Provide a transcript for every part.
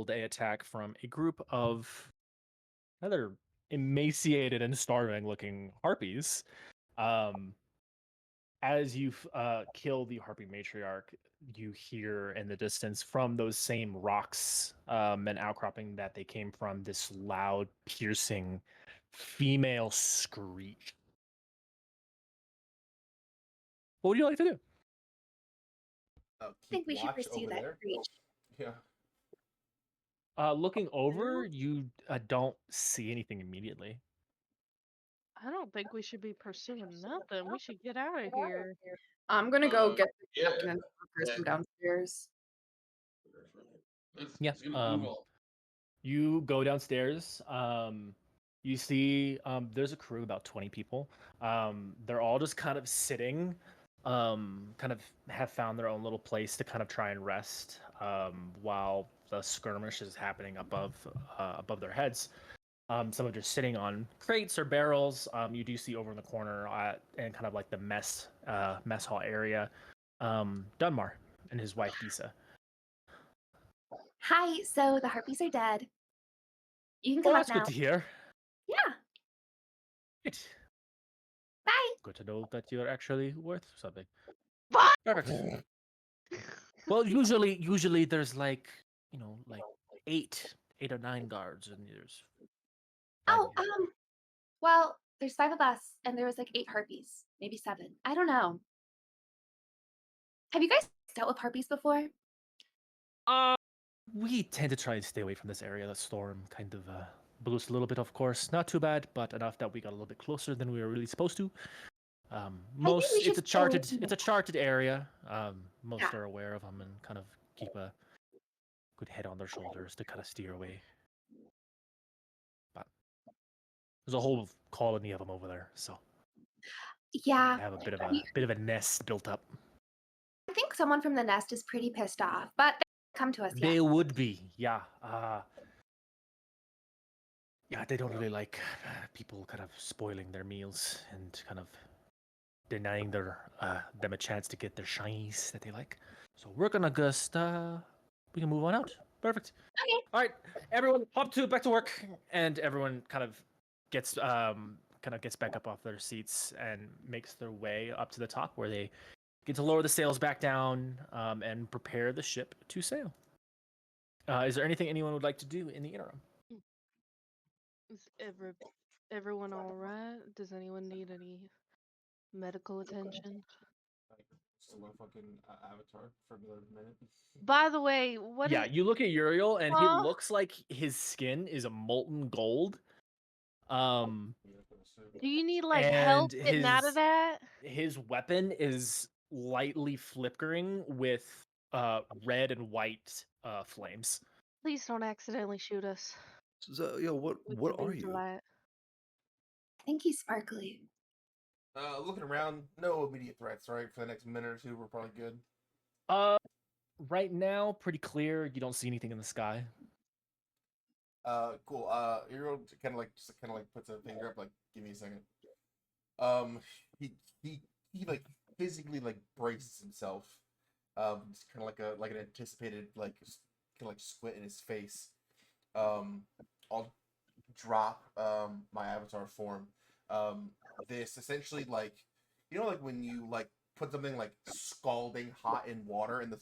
field a attack from a group of rather emaciated and starving-looking harpies. Um, as you kill the harpy matriarch, you hear in the distance from those same rocks and outcropping that they came from this loud, piercing female screech. What would you like to do? I Keep think we should watch pursue over that there. breach. Yeah. Looking over, you don't see anything immediately. I don't think we should be pursuing nothing. We should get out of here. I'm gonna go get the Yeah. captain and workers from downstairs. Yeah. Let's move on. You go downstairs. You see there's a crew of about 20 people. They're all just kind of sitting, kind of have found their own little place to kind of try and rest while the skirmish is happening above their heads. Some are just sitting on crates or barrels. You do see over in the corner and kind of like the mess hall area, Dunmar and his wife Disa. Hi, so the harpies are dead. You can Oh, come that's up now. good to hear. Yeah, Right. bye. Good to know that you're actually worth something. What? Perfect. Well, usually there's like eight or nine guards, and there's Oh, well, there's 5 of us, and there was like 8 harpies, maybe 7. I don't know. Have you guys dealt with harpies before? we tend to try and stay away from this area. The storm kind of blew us a little bit, of course. Not too bad, but enough that we got a little bit closer than we were really supposed to. Most we should it's a stay away charted from it's a charted area. Most Yeah. are aware of them and kind of keep a good head on their shoulders to kind of steer away. But there's a whole colony of them over there, so Yeah, they have a bit of a nest built up. I think someone from the nest is pretty pissed off, but they come to us yet. They would be, yeah. Yeah, they don't really like people kind of spoiling their meals and kind of denying them a chance to get their shinies that they like. So we're gonna just we can move on out. Perfect. Okay. All right, everyone, back to work, and everyone kind of gets back up off their seats and makes their way up to the top where they get to lower the sails back down and prepare the ship to sail. Is there anything anyone would like to do in the interim? Is everyone all right? Does anyone need any medical attention? Still a fucking avatar for another minute. By the way, what Yeah, is you look at Uriel and he Huh? looks like his skin is a molten gold. do you need like help and getting out of that? His weapon is lightly flickering with red and white flames. Please don't accidentally shoot us. So, yo, what with what your are beams of you? light. I think he's sparkly. Looking around, no immediate threats, right? For the next minute or two, we're probably good. Right now, pretty clear. You don't see anything in the sky. Cool. Hero kind of like puts a finger up, like, give me a second. He like physically like braces himself. Just kind of like an anticipated like kind of like squint in his face. I'll drop my avatar form. This essentially like like when you like put something like scalding hot in water and there's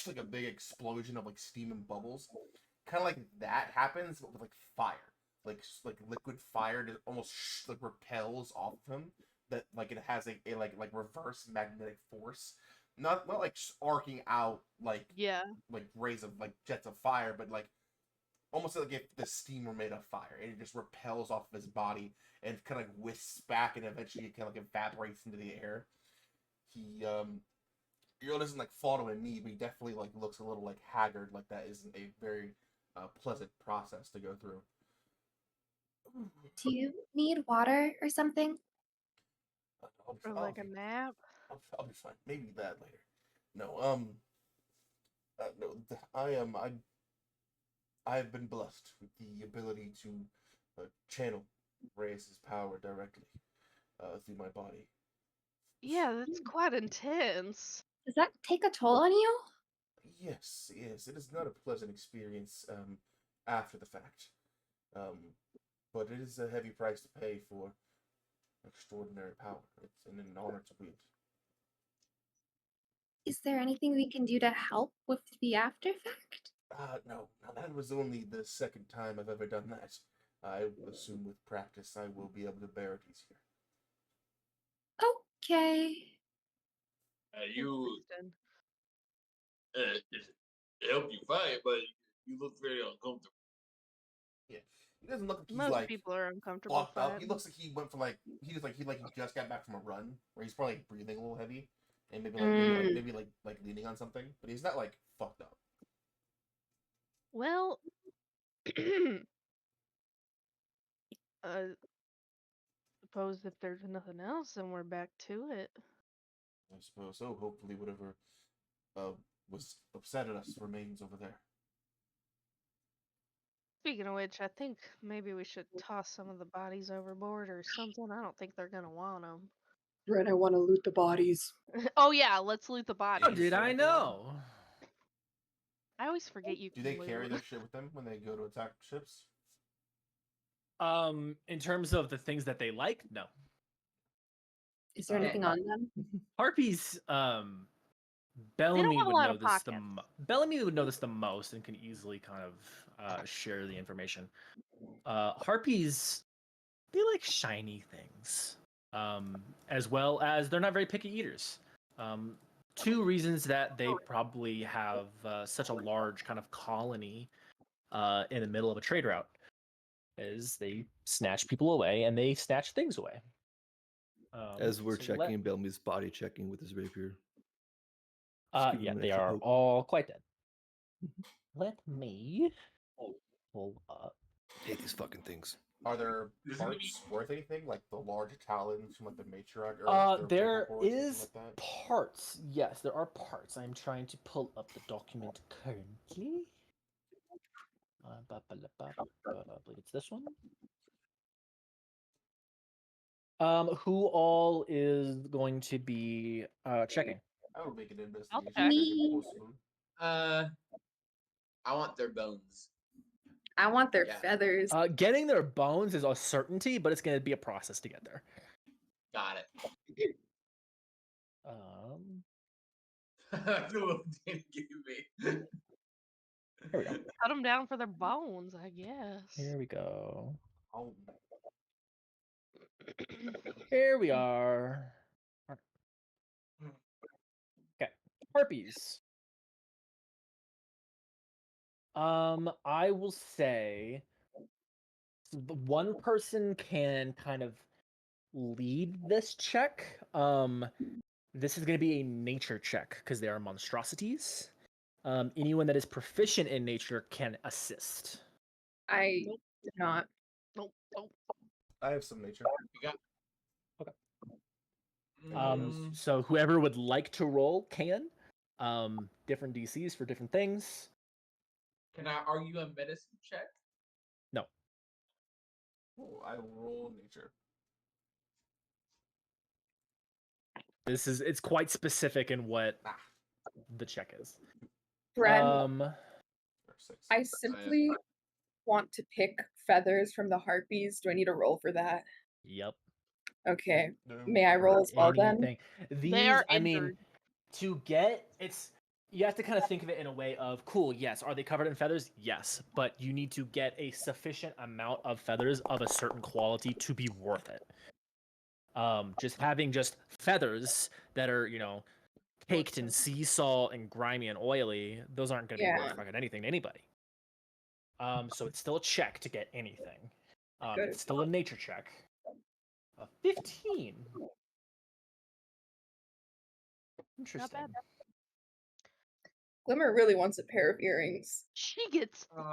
like a big explosion of like steam and bubbles. Kind of like that happens, but with like fire, like liquid fire, just almost like repels off of him. That like it has a like reverse magnetic force, not like arcing out like rays of like jets of fire, but like almost like if the steam were made of fire, and it just repels off of his body and kind of like whisks back, and eventually it kind of like evaporates into the air. He doesn't like fall to a knee, but he definitely like looks a little like haggard. Like that isn't a very pleasant process to go through. Do you need water or something? Or like a nap? I'll be fine. Maybe that later. No, no. I have been blessed with the ability to channel Reyes' power directly through my body. Yeah, that's quite intense. Does that take a toll on you? Yes, yes, it is not a pleasant experience after the fact. But it is a heavy price to pay for extraordinary power. It's an honor to wield. Is there anything we can do to help with the after effect? No, that was only the second time I've ever done that. I assume with practice I will be able to bear it easier. Okay. You Interesting. it helped you fight, but you look very uncomfortable. Yeah, he doesn't look like he's Most like people are uncomfortable fucked up. He fighting. looks like he went from like he just got back from a run where he's probably like, breathing a little heavy and maybe leaning on something, but he's not like fucked up. Well, suppose if there's nothing else, then we're back to it. I suppose so. Hopefully, whatever was upset at us remains over there. Speaking of which, I think maybe we should toss some of the bodies overboard or something. I don't think they're gonna want them. Ren, I want to loot the bodies. Oh yeah, let's loot the How bodies. did I know? I always forget you Do can they loot. carry their shit with them when they go to attack ships? In terms of the things that they like, no. Is there anything on them? Harpies, They don't Bellamy have a would lot know of this pockets. Bellamy would know this the most and can easily kind of share the information. Harpies, they like shiny things, as well as they're not very picky eaters. Two reasons that they probably have such a large kind of colony in the middle of a trade route is they snatch people away and they snatch things away. As we're so checking, Bellamy's body checking with his rapier. Just giving yeah, him an they extra are poke. all quite dead. Let me pull up. Hate these fucking things. Are there Isn't it- parts worth anything, like the large talons from like the matriarch? Or like, their There vocal cords, anything is like that? parts. Yes, there are parts. I'm trying to pull up the document currently. I believe it's this one. Who all is going to be checking? I would make an I'll investigation check. check if possible. I want their bones. I want their Yeah. feathers. Getting their bones is a certainty, but it's going to be a process to get there. Got it. Um, The little thing you gave me. here we go. Cut them down for their bones, I guess. Here we go. Oh, Here we are. Okay, harpies. I will say the one person can kind of lead this check. This is going to be a nature check because they are monstrosities. Anyone that is proficient in nature can assist. I did not. Nope, nope. I have some nature. You got. Okay. Mm, So whoever would like to roll can. Different DCs for different things. Can I argue a medicine check? No. Oh, I will roll nature. It's quite specific in what Ah, the check is. Ren, or 6. I simply want to pick feathers from the harpies. Do I need to roll for that? Yep. Okay. No. May I roll as well then? Anything. These, They are I mean, injured. to get it's you have to kind of think of it in a way of cool. Yes, are they covered in feathers? Yes, but you need to get a sufficient amount of feathers of a certain quality to be worth it. Just having just feathers that are caked in sea salt and grimy and oily, those aren't going to be Yeah. worth fucking anything to anybody. So it's still a check to get anything. Good. It's still a nature check. 15. Interesting. bad. Glimmer really wants a pair of earrings. She gets Can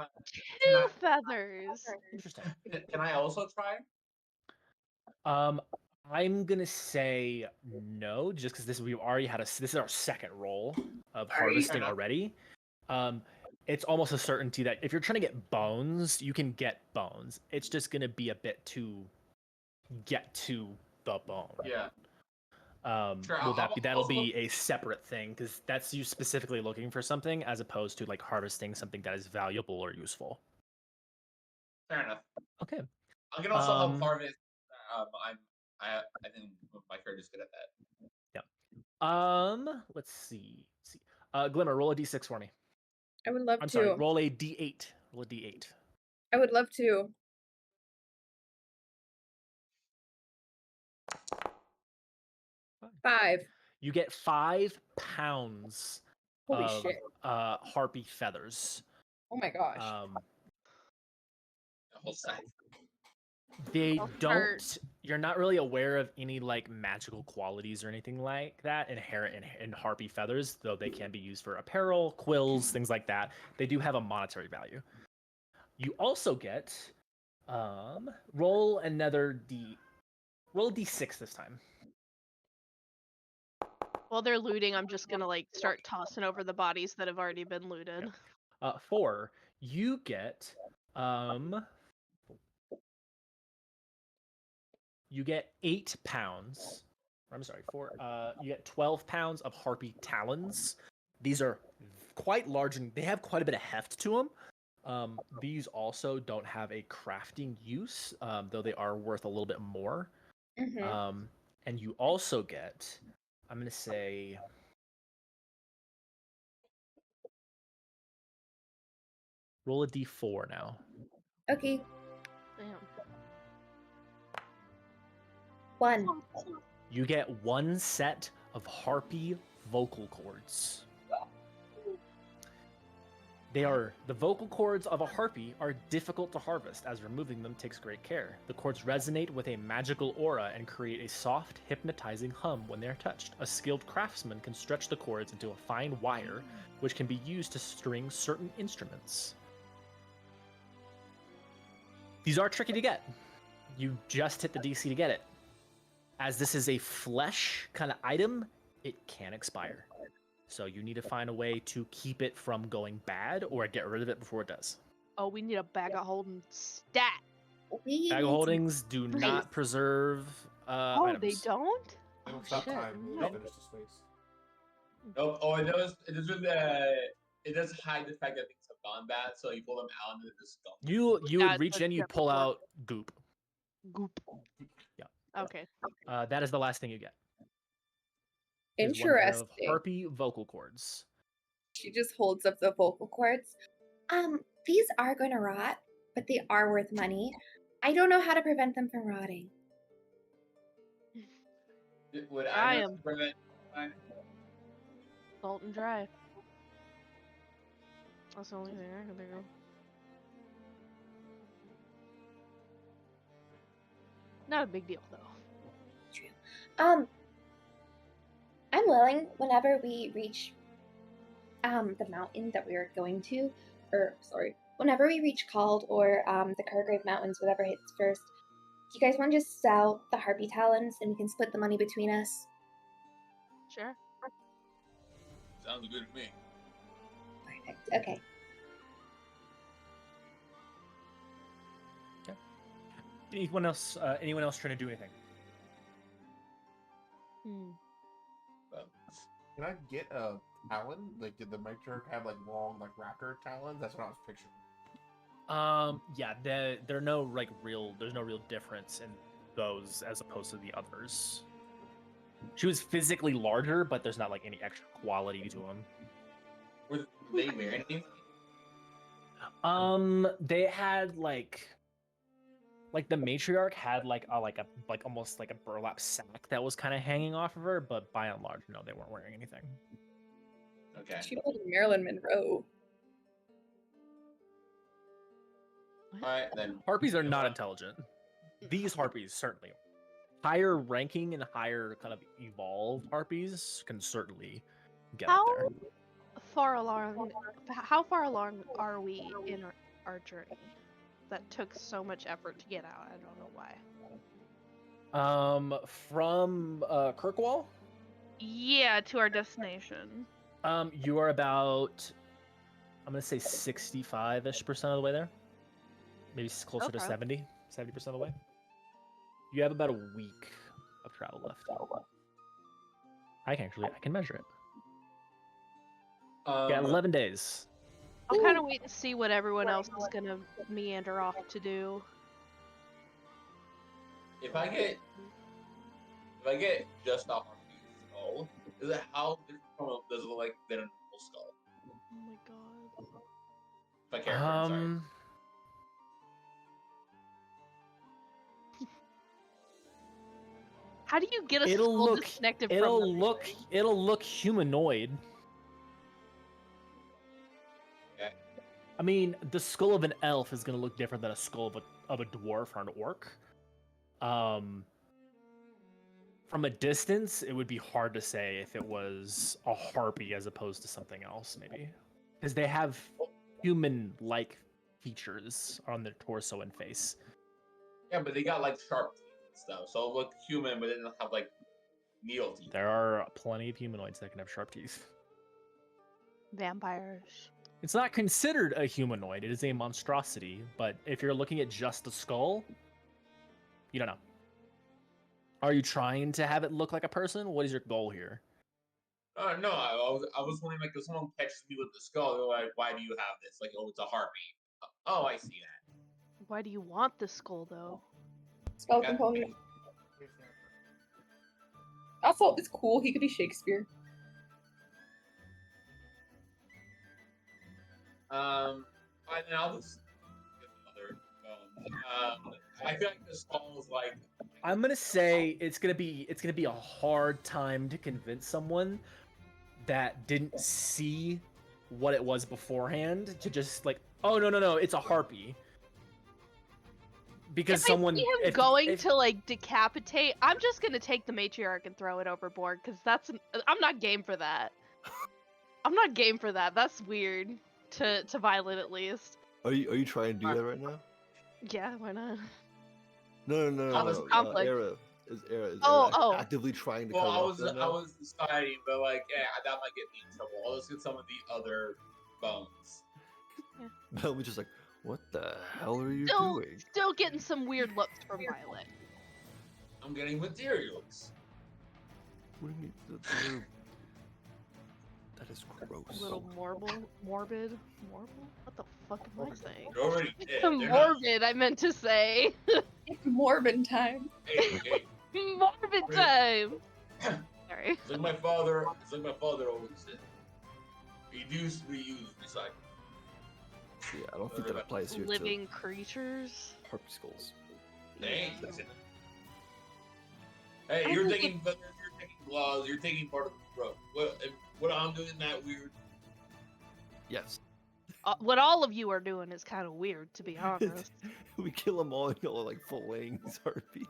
2 I- feathers. Interesting. Can I also try? I'm gonna say no, just because we've already had this is our second roll of Sorry. harvesting Fair enough. already. It's almost a certainty that if you're trying to get bones, you can get bones. It's just gonna be a bit to get to the bone. Yeah. Sure, That'll be a separate thing because that's you specifically looking for something as opposed to like harvesting something that is valuable or useful. Fair enough. Okay. I can also help Um, harvest. I think my character is good at that. Let's see. Glimmer, roll a d6 for me. I would love I'm to. sorry, roll a d8. Roll a d8. I would love to. Five. You get 5 pounds Holy of shit. harpy feathers. Oh my gosh. The whole side. They I'll don't. start- You're not really aware of any like magical qualities or anything like that inherent in harpy feathers, though they can be used for apparel, quills, things like that. They do have a monetary value. You also get roll a d6 this time. While they're looting, I'm just gonna like start tossing over the bodies that have already been looted. 4. You get 8 pounds. I'm sorry, 4. You get 12 pounds of harpy talons. These are quite large and they have quite a bit of heft to them. These also don't have a crafting use, though they are worth a little bit more. Mhm. And you also get, I'm going to say, roll a d4 now. Okay. Damn. 1. You get 1 set of harpy vocal cords. The vocal cords of a harpy are difficult to harvest, as removing them takes great care. The cords resonate with a magical aura and create a soft, hypnotizing hum when they are touched. A skilled craftsman can stretch the cords into a fine wire, which can be used to string certain instruments. These are tricky to get. You just hit the DC to get it. As this is a flesh kind of item, it can expire. So you need to find a way to keep it from going bad or get rid of it before it does. Oh, we need a bag of holding stat. We Bag of need holdings do not space. preserve Oh, items. they don't? It'll Oh, stop shit. time. No. It'll finish the space. Nope. Oh, it does hide the fact that things have gone bad, so you pull them out and they're just gone. You Yeah, would reach it's in, you a pull different one. out goop. Goop. Yeah. Okay. That is the last thing you get. Is one pair of Interesting. harpy vocal cords. She just holds up the vocal cords. These are going to rot, but they are worth money. I don't know how to prevent them from rotting. Would I I am. prevent? Salt and dry. That's the only thing I can think of. Not a big deal though. I'm willing whenever we reach the mountain that we are going to, or sorry, whenever we reach Called or the Cargrave Mountains, whatever hits first. Do you guys want to just sell the harpy talons and we can split the money between us? Sure. Sounds good to me. Perfect. Okay. Anyone else trying to do anything? Can I get a talon? Like, did the matriarch have like long, like raptor talons? That's what I was picturing. Yeah, there's no real difference in those as opposed to the others. She was physically larger, but there's not like any extra quality to them. Were they wearing anything? They had like the matriarch had like almost like a burlap sack that was kind of hanging off of her, but by and large, no, they weren't wearing anything. Okay. She pulled Marilyn Monroe. All right then. Harpies are not intelligent. These harpies certainly. Higher ranking and higher kind of evolved harpies can certainly get up there. How far along are we in our journey? That took so much effort to get out. I don't know why. From Kirkwall, Yeah, to our destination. you are about, I'm gonna say 65-ish% of the way there. Maybe closer to Okay. 70% of the way. You have about a week of travel left. I can measure it. Yeah, Um, 11 days. I'll kind of wait and see what everyone else is gonna meander off to do. if I get just off our skull, is it how different does it look like than a normal skull? Oh my god. If I can't remember, sorry. How do you get a It'll skull look disconnected from it'll the look thing? it'll look humanoid. Okay. I mean, the skull of an elf is gonna look different than a skull of a dwarf or an orc. From a distance, it would be hard to say if it was a harpy as opposed to something else, maybe, because they have human-like features on their torso and face. Yeah, but they got like sharp teeth and stuff, so it looked human, but they didn't have like needle teeth. There are plenty of humanoids that can have sharp teeth. Vampires. It's not considered a humanoid; it is a monstrosity. But if you're looking at just the skull, you don't know. Are you trying to have it look like a person? What is your goal here? No, I was wondering, like, if someone catches me with the skull, they're like, "Why do you have this?" Like, "Oh, it's a harpy." Oh, I see that. Why do you want the skull though? Skull Yeah. component. Also, it's cool. He could be Shakespeare. And I'll just get another bones. I feel like the skull is like. I'm gonna say it's gonna be a hard time to convince someone that didn't see what it was beforehand to just like, oh no, it's a harpy. Because If someone I see him going to like decapitate, I'm just gonna take the matriarch and throw it overboard because I'm not game for that. I'm not game for that. That's weird to Violet at least. Are you trying to do that right now? Yeah, why not? No. Conflict. Era is Oh. actively trying to Well, cut I it was off right now? deciding, but like, yeah, that might get me in trouble. I'll just get some of the other bones. Mel was just like, what the hell are you Still, doing? still getting some weird looks from Violet. I'm getting materials. What do you mean? That is gross. A little morbid. What the fuck am I saying? They're already dead. They're not- Morbid, I meant to say. It's Morbin time. Hey, Morbid time. Sorry. it's like my father. It's like my father always said. Reduce, reuse, recycle. Yeah, I don't think that applies here Living creatures. to harpy skulls. Thanks. Hey, I you're think taking feathers, you're taking claws, you're taking part of the throat. What I'm doing that weird? Yes. What all of you are doing is kind of weird, to be honest. We kill them all and y'all are like filleting these harpies.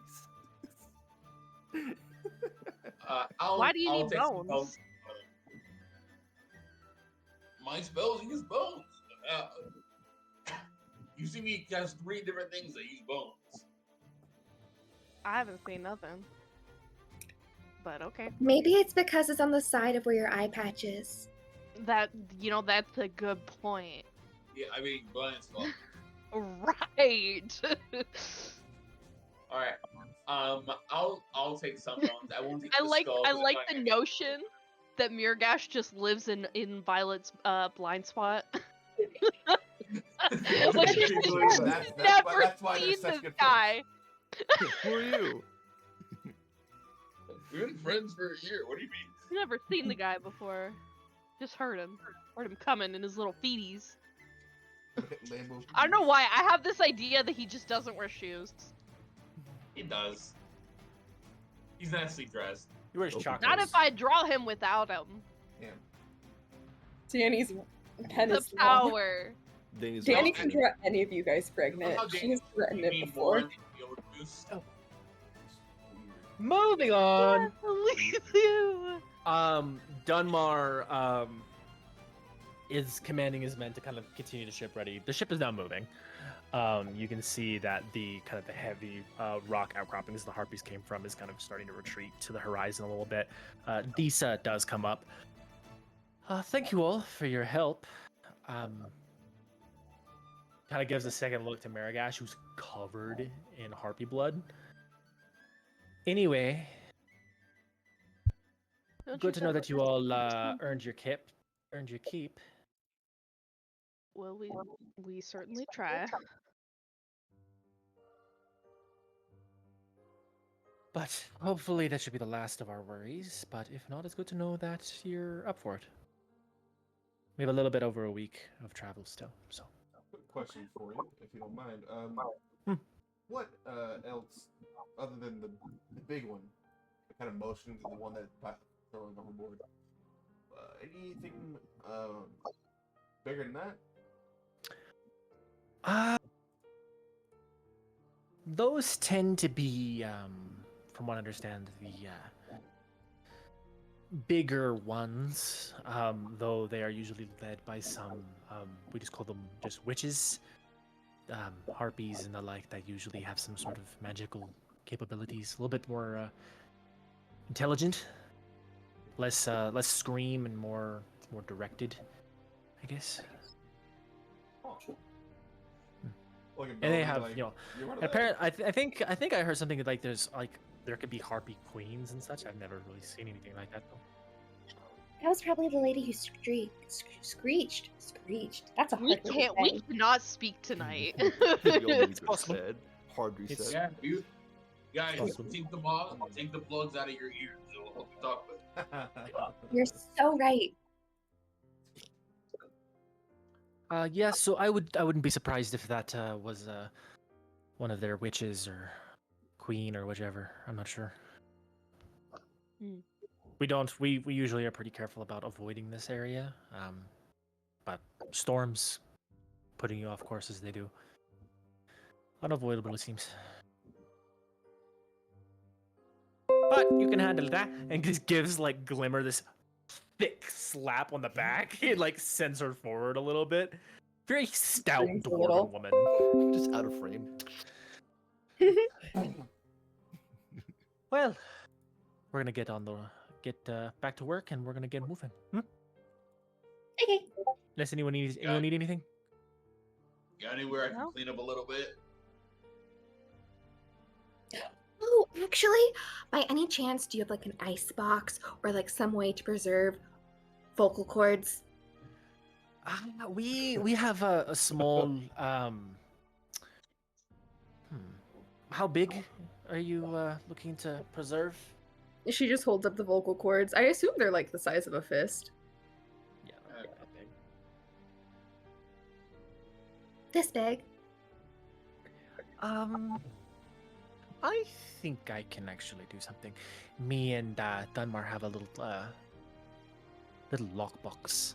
Why do you I'll need take some bones? My spells use bones. You see me cast 3 different things that use bones. I haven't seen nothing. But okay. Maybe it's because it's on the side of where your eye patch is. That's a good point. Yeah, I mean, blind spell. Right. All right. I'll take some bones. I won't take I the like skull. I 'cause like I'm the not gonna- notion that Mirgash just lives in Violet's blind spot. Like she's never that's why they're seen such this good guy. Who are you? We've been friends for a year. What do you mean? Never seen the guy before. Just heard him coming in his little feeties. Lambo I don't know why. I have this idea that he just doesn't wear shoes. He does. He's nicely dressed. He wears Okay. chocolates. Not if I draw him without him. Danny's pen The is long. power. Danny's Danny like, can draw any of you guys pregnant. Somehow She Danny has threatened made it me before. more than the overdose. Moving on. Leave you. Dunmar is commanding his men to kind of continue the ship ready. The ship is now moving. You can see that the heavy rock outcroppings the harpies came from is kind of starting to retreat to the horizon a little bit. Disa does come up. Thank you all for your help. Kind of gives a second look to Marigash, who's covered in harpy blood. Anyway, Don't good to know set that you up all a- earned your keep. Earned your keep. Well, we certainly try. But hopefully that should be the last of our worries. But if not, it's good to know that you're up for it. We have a little bit over a week of travel still, so. Quick question for you, if you don't mind. Hmm. What else, other than the big one, kind of motion to the one that got thrown overboard? Anything bigger than that? Those tend to be, from what I understand, the bigger ones. Though they are usually led by some, we just call them just witches, harpies and the like, that usually have some sort of magical capabilities, a little bit more intelligent, less scream and more directed, I guess. Oh. Like And they ability, have, like, you know, you're one of and them? apparently, I think I heard something like there could be harpy queens and such. I've never really seen anything like that though. That was probably the lady who screeched. That's a hard We word to can't. We say. cannot speak tonight. We all know It's what possible. said. Hard reset. Yeah, you guys, Awesome. take the plugs out of your ears. It'll help you talk with. You're so right. Yeah, so I wouldn't be surprised if that was one of their witches or queen or whichever. I'm not sure. Hmm. We usually are pretty careful about avoiding this area. But storms putting you off course as they do. Unavoidable, it seems. But you can handle that, and just gives like Glimmer this thick slap on the back. It like sends her forward a little bit. Very stout Screams a little. dwarven woman. Just out of frame. Well, we're gonna get back to work, and we're gonna get moving. Okay. Unless anyone need anything? Got anywhere I can No. clean up a little bit? Oh, actually, by any chance, do you have like an ice box or like some way to preserve vocal cords? We have a small How big are you looking to preserve? She just holds up the vocal cords. I assume they're like the size of a fist. Yeah, Uh, not big. This big? I think I can actually do something. Me and Dunmar have a little lockbox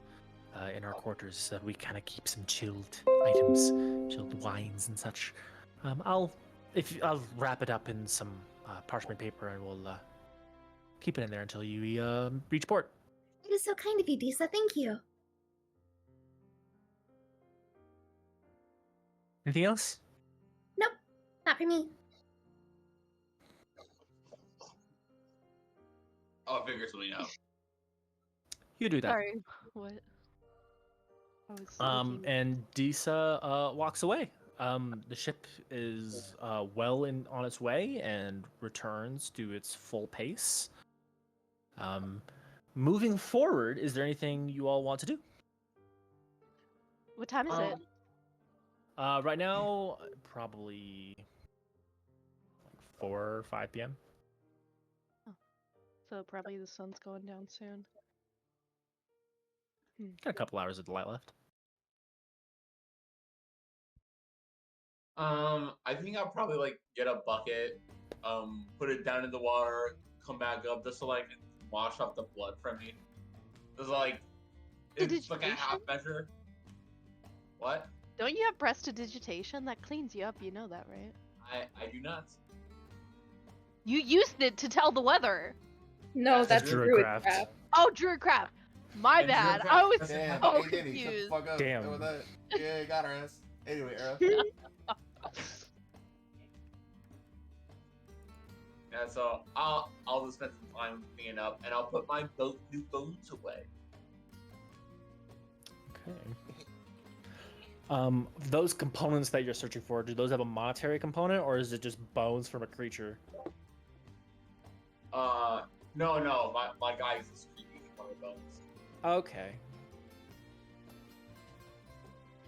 in our quarters so that we kind of keep some chilled items, chilled wines and such. I'll wrap it up in some parchment paper and we'll keep it in there until you reach port. It was so kind of you, Disa. Thank you. Anything else? Nope, not for me. I'll figure something out. You do that. Sorry. What? I was looking- And Disa walks away. The ship is well on its way and returns to its full pace. Moving forward, is there anything you all want to do? What time is it? Right now, probably like 4 or 5 p.m. So probably the sun's going down soon. Got a couple hours of daylight left. I think I'll probably like get a bucket, put it down in the water, come back up just to like wash off the blood from me. It's like it's like a half measure. What? Don't you have prestidigitation? That cleans you up, you know that, right? I do not. You used it to tell the weather. No, That's that's Druidcraft. Druidcraft. Oh, Druidcraft. My And bad. Druidcraft- I was Damn, so hey, Danny, shut the confused. fuck up. Damn. With that. Yeah, got her ass. Anyway, Era. Yeah, so I'll just spend some time cleaning up, and I'll put my new bones away. Okay. Those components that you're searching for, do those have a monetary component, or is it just bones from a creature? No, my guy is creepy one of those. Okay.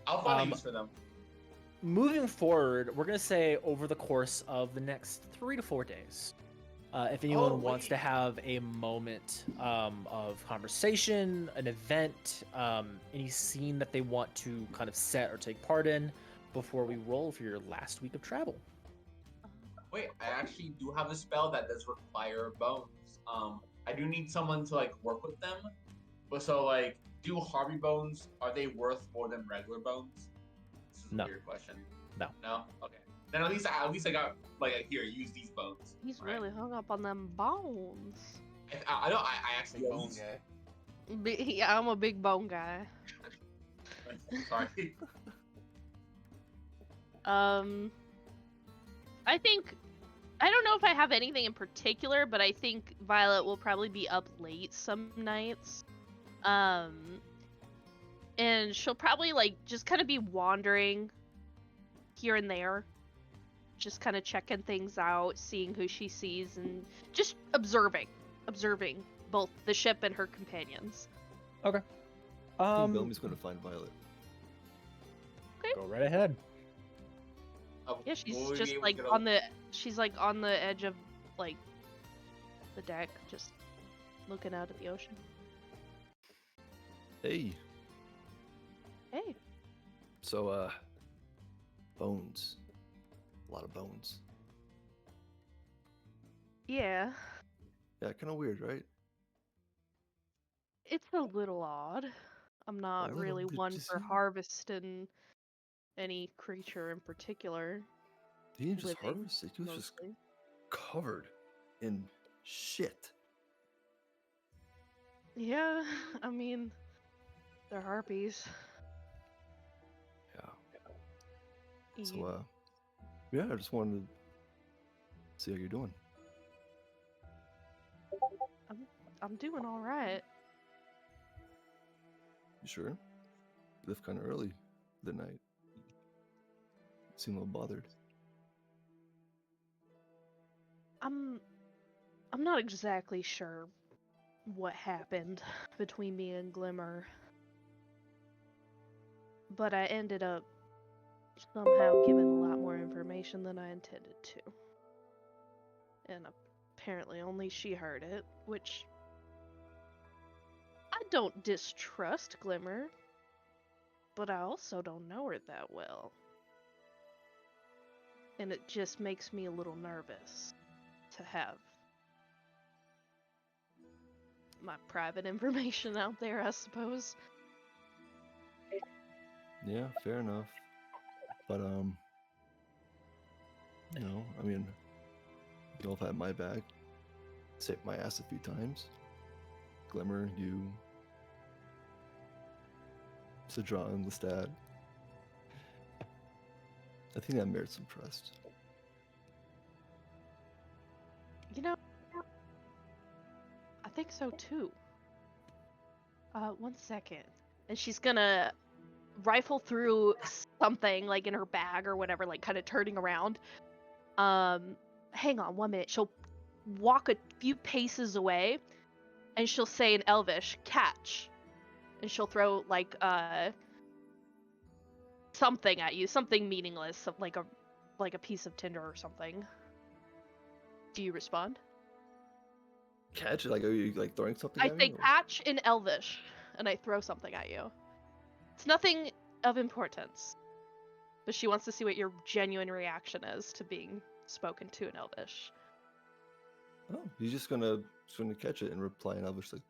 I'll find a Um, use for them. Moving forward, we're gonna say over the course of the next 3 to 4 days, if anyone wants to wait. have a moment of conversation, an event, any scene that they want to kind of set or take part in before we roll for your last week of travel. Wait, I actually do have a spell that does require bones. I do need someone to like work with them. But so like, do Harvey bones, are they worth more than regular bones? This is a No. weird question. No. No? Okay. Then at least I got like here, use these bones. He's Alright. really hung up on them bones. I know I actually Big got bone these. guy. Yeah, I'm a big bone guy. Sorry. I think I don't know if I have anything in particular, but I think Violet will probably be up late some nights. And she'll probably like just kind of be wandering here and there, just kind of checking things out, seeing who she sees, and just observing both the ship and her companions. I think Bellamy's gonna find Violet. Go right ahead. Yeah, she's Will we be just able to like get on the she's like on the edge of like the deck, just looking out at the ocean. Hey, Hey, so bones, a lot of bones. yeah, Yeah, kind of weird, right? it's a little odd. I'm not little, really did one you for see? harvesting any creature in particular. He didn't just Living, harvest it; he was just mostly. covered in shit. Yeah, I mean, they're harpies. Yeah. So yeah, I just wanted to see how you're doing. I'm doing all right. You sure? You left kind of early the night. You seem a little bothered. I'm not exactly sure what happened between me and Glimmer, but I ended up somehow giving a lot more information than I intended to. And apparently only she heard it, which I don't distrust Glimmer, but I also don't know her that well. And it just makes me a little nervous to have my private information out there, I suppose. Yeah, fair enough. But you know, I mean, you all have had my back, saved my ass a few times. Glimmer, you, Sidron, Lestat. I think that merits some trust. You know, I think so too. 1 second. And she's gonna rifle through something like in her bag or whatever, like kind of turning around. Hang on 1 minute. She'll walk a few paces away and she'll say in Elvish, "Catch." And she'll throw like something at you, something meaningless, like a piece of tinder or something. Do you respond? Catch? Like, are you like throwing something I at say me? or- catch in Elvish, and I throw something at you. It's nothing of importance, but she wants to see what your genuine reaction is to being spoken to in Elvish. Oh, you're just gonna catch it and reply in Elvish like,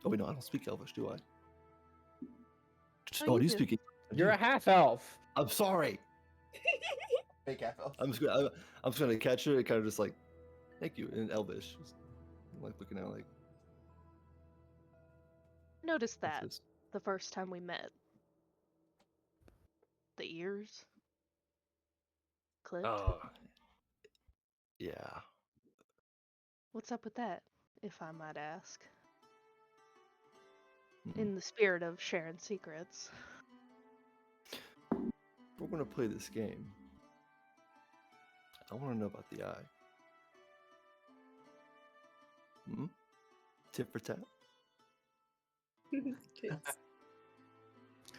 oh wait, no, I don't speak Elvish, do I? Oh, Oh, you you do. speak. You're a half elf. I'm sorry. Fake half elf. I'm just gonna catch it and kind of just like, thank you in Elvish, just, like looking at it like, Noticed what's that this? the first time we met. The ears clipped. Oh, yeah. What's up with that, if I might ask? Mm-mm. In the spirit of sharing secrets. We're gonna play this game. I want to know about the eye. Hmm? Tit for tat. Kids.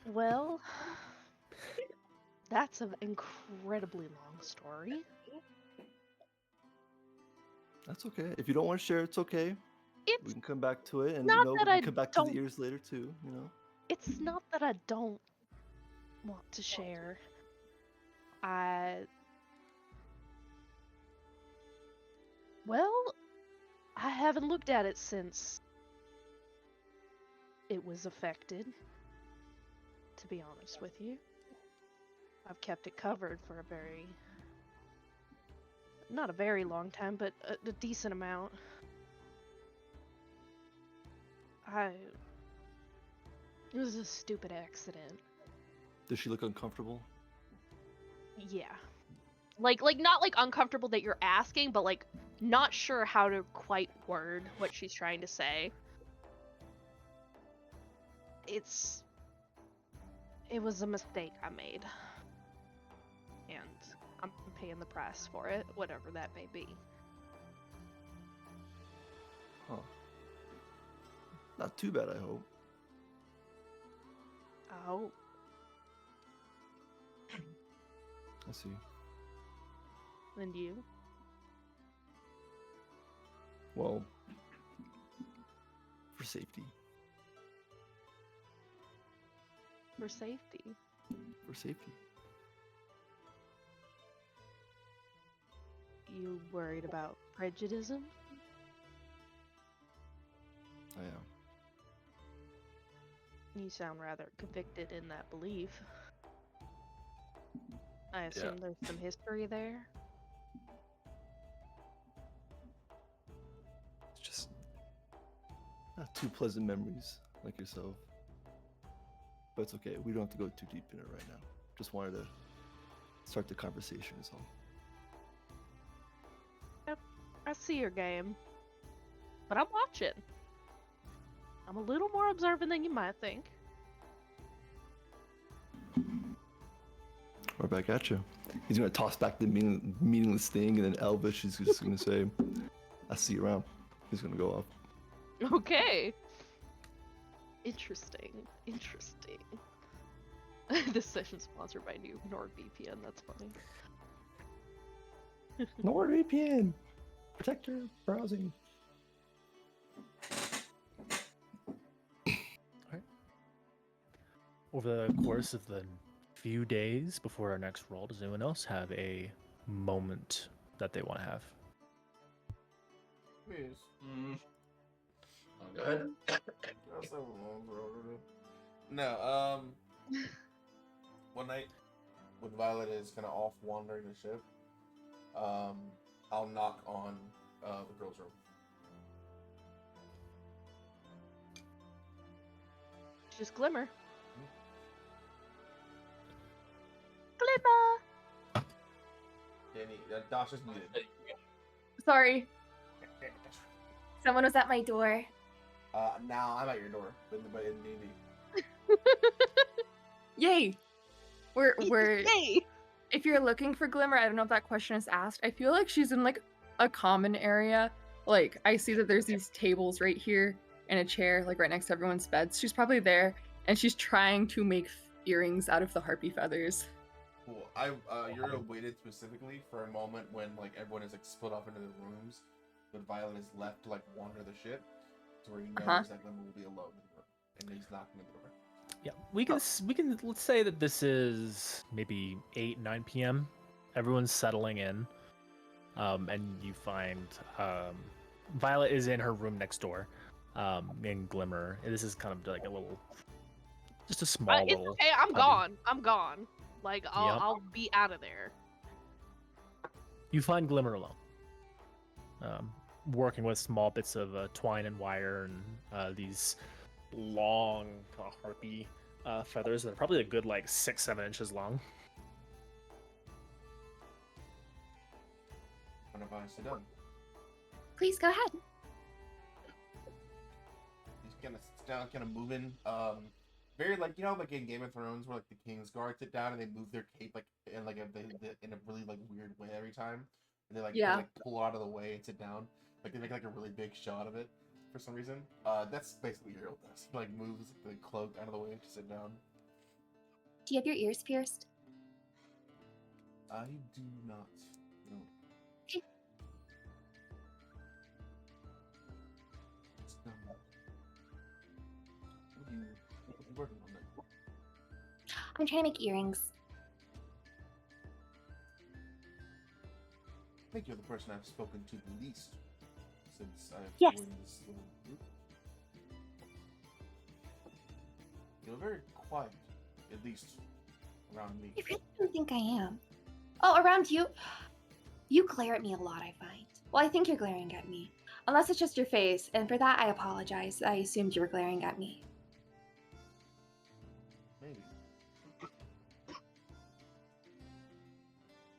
Well, that's an incredibly long story. That's okay. If you don't want to share, it's okay. It's We can come back to it, and not we that can I come back to don't. the ears later too. You know. It's not that I don't want to share. Well, I haven't looked at it since it was affected, to be honest with you. I've kept it covered for not a very long time, but a decent amount. It was a stupid accident. Does she look uncomfortable? Yeah. Like not like uncomfortable that you're asking, but like not sure how to quite word what she's trying to say. It was a mistake I made. And I'm paying the price for it, whatever that may be. Huh. Not too bad, I hope. Oh, I see. and you? Well, for safety. For safety. For safety. You worried about prejudice? I am. You sound rather convicted in that belief. I assume there's some history there? It's just not too pleasant memories like yourself. But it's okay. We don't have to go too deep in it right now. Just wanted to start the conversation is all. Yep, I see your game. But I'm watching. I'm a little more observant than you might think. We're back at you. He's gonna toss back the meaningless thing, and then Elvish is just gonna say, "I see you around." He's gonna go off. Okay. Interesting. This session's sponsored by new NordVPN. That's funny. NordVPN, protect your browsing. Over the course of the few days before our next roll, does anyone else have a moment that they want to have? Please. I'm good. That's so long, bro. No, one night when Violet is kind of off wandering the ship, I'll knock on the girls' room. Just Glimmer. Glimmer! Danny, Dasha's muted. Sorry. Someone was at my door. Now I'm at your door, but in D&D. Yay! We're Yay! if you're looking for Glimmer, I don't know if that question is asked. I feel like she's in like a common area. Like I see that there's these tables right here and a chair like right next to everyone's beds. She's probably there and she's trying to make earrings out of the harpy feathers. Cool. You're waited specifically for a moment when like everyone is like split off into the rooms, but Violet is left to like wander the ship, to where you know that Glimmer will be alone in the room, and he's knocking on the door. Yeah, we can let's say that this is maybe 8-9 p.m. Everyone's settling in, and you find Violet is in her room next door, in Glimmer. And this is kind of like just a small It's little. okay, I'm cubby. gone. Like, I'll be out of there. You find Glimmer alone, working with small bits of twine and wire and these long harpy feathers that are probably a good like 6-7 inches long. What have I sit down? Please go ahead. He's kind of sits down, kind of moving. Very like like in Game of Thrones where like the King's Guard sit down and they move their cape like in a really like weird way every time. And they like they, like pull out of the way and sit down. Like they make like a really big shot of it for some reason. That's basically what Uriel does. He like moves the cloak out of the way to sit down. Do you have your ears pierced? I do not. No. Okay. What are you working on then? I'm trying to make earrings. I think you're the person I've spoken to the least since I've Yes. joined this little group. You're very quiet, at least around me. I really don't think I am. Oh, around you? You glare at me a lot, I find. Well, I think you're glaring at me. Unless it's just your face, and for that I apologize. I assumed you were glaring at me. Maybe.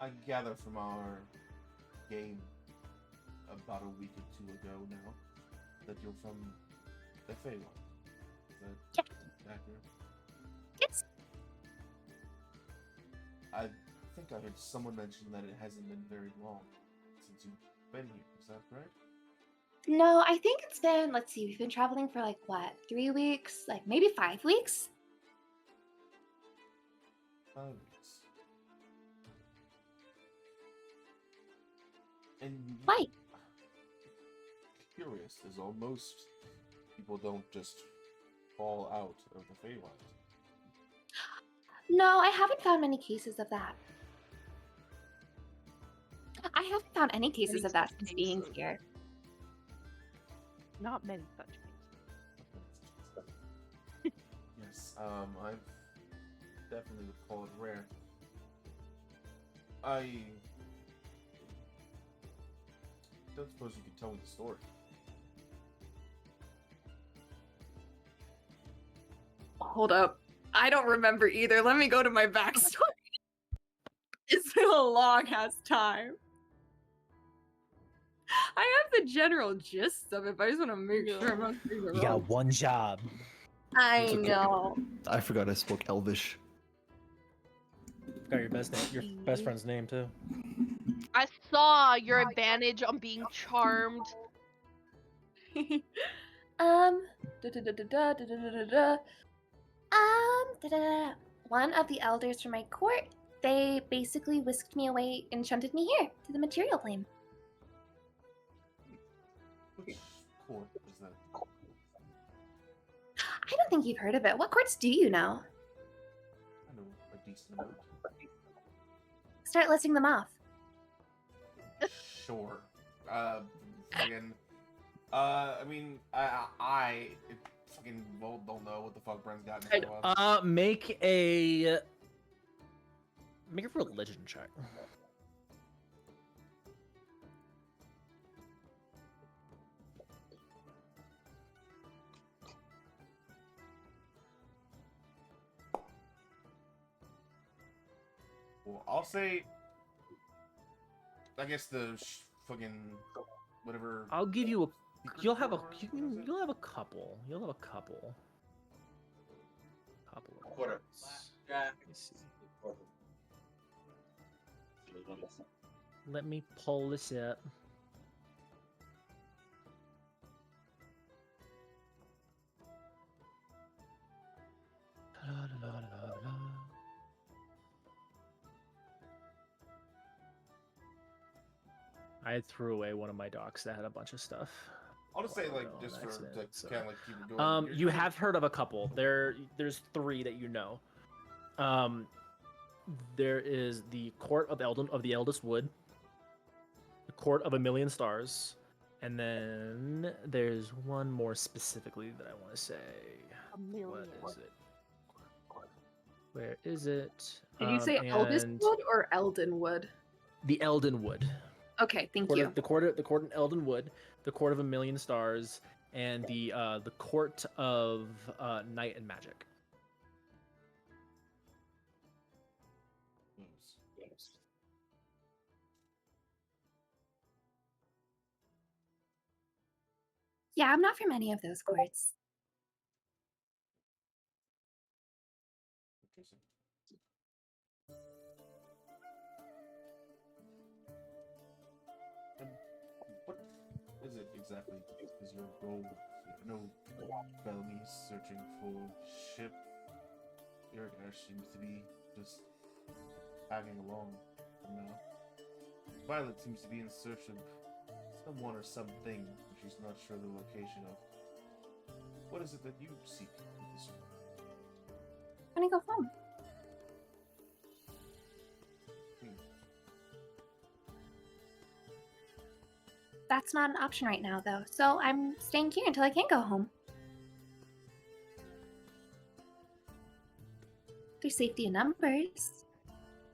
I gather from our game about a week or two ago now that you're from the Feywild. Is that accurate? Yes. I think I heard someone mention that it hasn't been very long since you've been here. Is that correct? No, I think it's been, let's see, we've been traveling for like what, 3 weeks? Like maybe 5 weeks? 5 weeks. And Why? Curious is all. Most people don't just fall out of the Feywild. No, I haven't found many cases of that. I haven't found any cases Many of that such since being cases. here. Not many such cases. Yes, I've definitely would call it rare. I don't suppose you could tell me the story. Hold up. I don't remember either. Let me go to my backstory. It's been a long ass time. I have the general gist of it, but I just want to make sure I'm not doing it You wrong. got one job. I It's okay. know. I forgot I spoke Elvish. Got your best friend's name too. I saw your advantage on being charmed. Da-da-da-da-da. Da-da-da-da. One of the elders from my court, they basically whisked me away and shunted me here to the material plane. Which court is that? I don't think you've heard of it. What courts do you know? I know a decent amount. Start listing them off. Sure. Fucking. I mean, I fucking don't know what the fuck Bren's got in front of us. Make a religion check. Well, I'll say. I guess the fucking whatever. I'll give you a. You'll have a. You'll have a couple. Couple. Of Quarter. ones. Yeah. Let me see. Let me pull this up. I threw away one of my docs that had a bunch of stuff. I'll just say like on just for accident, like so. kind of like keep it going. You have heard of a couple. There's 3 that you know. There is the Court of the Eldest Wood, the Court of a Million Stars, and then there's one more specifically that I want to say. What is it? Where is it? Did you say Eldest and Wood or Eldenwood? The Eldenwood. Okay, thank Court you. of, the court in Eldenwood, the Court of a Million Stars, and the Court of Night and Magic. Yeah, I'm not from any of those courts. What is it exactly is your goal? I know Bellamy's searching for ship. Eric Ash seems to be just tagging along for now. Violet seems to be in search of someone or something, but she's not sure the location of. What is it that you seek with this one? I'm gonna go home. That's not an option right now, though, so I'm staying here until I can go home. There's safety in numbers.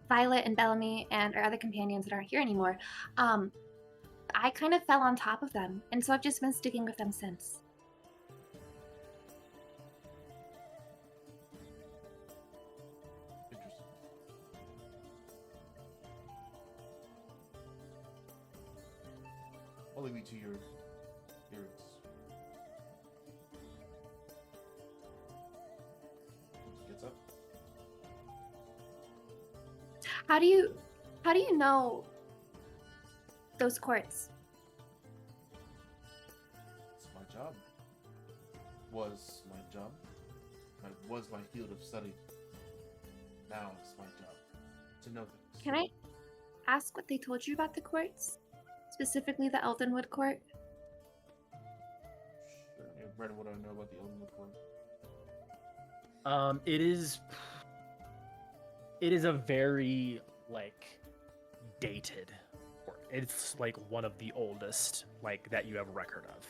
Violet and Bellamy and our other companions that aren't here anymore, I kind of fell on top of them, and so I've just been sticking with them since. Interesting. I'll leave you to your earrings. Gets up. How do you know those courts? It's my job. Was my job. Was my field of study. Now it's my job to know things. Can I ask what they told you about the courts? Specifically the Eldenwood court? Sure. Yeah, Brandon, what do I know about the Eldenwood court? It is a very like dated court. It's like one of the oldest like that you have record of.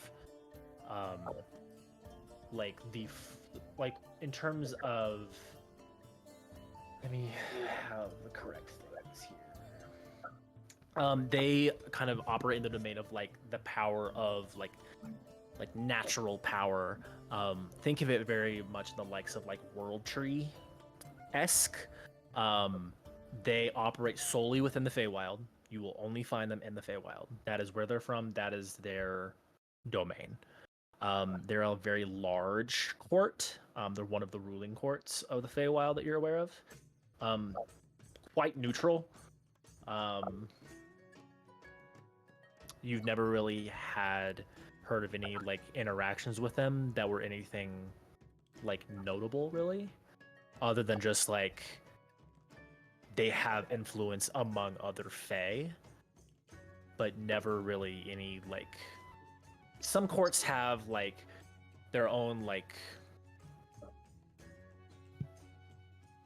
Like like in terms of, let me have the correct things here. They kind of operate in the domain of like the power of like natural power. Think of it very much in the likes of like World Tree-esque. They operate solely within the Feywild. You will only find them in the Feywild. That is where they're from. That is their domain. They're a very large court. They're one of the ruling courts of the Feywild that you're aware of. Quite neutral. You've never really heard of any like interactions with them that were anything like notable, really, other than just like they have influence among other Fey, but never really any like. Some courts have like their own like,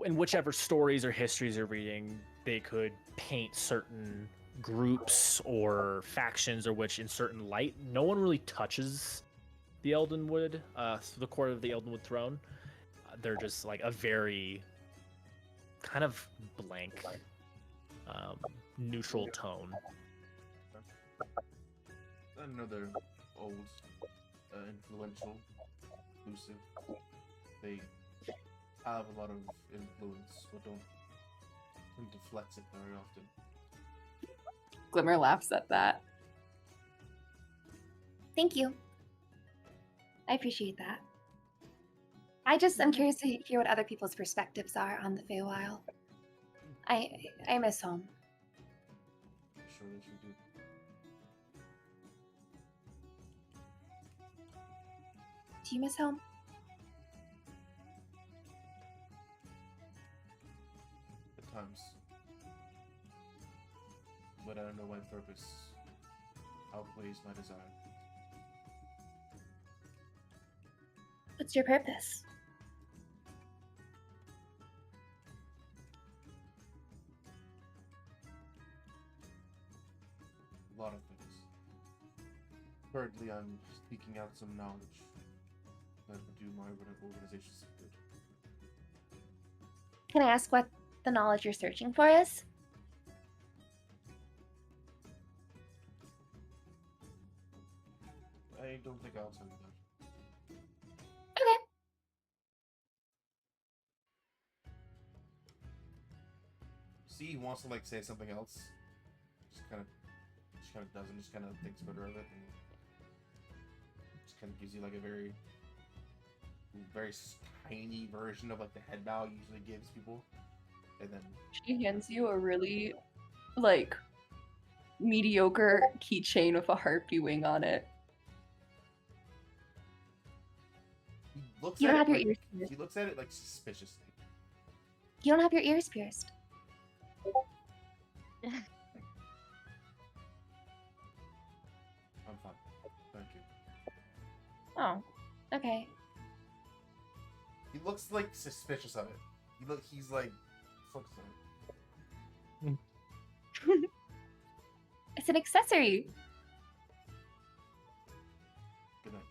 in whichever stories or histories you're reading, they could paint certain groups or factions or which in certain light. No one really touches the Eldenwood, the court of the Eldenwood throne. They're just like a very kind of blank, neutral tone. Another old, influential, inclusive. They have a lot of influence, but don't tend to flex it very often. Glimmer laughs at that. Thank you. I appreciate that. I'm curious to hear what other people's perspectives are on the Feywild. I miss home. I'm sure that you do. Do you miss home? At times. But I don't know my purpose outweighs my desire. What's your purpose? A lot of things. Currently, I'm seeking out some knowledge that would do my organization some good. Can I ask what the knowledge you're searching for is? I don't think I'll tell you that. Okay. See, he wants to like say something else. Just kind of doesn't. Just kind of thinks better of it, and just kind of gives you like a very tiny version of like the head bow usually gives people, and then She hands you a really, like, mediocre keychain with a harpy wing on it. looks You at don't it have your like, ears pierced. he looks at it like suspiciously. You don't have your ears pierced. I'm fine. Thank you. Oh, okay. He looks like suspicious of it. He's like focused on it. It's an accessory. Good night.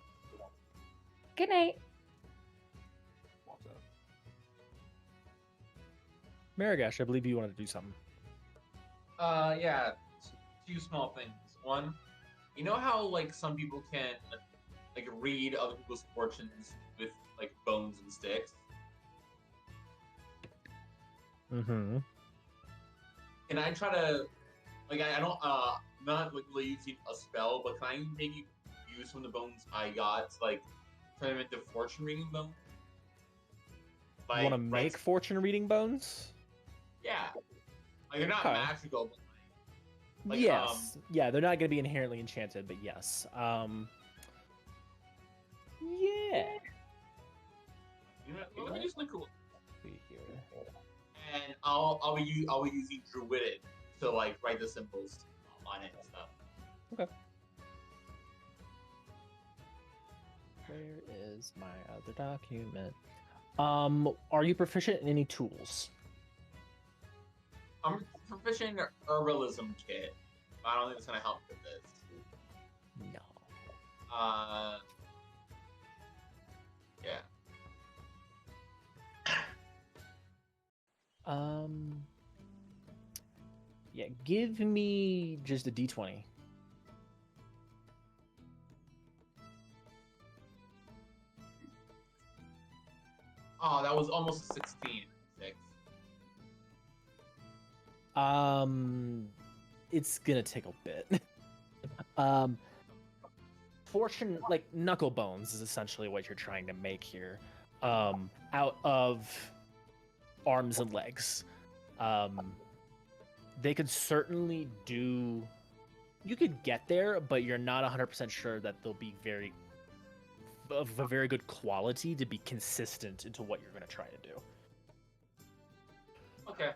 Good night. Walks out. Marigash, I believe you wanted to do something. Yeah, two small things. One, you know how like some people can like read other people's fortunes with like bones and sticks? Mm-hmm. Can I try to like I don't not like really using a spell, but can I maybe use some of the bones I got to like turn them into fortune reading bones? You want to make fortune reading bones? Yeah. Like they're not Okay. magical, but like, yes. Yeah, they're not going to be inherently enchanted, but yes. Yeah. you know, let me just look cool. See here. And I'll be using druidic to like write the symbols on it and stuff. Okay. Where is my other document? Are you proficient in any tools? I'm proficient in herbalism kit, but I don't think it's gonna help with this. No. Yeah. Yeah, give me just a d20. Oh, that was almost a 16. 6. It's gonna take a bit. Fortune, like knuckle bones, is essentially what you're trying to make here. Out of arms and legs. They could certainly do. You could get there, but you're not 100% sure that they'll be of a very good quality to be consistent into what you're gonna try to do. Okay.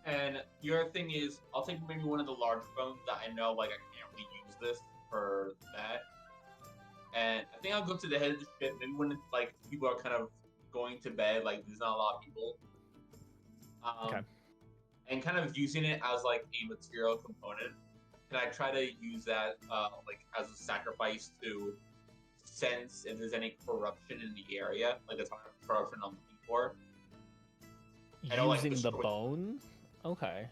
And your thing is, I'll take maybe one of the larger bones that I know, like, I can't really use this for that. And I think I'll go to the head of the ship, maybe when, like, people are kind of going to bed, like, there's not a lot of people. Okay. And kind of using it as, like, a material component. Can I try to use that, like, as a sacrifice to sense if there's any corruption in the area? Like, it's not corruption I'm looking for. I don't like Using the destroy- bone? Okay.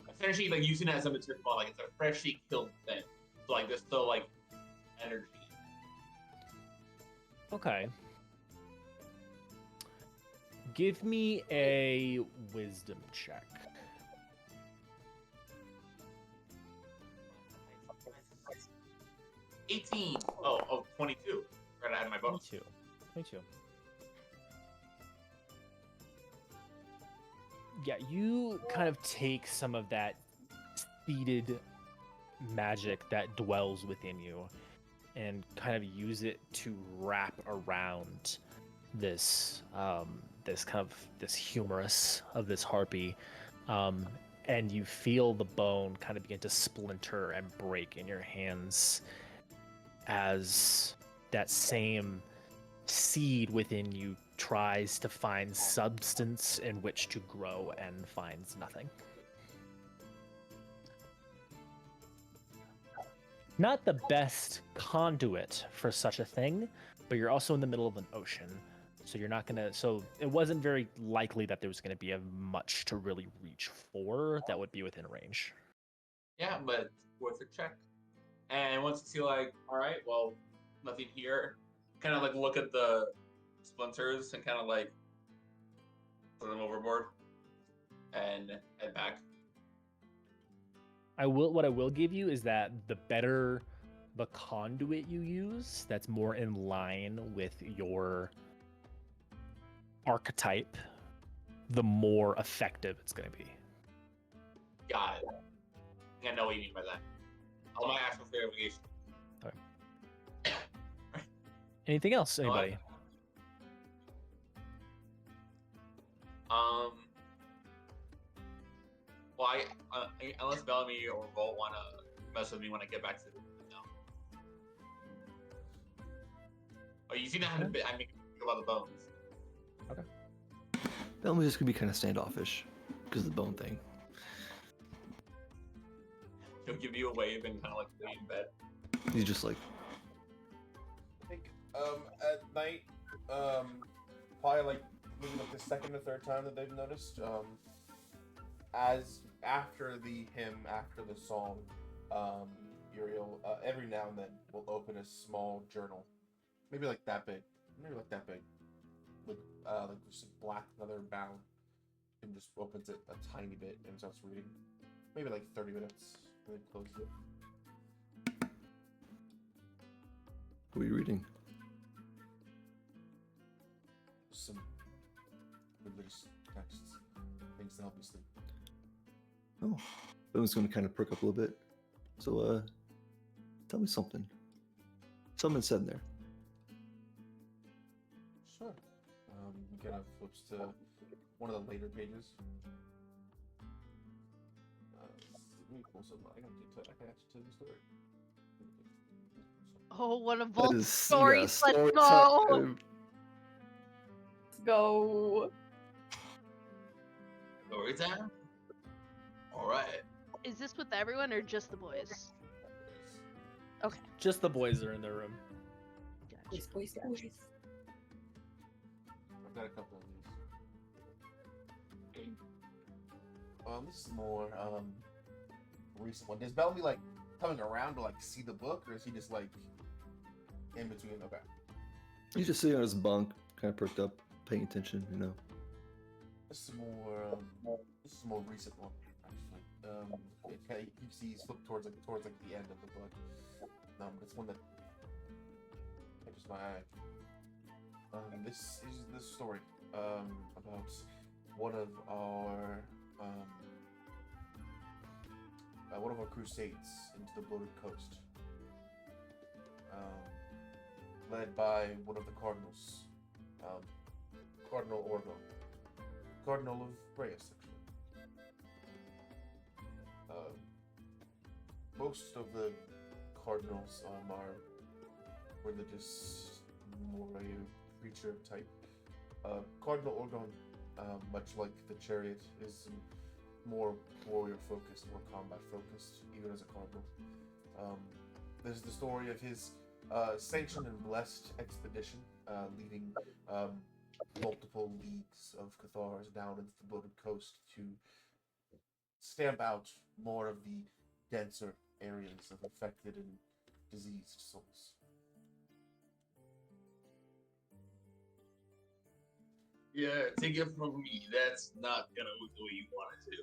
Essentially, like using it as a material, like it's a freshly killed thing. So like there's still like energy. Okay. Give me a wisdom check. 18. Oh, 22. Right, I had my bonus. 22. Yeah, you kind of take some of that seeded magic that dwells within you and kind of use it to wrap around this this humerus of this harpy, and you feel the bone kind of begin to splinter and break in your hands as that same seed within you tries to find substance in which to grow and finds nothing. Not the best conduit for such a thing, but you're also in the middle of an ocean, so you're not gonna. So it wasn't very likely that there was gonna be much to really reach for that would be within range. Yeah, but worth a check. And once you see like, all right, well, nothing here, kind of like look at the splinters and kind of like throw them overboard and head back. What I will give you is that the better the conduit you use, that's more in line with your archetype, the more effective it's going to be. Got it. I think I know what you mean by that. All my actual verification. Anything else, anybody? Well, unless Bellamy or Volt want to mess with me when I get back to the no. Oh, you see that I make about the bones. Bellamy's just gonna be kind of standoffish because of the bone thing. He'll give you a wave and kind of like lay in bed. He's just like, I think at night, probably like maybe like the second or third time that they've noticed, as after the hymn, after the song, Uriel every now and then will open a small journal, maybe like that big, with just a black leather bound, and just opens it a tiny bit and starts reading, maybe like 30 minutes, and then closes it. what are you reading? Some religious texts, things to help you sleep. Oh, Bellamy's gonna kind of perk up a little bit. So, tell me something. Something said in there. Sure. He kind of flips to one of the later pages. Let me pull some. I can actually tell you the story. Oh, one of That Volt's is- stories. yeah, Let's story go. time. Let's go. Story time? Alright. Is this with everyone or just the boys? Just the boys are in their room. Gotcha. Boys. I've got a couple of these. This is more recent one. Is Bellamy like coming around to like see the book, or is he just like in between? Okay. He's just sitting on his bunk, kind of perked up, paying attention, you know. This is more a more recent one actually. You see he's flipped towards the end of the book. It's one that catches my eye. This is the story about one of our crusades into the Bloated Coast, led by one of the cardinals, Cardinal Orgo, Cardinal of Reyes, actually. Most of the cardinals are religious, more a preacher type. Cardinal Orgon, much like the Chariot, is more warrior focused, more combat focused, even as a cardinal. This is the story of his sanctioned and blessed expedition, leading multiple leagues of Cathars down into the Bloated Coast to stamp out more of the denser areas of affected and diseased souls. Yeah, take it from me. That's not gonna go the way you want it to.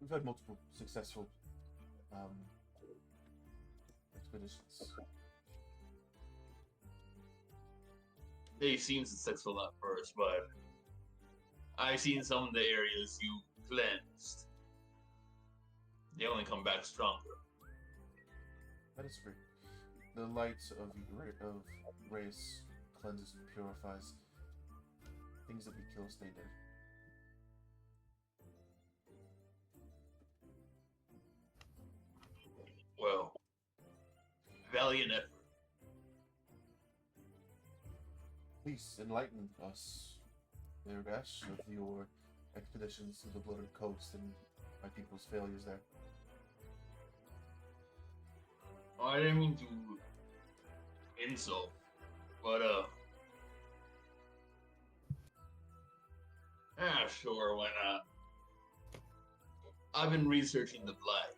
We've had multiple successful expeditions. They seem successful at first, but I've seen some of the areas you cleansed. They only come back stronger. That is great. The light of Reyes cleanses and purifies. Things that we kill stay dead. Well, valiant effort. Please enlighten us, Miragash, of your expeditions to the Bloated Coast and my people's failures there. Oh, I didn't mean to insult, but sure, why not? I've been researching the Blight,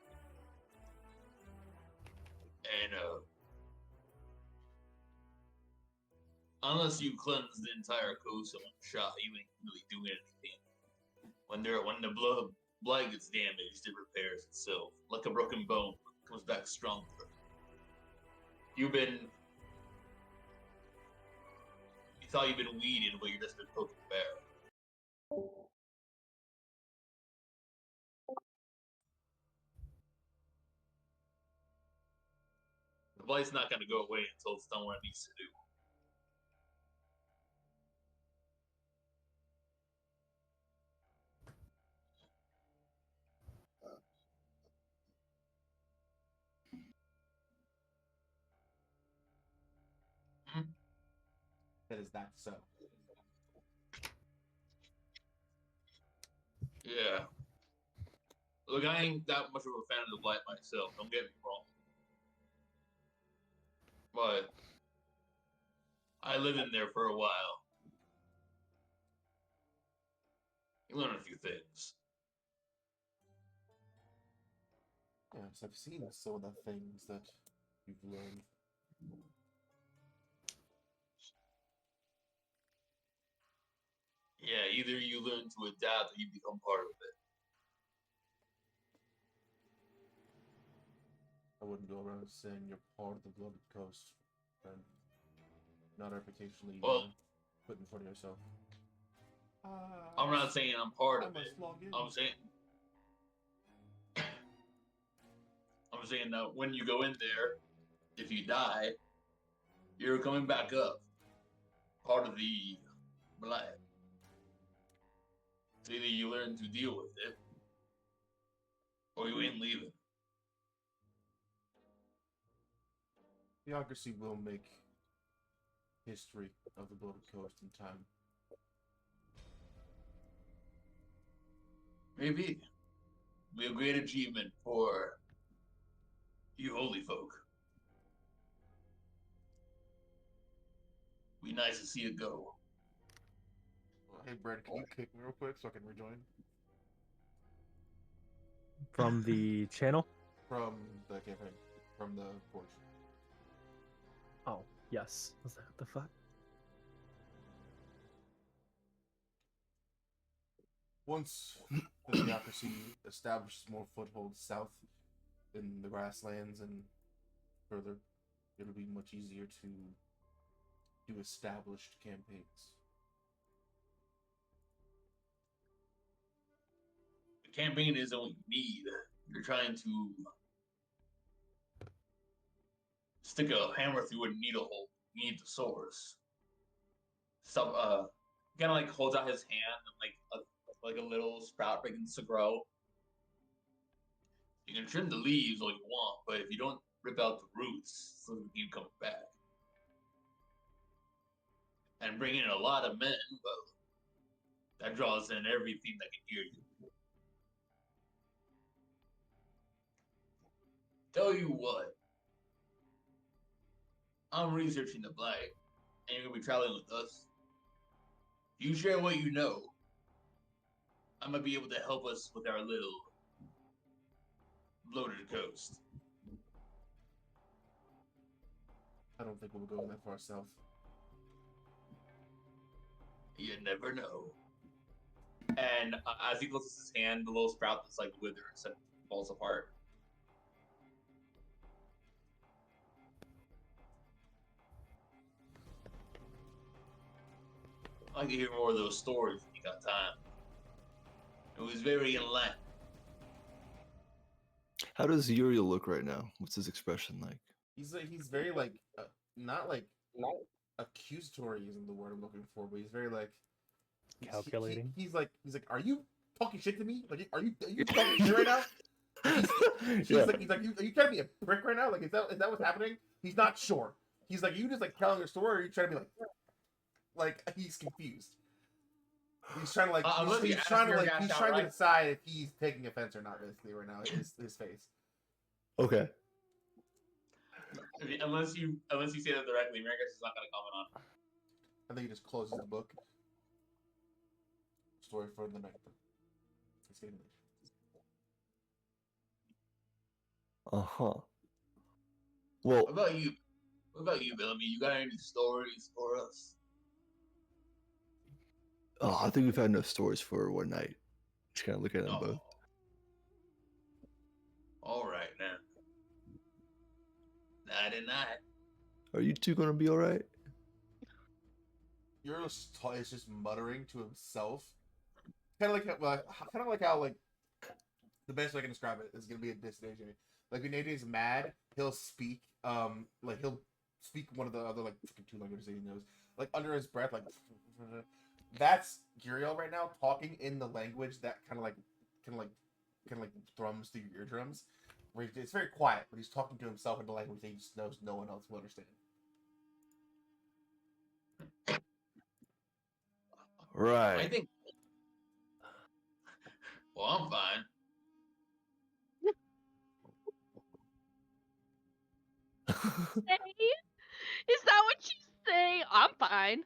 and unless you cleanse the entire coast in one shot, you ain't really doing anything. When the Blight gets damaged, it repairs itself like a broken bone, comes back stronger. You thought you've been weeded, but you're just been poking the bear. The Blight's not gonna go away until it's done what it needs to do. that is that so. Yeah. Look, I ain't that much of a fan of the Blight myself. Don't get me wrong. But I lived in there for a while. You learn a few things. Yes, I've seen some of the things that you've learned. Yeah, either you learn to adapt or you become part of it. I wouldn't go around saying you're part of the Blooded Coast, and not a reputation that you Well- put in front of yourself. I'm not saying I'm part I of must it. log in. I'm saying that when you go in there, if you die, you're coming back up. Part of the Blight. So either you learn to deal with it, or you ain't leaving. Theocracy will make history of the Blooded Coast in time. Maybe. Be a great achievement for you holy folk. Be nice to see it go. Hey, Brad, can you kick me real quick so I can rejoin? From the channel? From the campaign. From the porch. Oh, yes. What's that? The fuck? Once the Theocracy establishes more footholds south in the grasslands and further, it'll be much easier to do established campaigns. The campaign isn't what you need. You're trying to stick a hammer through a needle hole. You need the source. Some kind of like holds out his hand and like a little sprout begins to grow. You can trim the leaves all you want, but if you don't rip out the roots, it's going to keep coming back. And bring in a lot of men, well, that draws in everything that can hear you. Tell you what, I'm researching the Blight, and you're gonna be traveling with us. You share what you know. I'm gonna be able to help us with our little bloated coast. I don't think we'll go that far south. You never know. And as he closes his hand, the little sprout that's like withers and falls apart. I like to hear more of those stories when you got time. It was very enlightening. How does Uriel look right now? What's his expression like? He's very like not like accusatory isn't the word I'm looking for, but he's very like Calculating. He's like, are you talking shit to me? Like, are you talking shit right now? He's Yeah. like, are you trying to be a prick right now? Like, is that what's happening? He's not sure. He's like, you just like telling your story, or are you trying to be like he's confused. He's trying to like he's trying to decide if he's taking offense or not. Basically, right now, his face. Okay. Unless you say that directly, Marcus is not going to comment on. I think he just closes the book. Story for the night. Uh-huh. What Well, about you? What about you, Bellamy? You got any stories for us? I think we've had enough stories for one night. Just kind of look at them both. All right, now. Nighty night. Are you two gonna be all right? Uriel is just muttering to himself, kind of like how like the best way I can describe it is gonna be a disadvantage. Like when AJ is mad, he'll speak like he'll speak one of the other like two languages that he knows, like under his breath, like that's Uriel right now talking in the language that kind of like thrums through your eardrums. Where it's very quiet, but he's talking to himself in the language that he just knows no one else will understand. Right. I think. Well, I'm fine. Say? Is that what you say? I'm fine.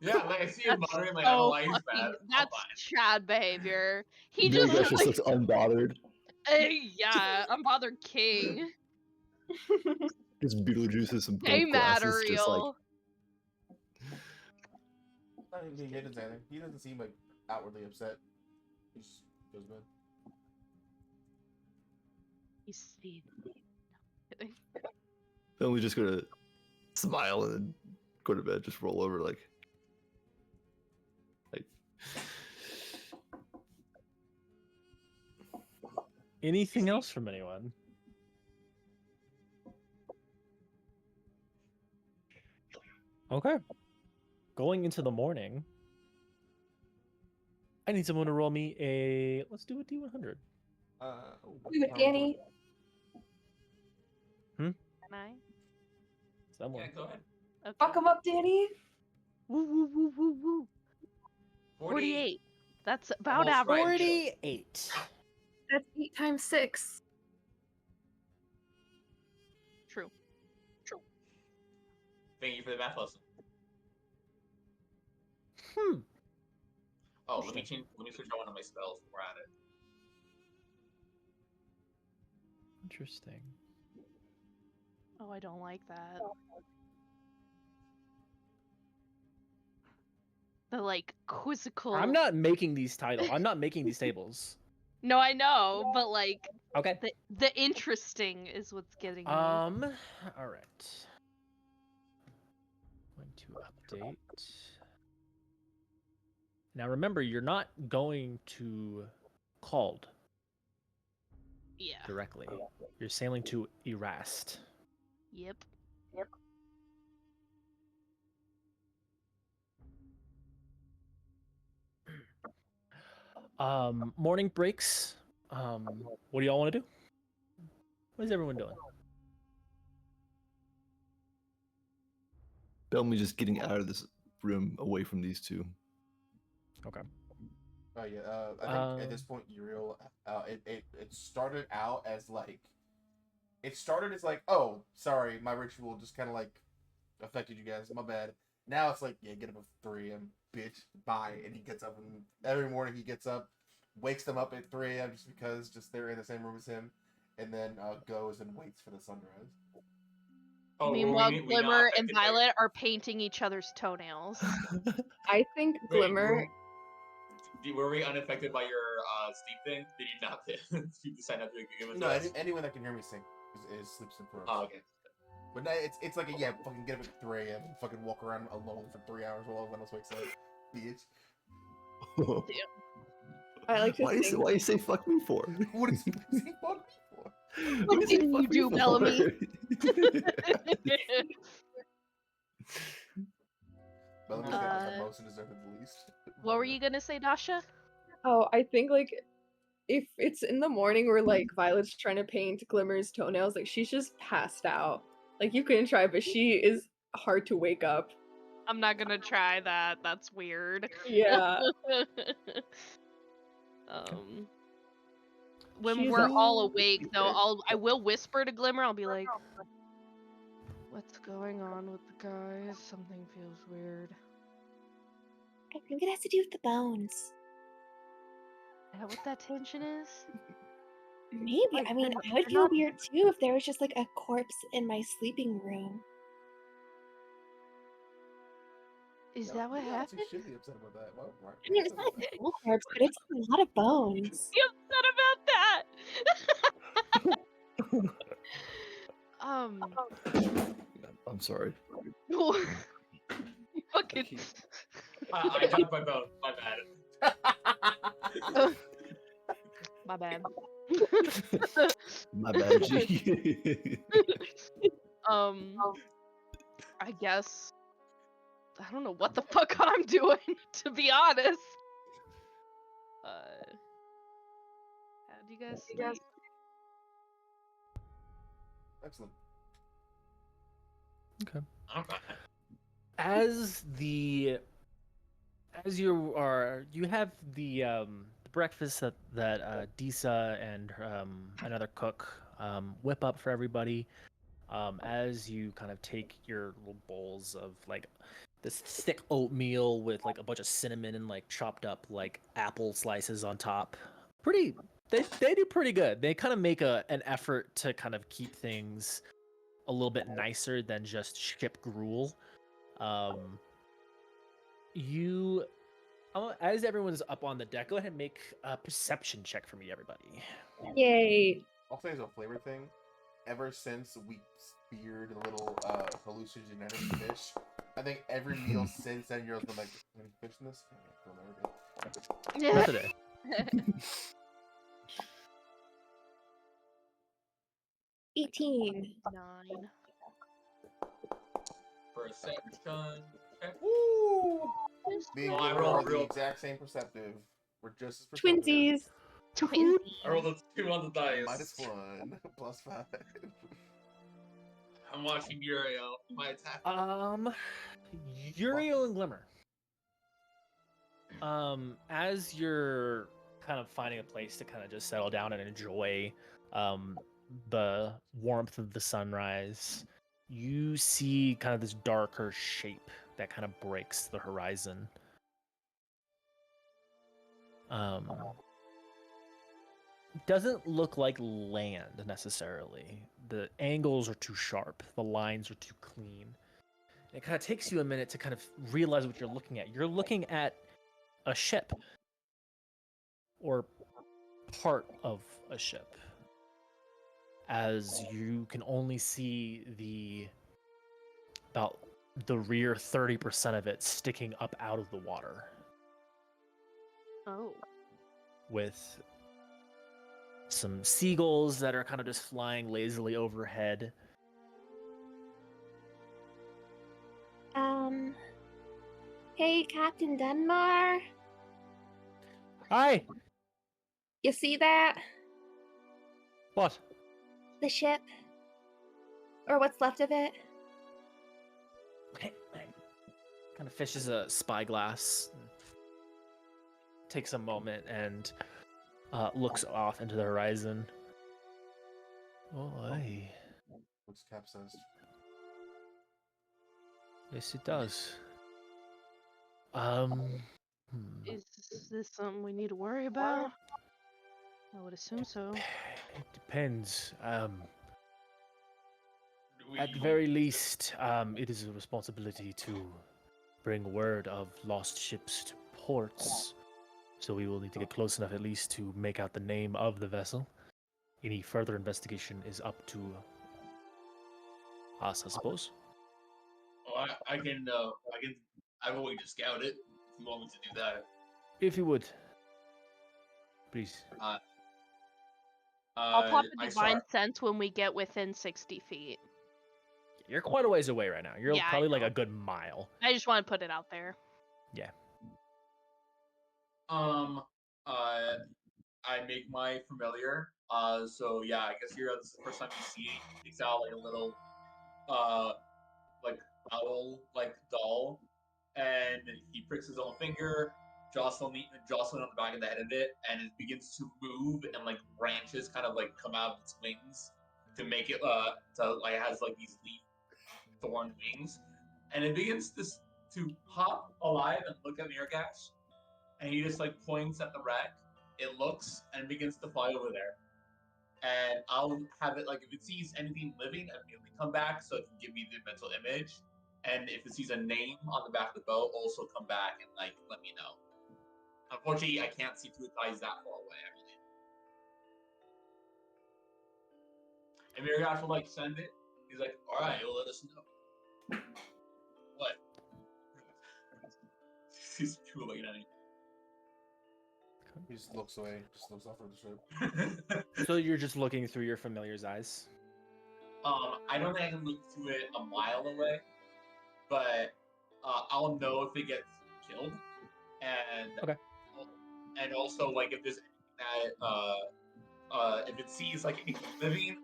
Yeah, like I see you That's muttering, like I don't know so why he's fucking. mad. I'm That's fine. Chad behavior. He Gilgamesh just just like, looks unbothered. yeah, unbothered king. Just Beetlejuice and some Stay dope mad, glasses, just like Ariel. He doesn't seem like outwardly upset. He just goes bad. He's Steve. Kidding. then we just gonna smile and then go to bed, just roll over like Anything else from anyone? Okay. Going into the morning, I need someone to roll me a. Let's do a D100. Do it, Danny. Can I? Someone. Yeah, go ahead. Okay. Fuck him up, Danny. Woo woo woo woo woo. 48. That's about Almost average. right. 48. That's 8 times 6. True. Thank you for the math lesson. Hmm. Oh, let me switch out one of my spells while we're at it. Interesting. Oh, I don't like that. The like quizzical. I'm not making these titles. I'm not making these tables. No, I know, but like Okay. the interesting is what's getting me. All right. Going to update. Now remember, you're not going to Called Yeah. directly. You're sailing to Erast. Yep. Morning breaks. What do y'all want to do? What is everyone doing? Bellamy just getting out of this room away from these two. Okay. Oh yeah, I think at this point, Uriel, it started out as like, oh, sorry, my ritual just kind of like affected you guys, my bad. Now it's like, yeah, get up at 3 a.m., bitch, bye. And he gets up, and every morning he gets up, wakes them up at 3 a.m. just because they're in the same room as him, and then goes and waits for the sunrise. Oh, Meanwhile, we not Glimmer and affected by- Violet are painting each other's toenails. I think Wait, Glimmer. were we unaffected by your sleep thing? Did you not? You decide not to give us No, rest? anyone that can hear me sing is sleeps in Pearls. Oh, okay. But no, it's like fucking get up at 3 a.m. and fucking walk around alone for 3 hours while everyone else wakes up. Bitch. I like to Why think. you say fuck me for? What is he fucking me for? What do you say didn't you fuck me do, for? Bellamy? Bellamy's the most and deserved the least. What were you gonna say, Dasha? Oh, I think like if it's in the morning where like Violet's trying to paint Glimmer's toenails, like she's just passed out. Like you couldn't try, but she is hard to wake up. I'm not gonna try that. That's weird. Yeah. When She's we're a- all awake, though, I will whisper to Glimmer. I'll be like, "What's going on with the guys? Something feels weird." I think it has to do with the bones. Is that what that tension is? Maybe. Like, I mean, they're I would they're feel not- weird too if there was just like a corpse in my sleeping room. Is that what happened? You should be upset about that. Well, right. I mean, it's not a full corpse, but it's a lot of bones. Be upset about that. I'm sorry. Fucking. I dropped my bone. My bad. My bad. My bad, G. I guess. I don't know what the fuck I'm doing, to be honest. How do you guys sleep? Excellent. Okay. I'm fine. As as you have the breakfast that Disa and another cook whip up for everybody. As you kind of take your little bowls of like this thick oatmeal with like a bunch of cinnamon and like chopped up like apple slices on top. Pretty they do pretty good. They kind of make an effort to kind of keep things a little bit nicer than just ship gruel. You as everyone's up on the deck, go ahead and make a perception check for me, everybody. Yay. I'll say as a flavor thing, ever since we speared a little hallucinogenic fish, I think every meal since then, you're been like, any fish in this? Not today. 18. 9. Perception. check. Woo! Me and Oh, I Glimmer rolled are the real- exact same perceptive. We're just as perceptive. Twinsies. I rolled a 2 on the dice. -1, +5. I'm watching Uriel. My attack. Uriel and Glimmer. As you're kind of finding a place to kind of just settle down and enjoy the warmth of the sunrise, you see kind of this darker shape that kind of breaks the horizon. Doesn't look like land necessarily. The angles are too sharp. The lines are too clean. It kind of takes you a minute to kind of realize what you're looking at. You're looking at a ship, or part of a ship, as you can only see about the rear 30% of it sticking up out of the water, Oh. with some seagulls that are kind of just flying lazily overhead. Hey, Captain Dunmar. Hi. You see that? What? The ship? Or what's left of it? Kind of fishes a spyglass, takes a moment, and looks off into the horizon. Oh, aye. Looks capsized. Yes, it does. Is this something we need to worry about? I would assume so. It depends. We- At the very least, it is a responsibility to bring word of lost ships to ports. So we will need to get close enough at least to make out the name of the vessel. Any further investigation is up to us, I suppose. Oh, I'm willing to scout it if you want me to do that. If you would. Please. I'll pop a I divine saw- sense when we get within 60 feet. You're quite a ways away right now. You're Yeah, I probably like know. a good mile. I just want to put it out there. Yeah. I make my familiar. So yeah, I guess this is the first time you see it. He takes out like a little, like owl, like doll, and he pricks his own finger, Jocelyn on the back of the head of it, and it begins to move, and like branches kind of like come out of its wings to make it it has like these leaf thorn wings, and it begins to hop alive and look at Miragash, and he just like points at the wreck. It looks and begins to fly over there. And I'll have it like if it sees anything living, immediately come back so it can give me the mental image. And if it sees a name on the back of the boat, also come back and like let me know. Unfortunately, I can't see through its eyes that far away. And Miragash will like send it. He's like, "All right, you'll let us know." What? He's drooling at me. He just looks away, just looks off of the ship. So you're just looking through your familiar's eyes? I don't think I can look through it a mile away, but I'll know if it gets killed, and Okay. And also like if there's anything that if it sees like anything living,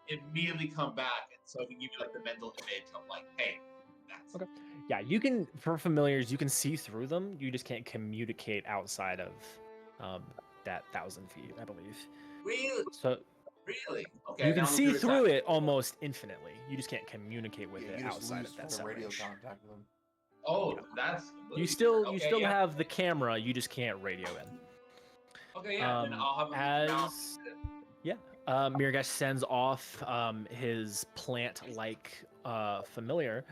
immediately come back, and so I can give you like the mental image of like, hey, that's Okay. Yeah, you can for familiars, you can see through them. You just can't communicate outside of that 1,000 feet, I believe. Really? So Really? Okay. you can now I'm see curious through how- it almost infinitely. You just can't communicate with Yeah, it you just outside lose of that kind of cell radio range. contact with them. Oh, that's You completely still different. you Okay, still yeah. have the camera. You just can't radio in. Okay, yeah. Then I'll have a look now. As yeah, Mirgash sends off his plant-like familiar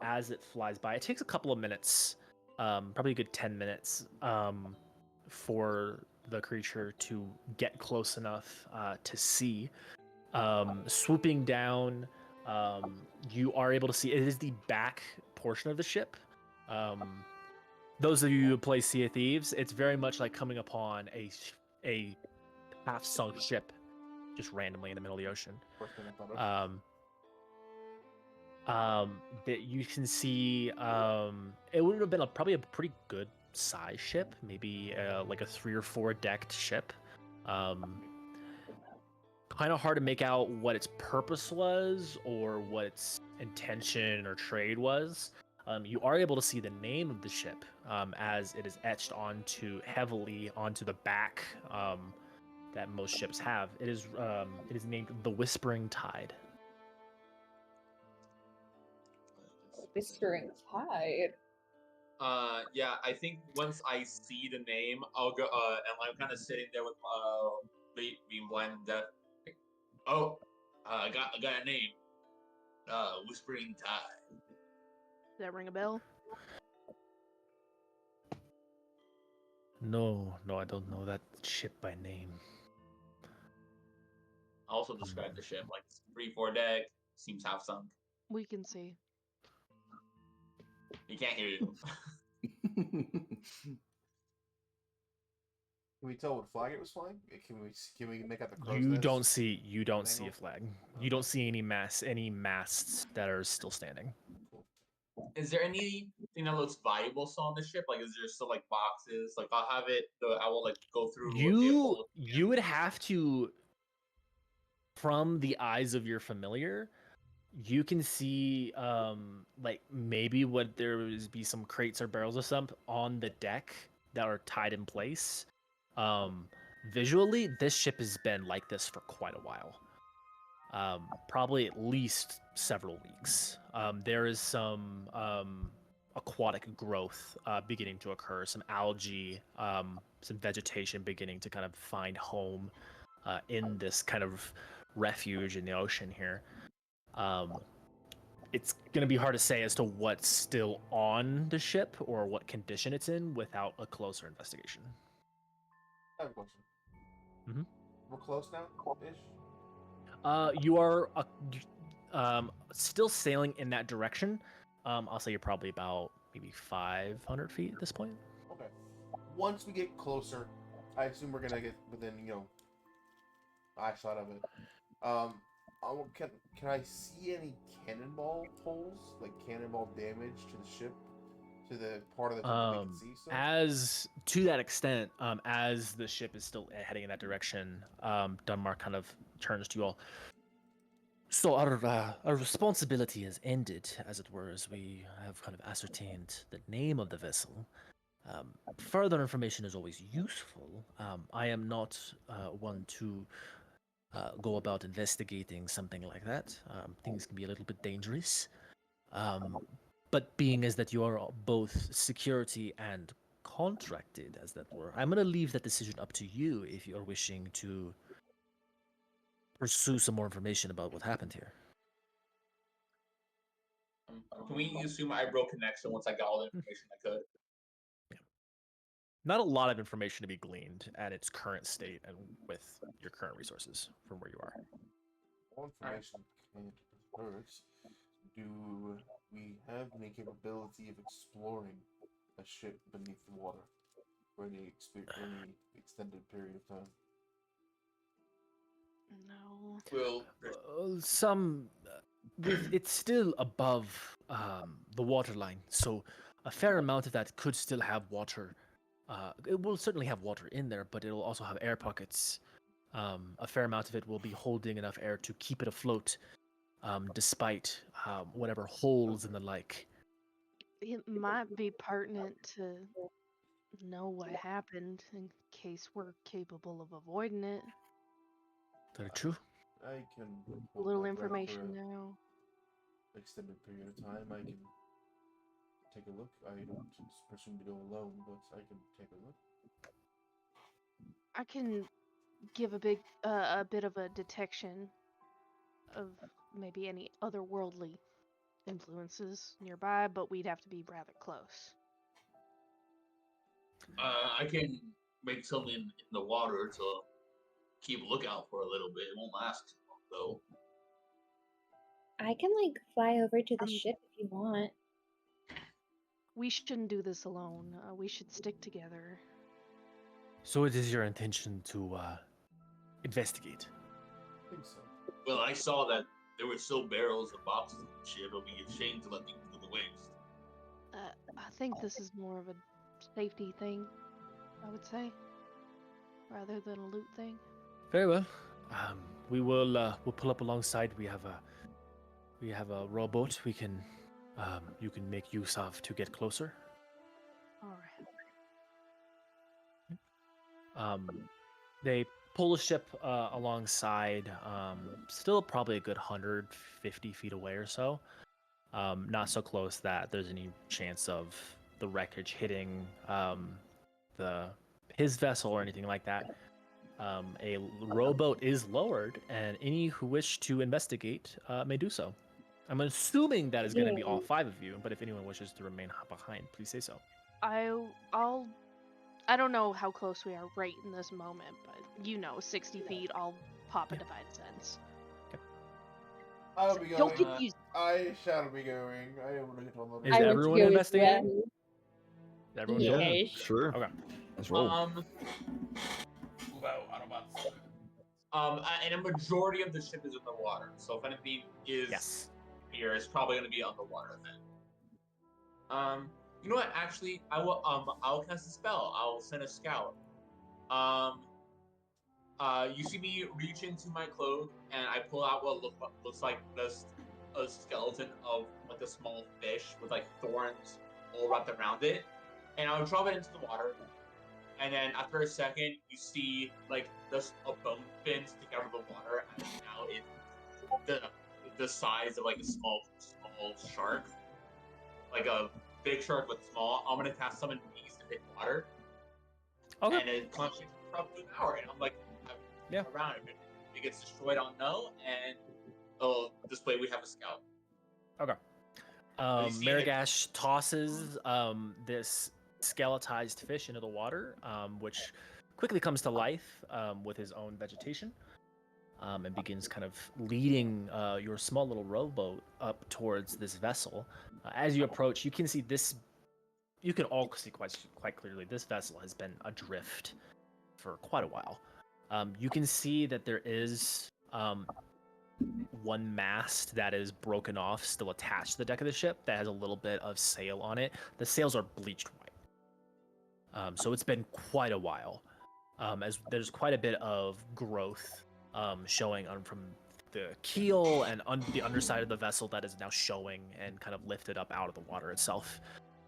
as it flies by. It takes a couple of minutes, probably a good 10 minutes, for the creature to get close enough to see. Swooping down, you are able to see it is the back portion of the ship. Those of you who play Sea of Thieves, it's very much like coming upon a half-sunk ship just randomly in the middle of the ocean. First thing I thought of. That you can see it would have been probably a pretty good size ship, maybe like a 3 or 4 decked ship. Kind of hard to make out what its purpose was or what its intention or trade was. You are able to see the name of the ship as it is etched heavily onto the back that most ships have. It is named the Whispering Tide. Whispering Tide. Yeah, I think once I see the name, I'll go. And I'm kind of sitting there with being blind and deaf. Like, oh, I got a name. Whispering Tide. Does that ring a bell? No, I don't know that ship by name. I also described the ship like 3-4 deck. Seems half sunk. We can see. You can't hear you. Can we tell what flag it was flying? Can we make out the crow's You nest? don't see a Angle? flag. You don't see any masts that are still standing. Is there anything that looks valuable still on the ship? Like, is there still like boxes? Like, I'll have it. I will like go through. You would have to, from the eyes of your familiar, you can see like maybe what there would be some crates or barrels or something on the deck that are tied in place. Visually, this ship has been like this for quite a while. Probably at least several weeks. There is some aquatic growth beginning to occur, some algae, some vegetation beginning to kind of find home in this kind of refuge in the ocean here. It's going to be hard to say as to what's still on the ship or what condition it's in without a closer investigation. I have a question. Mhm. We're close now, ish. You are still sailing in that direction. I'll say you're probably about maybe 500 feet at this point. Okay. Once we get closer, I assume we're gonna get within, eye shot of it. Can I see any cannonball holes, like cannonball damage to the ship, to the part of the ship that we can see? So? As to that extent, as the ship is still heading in that direction, Dunmar kind of turns to you all. So our responsibility has ended, as it were, as we have kind of ascertained the name of the vessel. Further information is always useful. I am not one to go about investigating something like that. Things can be a little bit dangerous. But being as that you are both security and contracted, as that were, I'm going to leave that decision up to you if you're wishing to pursue some more information about what happened here. Can we assume I broke connection once I got all the information I could? Not a lot of information to be gleaned at its current state and with your current resources from where you are. More information can't hurt. Do we have any capability of exploring a ship beneath the water for any extended period of time? No. Well, It's still above the waterline, so a fair amount of that could still have water. It will certainly have water in there, but it'll also have air pockets. A fair amount of it will be holding enough air to keep it afloat, despite whatever holes and the like It might be pertinent to know what happened in case we're capable of avoiding it. Very true. I can A hold little my breath information for now. an extended period of time. I can take a look. I don't presume to go alone, but I can take a look. I can give a bit of a detection of maybe any otherworldly influences nearby, but we'd have to be rather close. I can make something in the water to keep a lookout for a little bit. It won't last too long, though. I can like fly over to the Um, ship if you want. We shouldn't do this alone. We should stick together. So it is your intention to investigate? I think so. Well, I saw that there were still barrels and boxes and shit. It would be a shame to let things go to waste. I think this is more of a safety thing, I would say, rather than a loot thing. Very well. We'll pull up alongside. We have a rowboat you can make use of to get closer. All right. They pull the ship alongside, still probably a good 150 feet away or so. Not so close that there's any chance of the wreckage hitting his vessel or anything like that. A rowboat is lowered, and any who wish to investigate may do so. I'm assuming that is going to be all 5 of you, but if anyone wishes to remain behind, please say so. I don't know how close we are right in this moment, but 60 feet, I'll pop a divine sense. I'll be going. Don't get used. I shall be going. I will get on the. Is everyone investigating? Is everyone Yeah. going? Sure. Okay. Let's roll. Well, I don't know about and a majority of the ship is in the water, so if anything is here, it's probably going to be underwater then. You know what? Actually, I'll cast a spell. I'll send a scout. You see me reach into my cloak, and I pull out what looks like a skeleton of like a small fish with like thorns all wrapped around it, and I'll drop it into the water. And then after a second, you see like a bone fin stick out of the water, and now it's the size of like a small shark, like a big shark with small. I'm gonna cast summon beast to hit water. Okay. And it concentrates for up to an hour, and I'm like, around it. If it gets destroyed, I'll know, and this way we have a scout. Okay. Marigash tosses this skeletized fish into the water, which quickly comes to life with his own vegetation, and begins kind of leading your small little rowboat up towards this vessel. As you approach, you can see this. You can all see quite clearly this vessel has been adrift for quite a while. You can see that there is one mast that is broken off, still attached to the deck of the ship, that has a little bit of sail on it. The sails are bleached white. So it's been quite a while. As there's quite a bit of growth showing from the keel and the underside of the vessel that is now showing and kind of lifted up out of the water itself.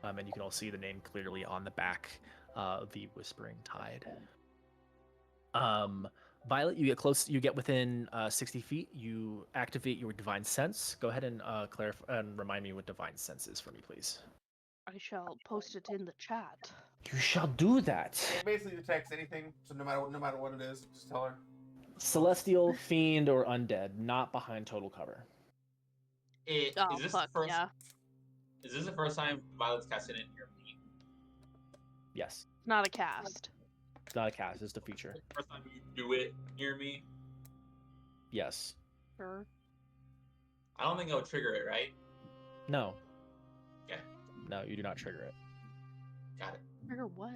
And you can all see the name clearly on the back of the Whispering Tide. Violet, you get close. You get within 60 feet. You activate your Divine Sense. Go ahead and clarify and remind me what Divine Sense is for me, please. I shall post it in the chat. You shall do that. It basically detects anything, so no matter what it is, just tell her. Celestial, fiend, or undead, not behind total cover. Is this the first time Violet's casting it near me? Yes. Not a cast. It's not a cast, it's a feature. First time you do it near me? Yes. Sure. I don't think I'll trigger it, right? No. Okay. No, you do not trigger it. Got it. Trigger what?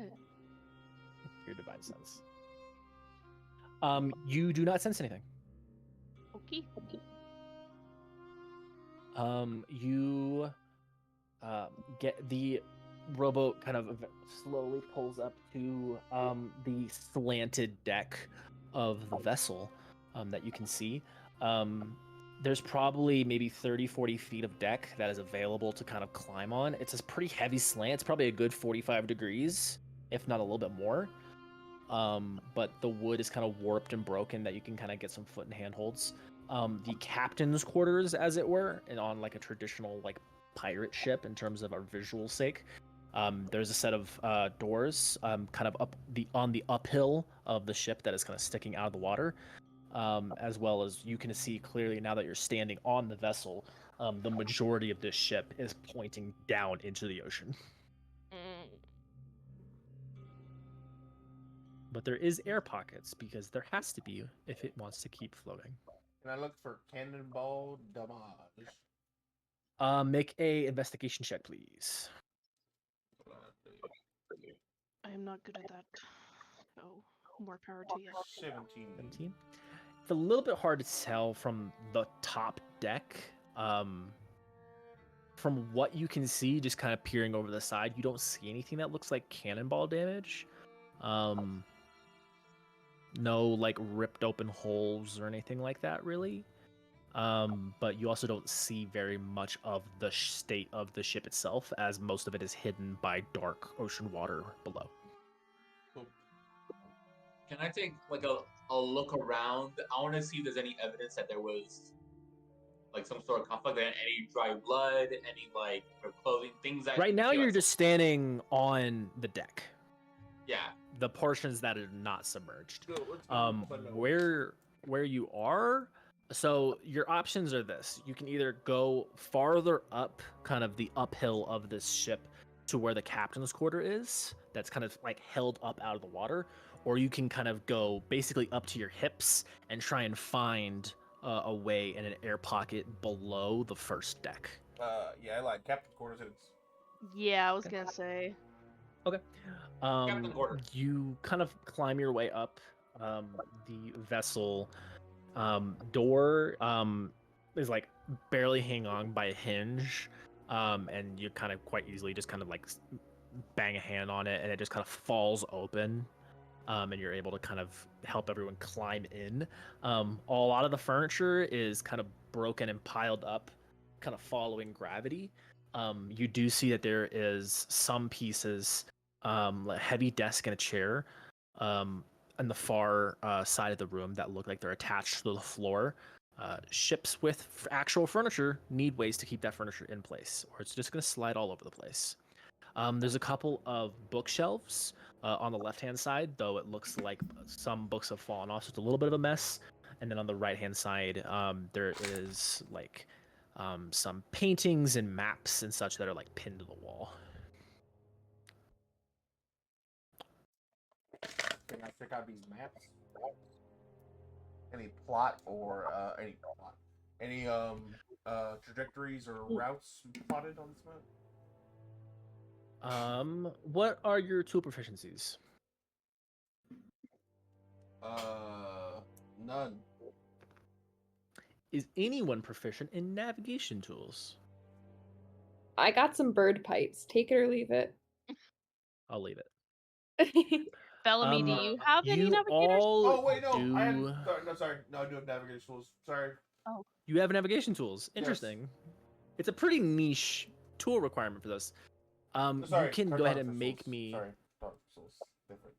Your Divine Sense. You do not sense anything. Okay. You get the rowboat kind of slowly pulls up to the slanted deck of the vessel that you can see. there's probably maybe 30, 40 feet of deck that is available to kind of climb on. It's a pretty heavy slant. It's probably a good 45 degrees, if not a little bit more. But the wood is kind of warped and broken that you can kind of get some foot and handholds. The captain's quarters, as it were, and on like a traditional like pirate ship in terms of our visual sake. There's a set of doors kind of up on the uphill of the ship that is kind of sticking out of the water. As well as you can see clearly now that you're standing on the vessel, the majority of this ship is pointing down into the ocean. But there is air pockets because there has to be if it wants to keep floating. Can I look for cannonball damage? Make a investigation check, please. I am not good at that. So more power to you. 17. 17. It's a little bit hard to tell from the top deck. From what you can see, just kind of peering over the side, you don't see anything that looks like cannonball damage. No like ripped open holes or anything like that, really. But you also don't see very much of the state of the ship itself, as most of it is hidden by dark ocean water below. Can I take like a look around? I want to see if there's any evidence that there was like some sort of conflict, any dry blood, any like clothing, things that. Right now, feel you're like just standing on the deck. Yeah. The portions that are not submerged. Go, let's go. Where you are, so your options are this: you can either go farther up, kind of the uphill of this ship, to where the captain's quarter is. That's kind of like held up out of the water, or you can kind of go basically up to your hips and try and find a way in an air pocket below the first deck. Yeah, I like captain quarters. It's Yeah, I was gonna say. Okay. Captain quarters. You kind of climb your way up. The vessel door is like barely hanging on by a hinge, and you kind of quite easily just kind of like bang a hand on it, and it just kind of falls open. And you're able to kind of help everyone climb in. A lot of the furniture is kind of broken and piled up, kind of following gravity. You do see that there is some pieces, a heavy desk and a chair, on the far side of the room that look like they're attached to the floor. Ships with actual furniture need ways to keep that furniture in place, or it's just going to slide all over the place. There's a couple of bookshelves on the left-hand side, though it looks like some books have fallen off, so it's a little bit of a mess. And then on the right-hand side, there is like some paintings and maps and such that are like pinned to the wall. Can I check out these maps? Any plot or any trajectories or routes plotted on this map? What are your tool proficiencies? None. Is anyone proficient in navigation tools? I got some bird pipes. Take it or leave it. I'll leave it. Bellamy, do you have any You navigators? all Oh wait, no. do. Sorry. No, I do have navigation tools. Sorry. You have navigation tools. Interesting. It's a pretty niche tool requirement for this. Sorry, you can go ahead and make me Sorry, dark souls. Different.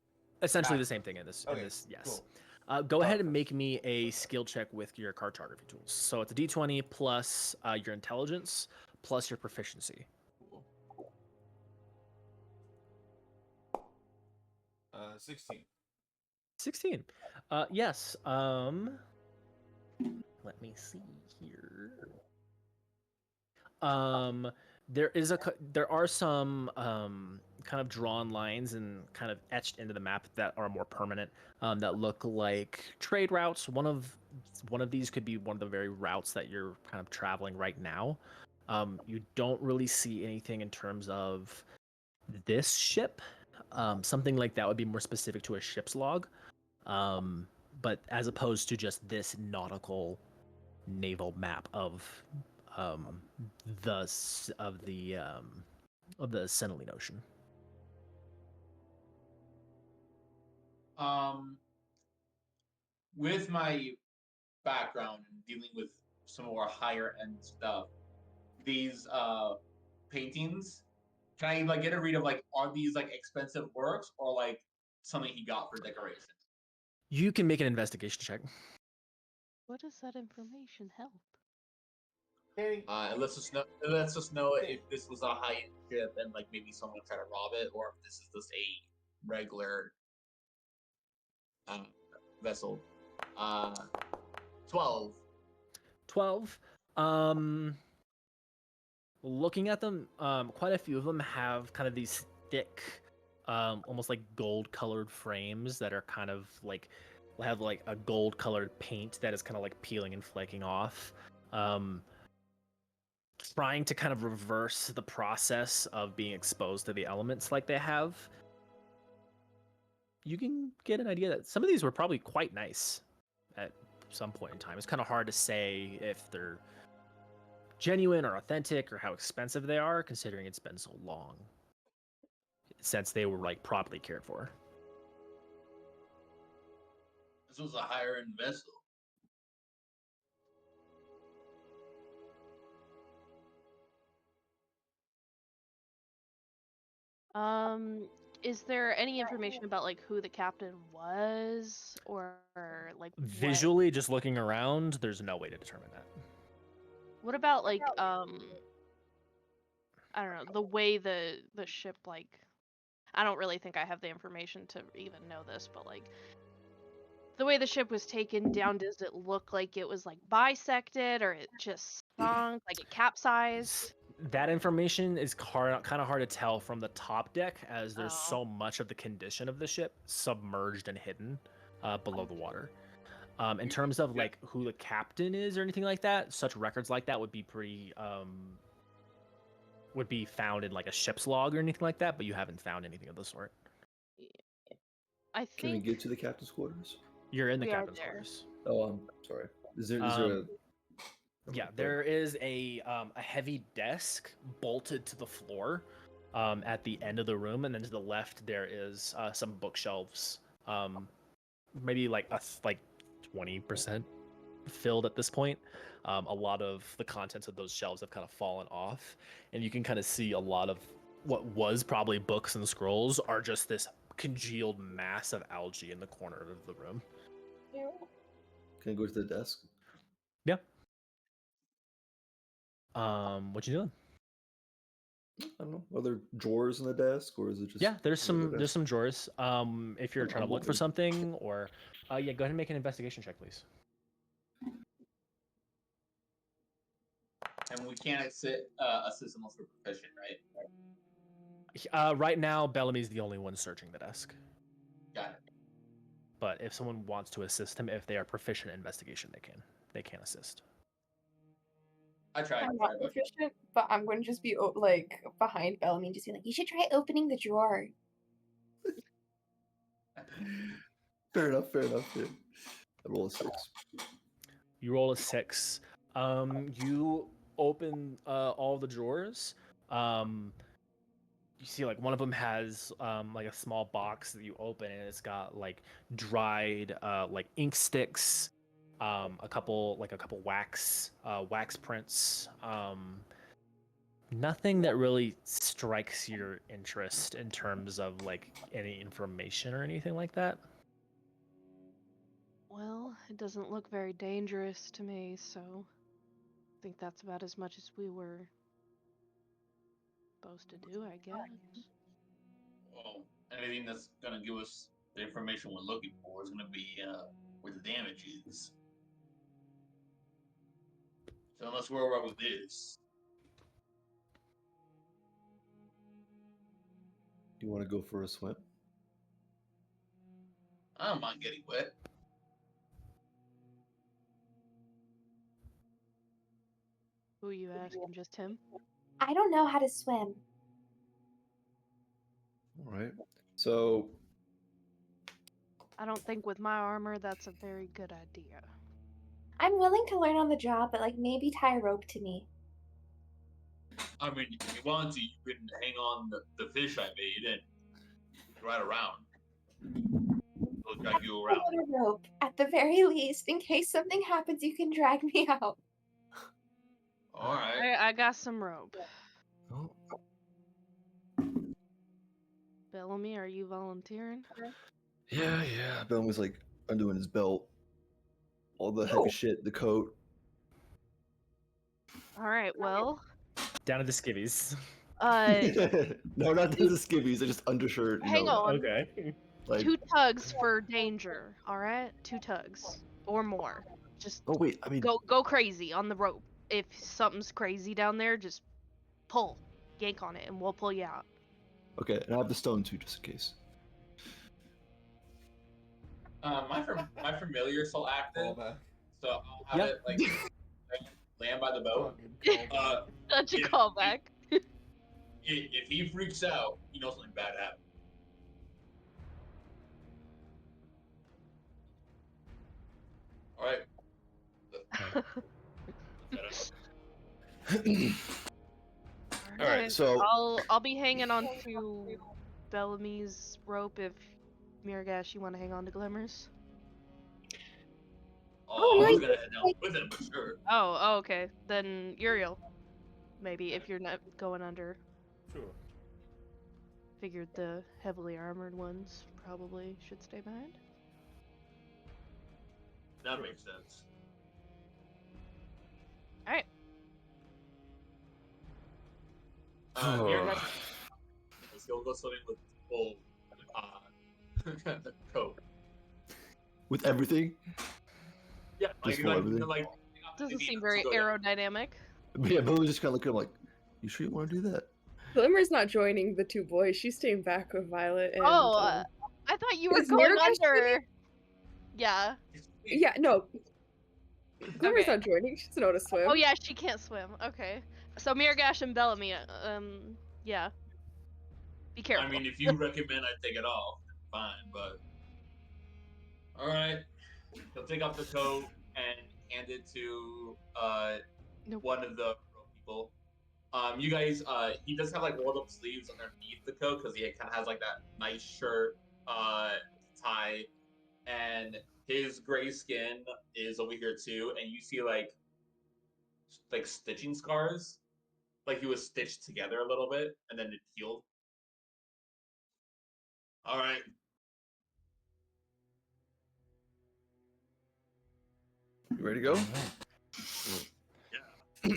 essentially the same thing in this. Okay, Yes. cool. Go ahead and make me a skill check with your cartography tools. So it's a D20 plus your intelligence plus your proficiency. Cool. 16. 16. Yes. Let me see here. There are some kind of drawn lines and kind of etched into the map that are more permanent, that look like trade routes. One of these could be one of the very routes that you're kind of traveling right now. You don't really see anything in terms of this ship. Something like that would be more specific to a ship's log. But as opposed to just this nautical naval map of the Senilene Ocean. With my background in dealing with some more higher end stuff. These paintings, can I like get a read of like are these like expensive works or like something he got for decoration? You can make an investigation check. What does that information help? Hey, It lets us know if this was a high end ship and like maybe someone tried to rob it, or if this is just a regular vessel. 12. 12. Looking at them, quite a few of them have kind of these thick, almost like gold-colored frames that are kind of like have like a gold-colored paint that is kind of like peeling and flaking off. Trying to kind of reverse the process of being exposed to the elements like they have. You can get an idea that some of these were probably quite nice at some point in time. It's kind of hard to say if they're genuine or authentic or how expensive they are, considering it's been so long since they were like properly cared for. This was a higher end vessel. Is there any information about like who the captain was or like Visually, just looking around, there's no way to determine that. What about like I don't know, the way the ship like I don't really think I have the information to even know this, but like the way the ship was taken down, does it look like it was like bisected or it just sunk, like it capsized? That information is kind of hard to tell from the top deck, as there's Oh. so much of the condition of the ship submerged and hidden below the water. In terms of like who the captain is or anything like that, such records like that would be pretty would be found in like a ship's log or anything like that, but you haven't found anything of the sort. I Can we think get to the captain's quarters? You're in the We are captain's there. quarters. Oh, I'm sorry. Is there a... Yeah, there is a heavy desk bolted to the floor at the end of the room, and then to the left there is some bookshelves, maybe like 20% filled at this point. A lot of the contents of those shelves have kind of fallen off, and you can kind of see a lot of what was probably books and scrolls are just this congealed mass of algae in the corner of the room. Can I go to the desk? Yeah. What you doing? I don't know. Are there drawers in the desk, or is it just... Yeah, there's another some desk? drawers. If you're trying to look for something, or yeah, go ahead and make an investigation check, please. And we can't assist unless we're proficient, right? Right now, Bellamy's the only one searching the desk. Got it. But if someone wants to assist him, if they are proficient in investigation, they can assist. I tried. I'm not proficient, but I'm going to just be like behind Bellamy and just be like, you should try opening the drawer. Fair enough. Yeah. I roll a 6. You roll a 6. You open all the drawers. You see like one of them has like a small box that you open, and it's got like dried like ink sticks, a couple wax prints. Nothing that really strikes your interest in terms of like any information or anything like that. well, it doesn't look very dangerous to me, so I think that's about as much as we were supposed to do, I guess. Well, anything that's gonna give us the information we're looking for is gonna be where the damage is. So unless we're aware with this, You want to go for a swim? I don't mind getting wet. Who are you asking? Just him? I don't know how to swim. All right. So I don't think with my armor that's a very good idea. I'm willing to learn on the job, but like maybe tie a rope to me. I mean, if you want to, you can hang on the fish I made and ride around. It'll drag you I around. want a rope at the very least, in case something happens. You can drag me out. All right. I got some rope. Oh, Bellamy, are you volunteering? yeah. Ben was like undoing his belt, all the heavy shit, the coat. All right. Well, Down to the skivvies. No, not the skivvies. They're just undershirt. You hang know, on. Okay. like. 2 tugs for danger. All right, 2 tugs or more. Just Oh wait, I mean, go crazy on the rope. If something's crazy down there, just pull, yank on it, and we'll pull you out. okay, and I have the stone too, just in case. My familiar still active, Callback. so I'll have Yep. it like land by the boat. Fucking callback. Such a Yeah. callback. If he freaks out, you know something bad happened. All right. All right, so I'll be hanging on to Bellamy's rope if Miragash, you want to hang on to Glimmers. Oh, I nice. was gonna head down with him for sure. Oh, okay. Then Uriel, maybe if you're not going under. Sure. Figured the heavily armored ones probably should stay behind. That makes sense. All right. Miragash, he'll go swimming with full coat. with everything, Yeah, Just full everything? like Doesn't maybe seem to very go down. aerodynamic. but yeah, Bill was just kind of looking at him like, "You sure you want to do that?" Glimmer's not joining the 2 boys. She's staying back with Violet. And, I thought you were is going Miragash under. Yeah. yeah, no. Glimmer's Okay. not joining. She doesn't know how to swim. Oh yeah, she can't swim. Okay. So Miragash and Bellamy, yeah. Be careful. I mean, if you recommend I take it off, fine, but all right. He'll take off the coat and hand it to Nope. one of the people. You guys, he does have like rolled up sleeves underneath the coat because he kind of has like that nice shirt tie, and his gray skin is over here too, and you see like stitching scars, like he was stitched together a little bit and then it healed. All right. You ready to go? Yeah.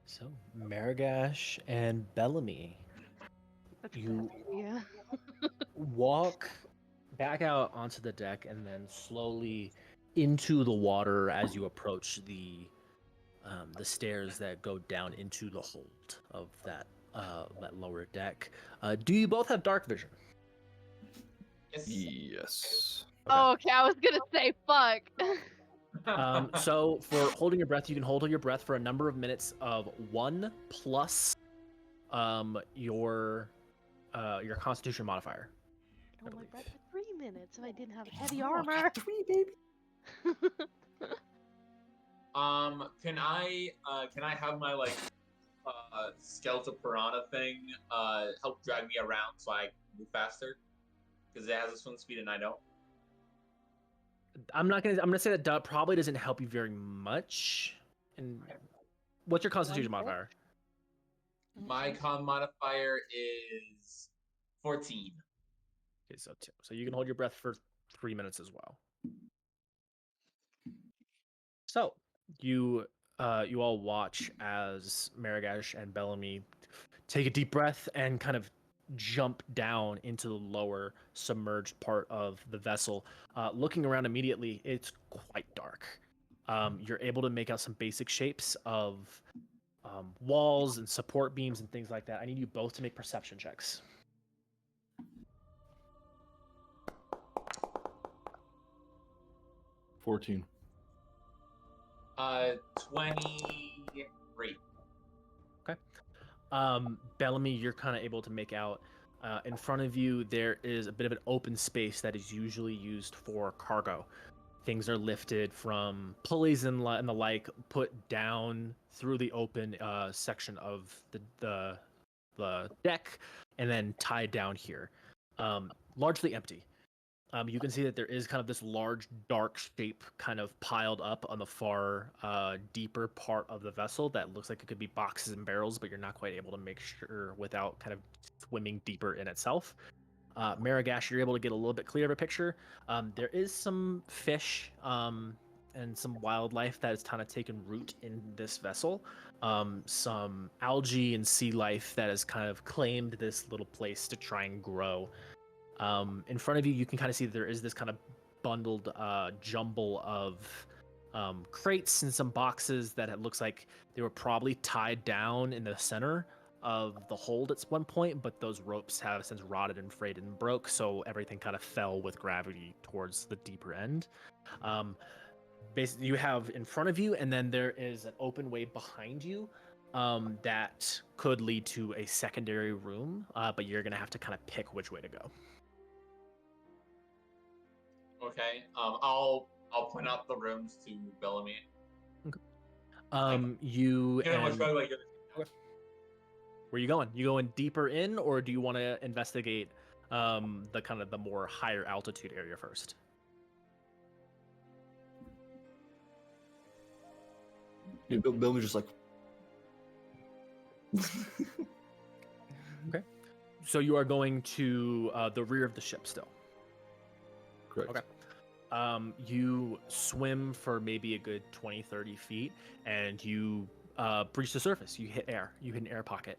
So Maragash and Bellamy, That's a you good idea. walk back out onto the deck and then slowly into the water as you approach the stairs that go down into the hold of that lower deck. Do you both have dark vision? Yes. Yes. Oh, okay. I was gonna say fuck. So for holding your breath, you can hold your breath for a number of minutes of 1 plus your Constitution modifier. Hold my breath for 3 minutes if I didn't have heavy armor. 3, baby. Can I have my skeletal piranha thing help drag me around so I can move faster? Because it has a swim speed and I don't. I'm gonna say that probably doesn't help you very much. And what's your Constitution modifier? My con modifier is 14. Okay, so 2. So you can hold your breath for 3 minutes as well. So you all watch as Maragash and Bellamy take a deep breath and kind of jump down into the lower submerged part of the vessel. Looking around immediately, it's quite dark. You're able to make out some basic shapes of walls and support beams and things like that. I need you both to make perception checks. $14. 23. Bellamy, you're kind of able to make out in front of you there is a bit of an open space that is usually used for cargo. Things are lifted from pulleys and the like, put down through the open section of the deck, and then tied down here. Largely empty. you can see that there is kind of this large dark shape kind of piled up on the far deeper part of the vessel that looks like it could be boxes and barrels, but you're not quite able to make sure without kind of swimming deeper in itself. Maragash, you're able to get a little bit clearer of a picture. There is some fish and some wildlife that has kind of taken root in this vessel. Some algae and sea life that has kind of claimed this little place to try and grow. In front of you, you can kind of see that there is this kind of bundled jumble of crates and some boxes that it looks like they were probably tied down in the center of the hold at one point, but those ropes have since rotted and frayed and broke, so everything kind of fell with gravity towards the deeper end. Basically, you have in front of you, and then there is an open way behind you that could lead to a secondary room, but you're gonna have to kind of pick which way to go. Okay. I'll point out the rooms to Bellamy. You You know, and where you going? You going deeper in, or do you want to investigate the kind of the more higher altitude area first? Yeah, Bill was just like. Okay. So you are going to the rear of the ship still. Correct. Okay. You swim for maybe a good 20, 30 feet, and you breach the surface. You hit air. You hit an air pocket.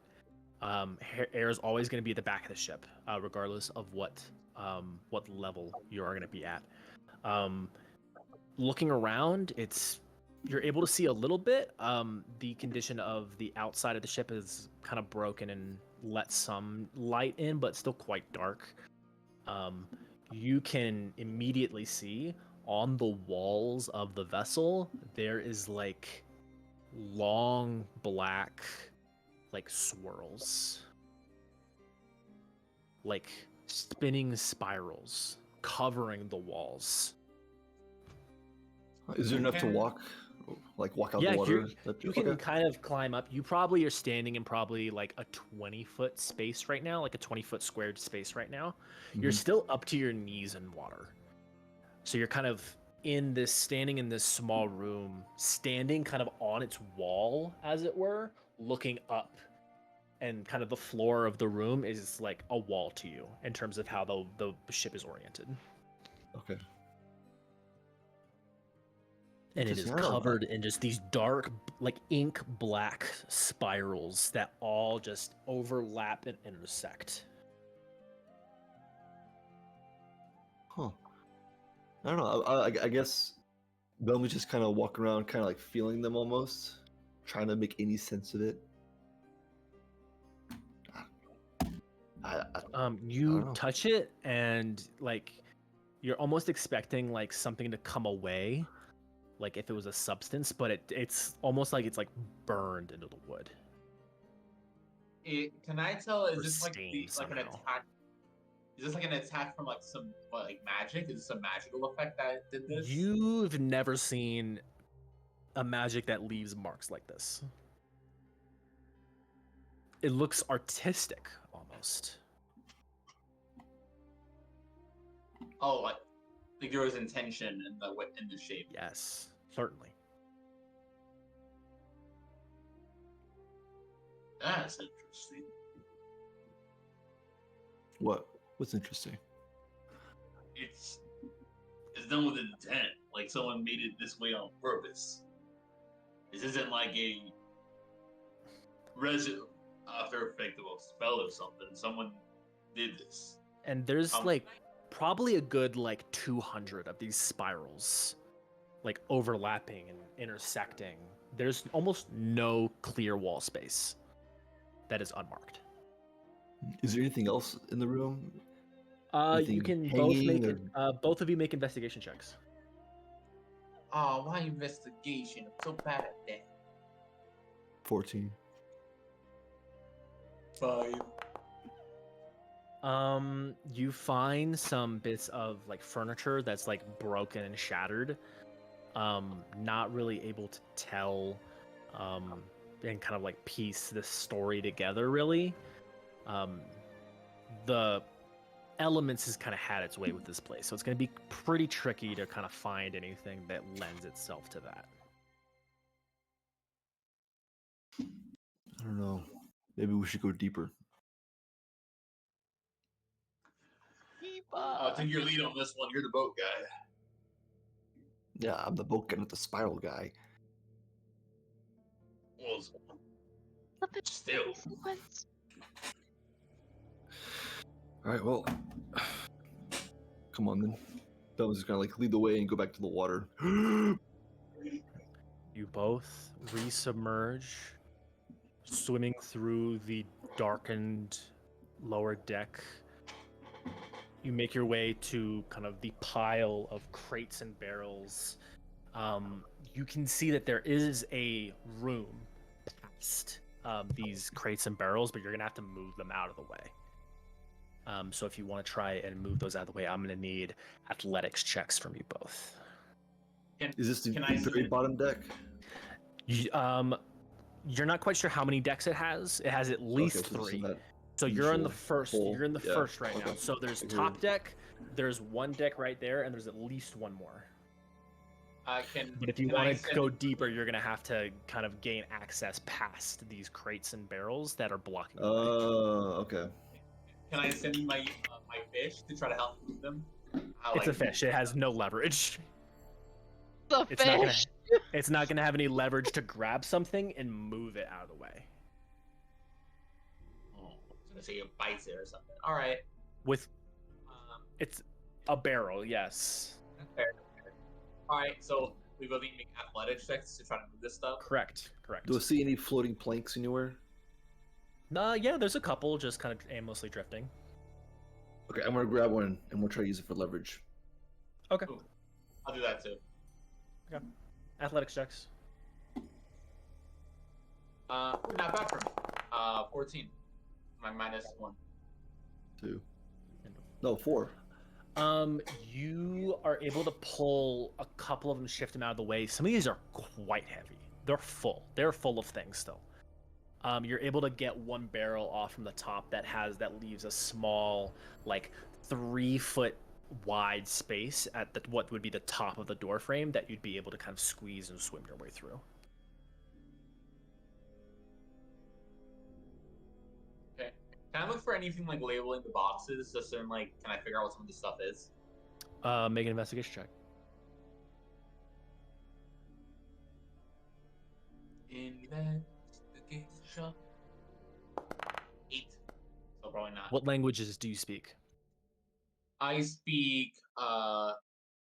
Air is always going to be at the back of the ship, regardless of what level you are going to be at. Looking around, you're able to see a little bit. The condition of the outside of the ship is kind of broken and let some light in, but still quite dark. You can immediately see on the walls of the vessel there is like long black like swirls, like spinning spirals covering the walls. Is there enough to walk out Yeah, the water? you can kind of climb up. You probably are standing in probably like a 20-foot space right now, like a 20-foot squared space right now. You're still up to your knees in water. So you're kind of standing in this small room, standing kind of on its wall, as it were, looking up. And kind of the floor of the room is like a wall to you in terms of how the ship is oriented. Okay. And it is covered in just these dark, like ink black spirals that all just overlap and intersect. Huh. I don't know. I guess Belmy's just kind of walking around, kind of like feeling them almost, trying to make any sense of it. You touch it, and like you're almost expecting like something to come away. Like if it was a substance, but it's almost like it's like burned into the wood. Can I tell? Is Or this like stained like an somehow. attack? Is this like an attack from like some like magic? Is this a magical effect that did this? You've never seen a magic that leaves marks like this. It looks artistic almost. Oh, like there was intention in the shape. Yes, certainly. That's interesting. What's interesting? It's done with intent. Like someone made it this way on purpose. This isn't like a after effect of a spell or something. Someone did this. And there's like probably a good like 200 of these spirals, like overlapping and intersecting. There's almost no clear wall space that is unmarked. Is there anything else in the room? You can both of you make investigation checks. Oh, my investigation. I'm so bad at that. 14. 5. You find some bits of like furniture that's like broken and shattered. Not really able to tell and kind of like piece this story together really. The elements has kind of had its way with this place, so it's going to be pretty tricky to kind of find anything that lends itself to that. I don't know. Maybe we should go deeper. I'll take your lead on this one. You're the boat guy. Yeah, I'm the boat guy, not the spiral guy. Well, Look at still. the sequence. All right, well, come on then. That was just gonna like lead the way and go back to the water. You both resubmerge, swimming through the darkened lower deck. You make your way to kind of the pile of crates and barrels. You can see that there is a room past these crates and barrels, but you're going to have to move them out of the way. So if you want to try and move those out of the way, I'm going to need athletics checks from you both. Is this the Can I very see- bottom deck? You're not quite sure how many decks it has. It has at least Okay, so this is 3. that So you're in the usual first. full- You're in the yeah, first right now. okay. So there's I top hear deck. There's one deck right there, and there's at least one more. But if you can I want to send- go deeper, you're gonna have to kind of gain access past these crates and barrels that are blocking. the way. Okay. Can I send you my my fish to try to help move them? It's a fish. It has no leverage. The It's not gonna. fish. It's not gonna have any leverage to grab something and move it out of the way. Oh, I was gonna say it bites it or something. All right. With Um, it's a barrel, yes. fair. All right. So we both need to make athletics checks to try to move this stuff. Correct. Do I see any floating planks anywhere? Yeah, there's a couple just kind of aimlessly drifting. Okay, I'm gonna grab one and we'll try to use it for leverage. Okay. Ooh, I'll do that too. Athletics checks. Not bad for me. 14. My -1. 2. No, 4. You are able to pull a couple of them, shift them out of the way. Some of these are quite heavy. They're full. They're full of things still. You're able to get one barrel off from the top that leaves a small, like 3-foot wide space at what would be the top of the door frame that you'd be able to kind of squeeze and swim your way through. Okay. Can I look for anything like labeling the boxes just so like can I figure out what some of this stuff is? Make an investigation check. Investigation. 8. So probably not. What languages do you speak? I speak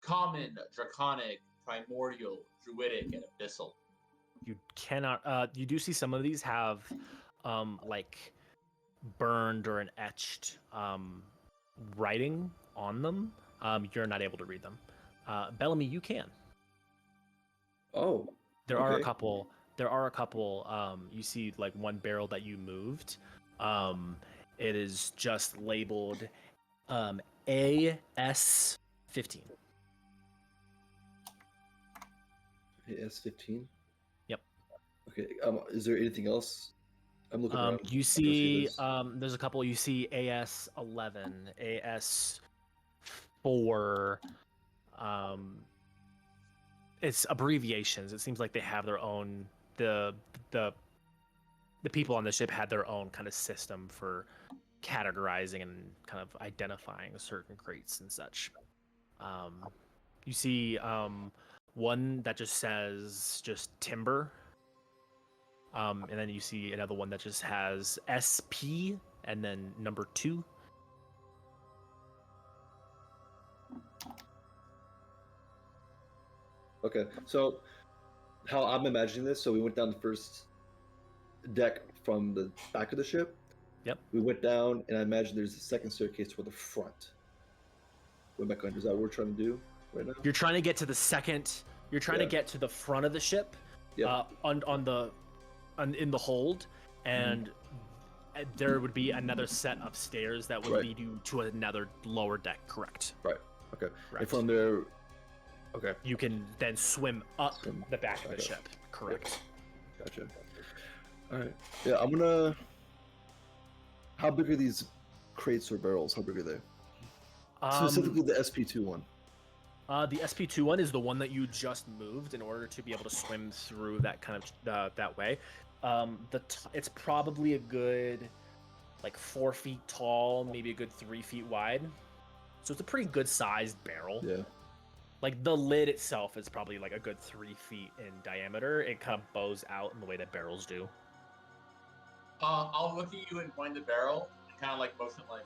Common, Draconic, Primordial, Druidic, and Abyssal. You cannot. You do see some of these have, like, burned or an etched writing on them. You're not able to read them. Bellamy, you can. Oh. There are a Okay. couple. You see, like, one barrel that you moved. It is just labeled AS-15. AS-15? Yep. Okay, is there anything else? I'm looking around. You I see, this. there's a couple. You see AS-11, AS-4. It's abbreviations. It seems like they have their own. The people on the ship had their own kind of system for categorizing and kind of identifying certain crates and such. You see one that just says timber. And then you see another one that just has SP and then number 2. Okay, so how I'm imagining this, so we went down the first deck from the back of the ship. Yep. We went down, and I imagine there's a second staircase for the front. Went back under. Is that what we're trying to do right now? You're trying to get to the second. You're trying to Yeah. get to the front of the ship, Yeah. in the hold, and there would be another set of stairs that would Right. lead you to another lower deck. Correct. Right. Okay. Correct. And from there, okay, You can then swim up Swim the back of the back up. ship. Correct. gotcha. All right. Yeah, I'm gonna. How big are these crates or barrels? How big are they? Specifically the SP2 one. The SP2 one is the one that you just moved in order to be able to swim through that kind of that way. It's probably a good like 4 feet tall, maybe a good 3 feet wide. So it's a pretty good sized barrel. Yeah. Like the lid itself is probably like a good 3 feet in diameter. It kind of bows out in the way that barrels do. I'll look at you and point the barrel and kind of like motion like.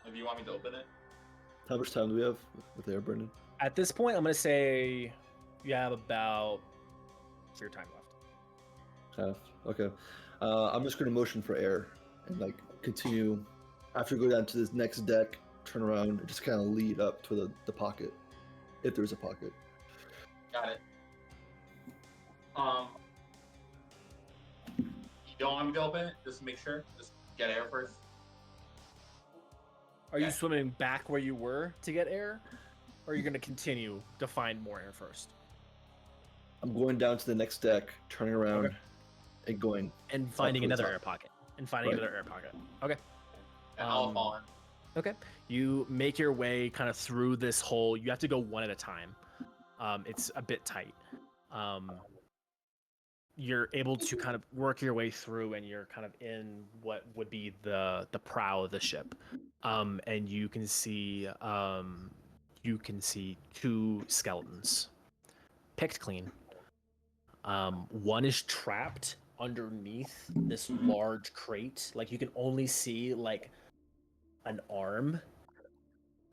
If you want me to open it. How much time do we have with the air, Brendan? At this point, I'm gonna say you have about your time left. Half. Okay. I'm just gonna motion for air and like continue. After you go down to this next deck, turn around and just kind of lead up to the pocket, if there's a pocket. Got it. You don't want me to open it? Just to make sure. Just get air first. Are you swimming back where you were to get air? Or are you going to continue to find more air first? I'm going down to the next deck, turning around, Okay. and going. And finding to the another top. air pocket. And finding Right. another air pocket. Okay. And I'll fall in. Okay. You make your way kind of through this hole. You have to go one at a time. It's a bit tight. You're able to kind of work your way through, and you're kind of in what would be the prow of the ship. And you can see 2 skeletons, picked clean. One is trapped underneath this large crate. Like you can only see like an arm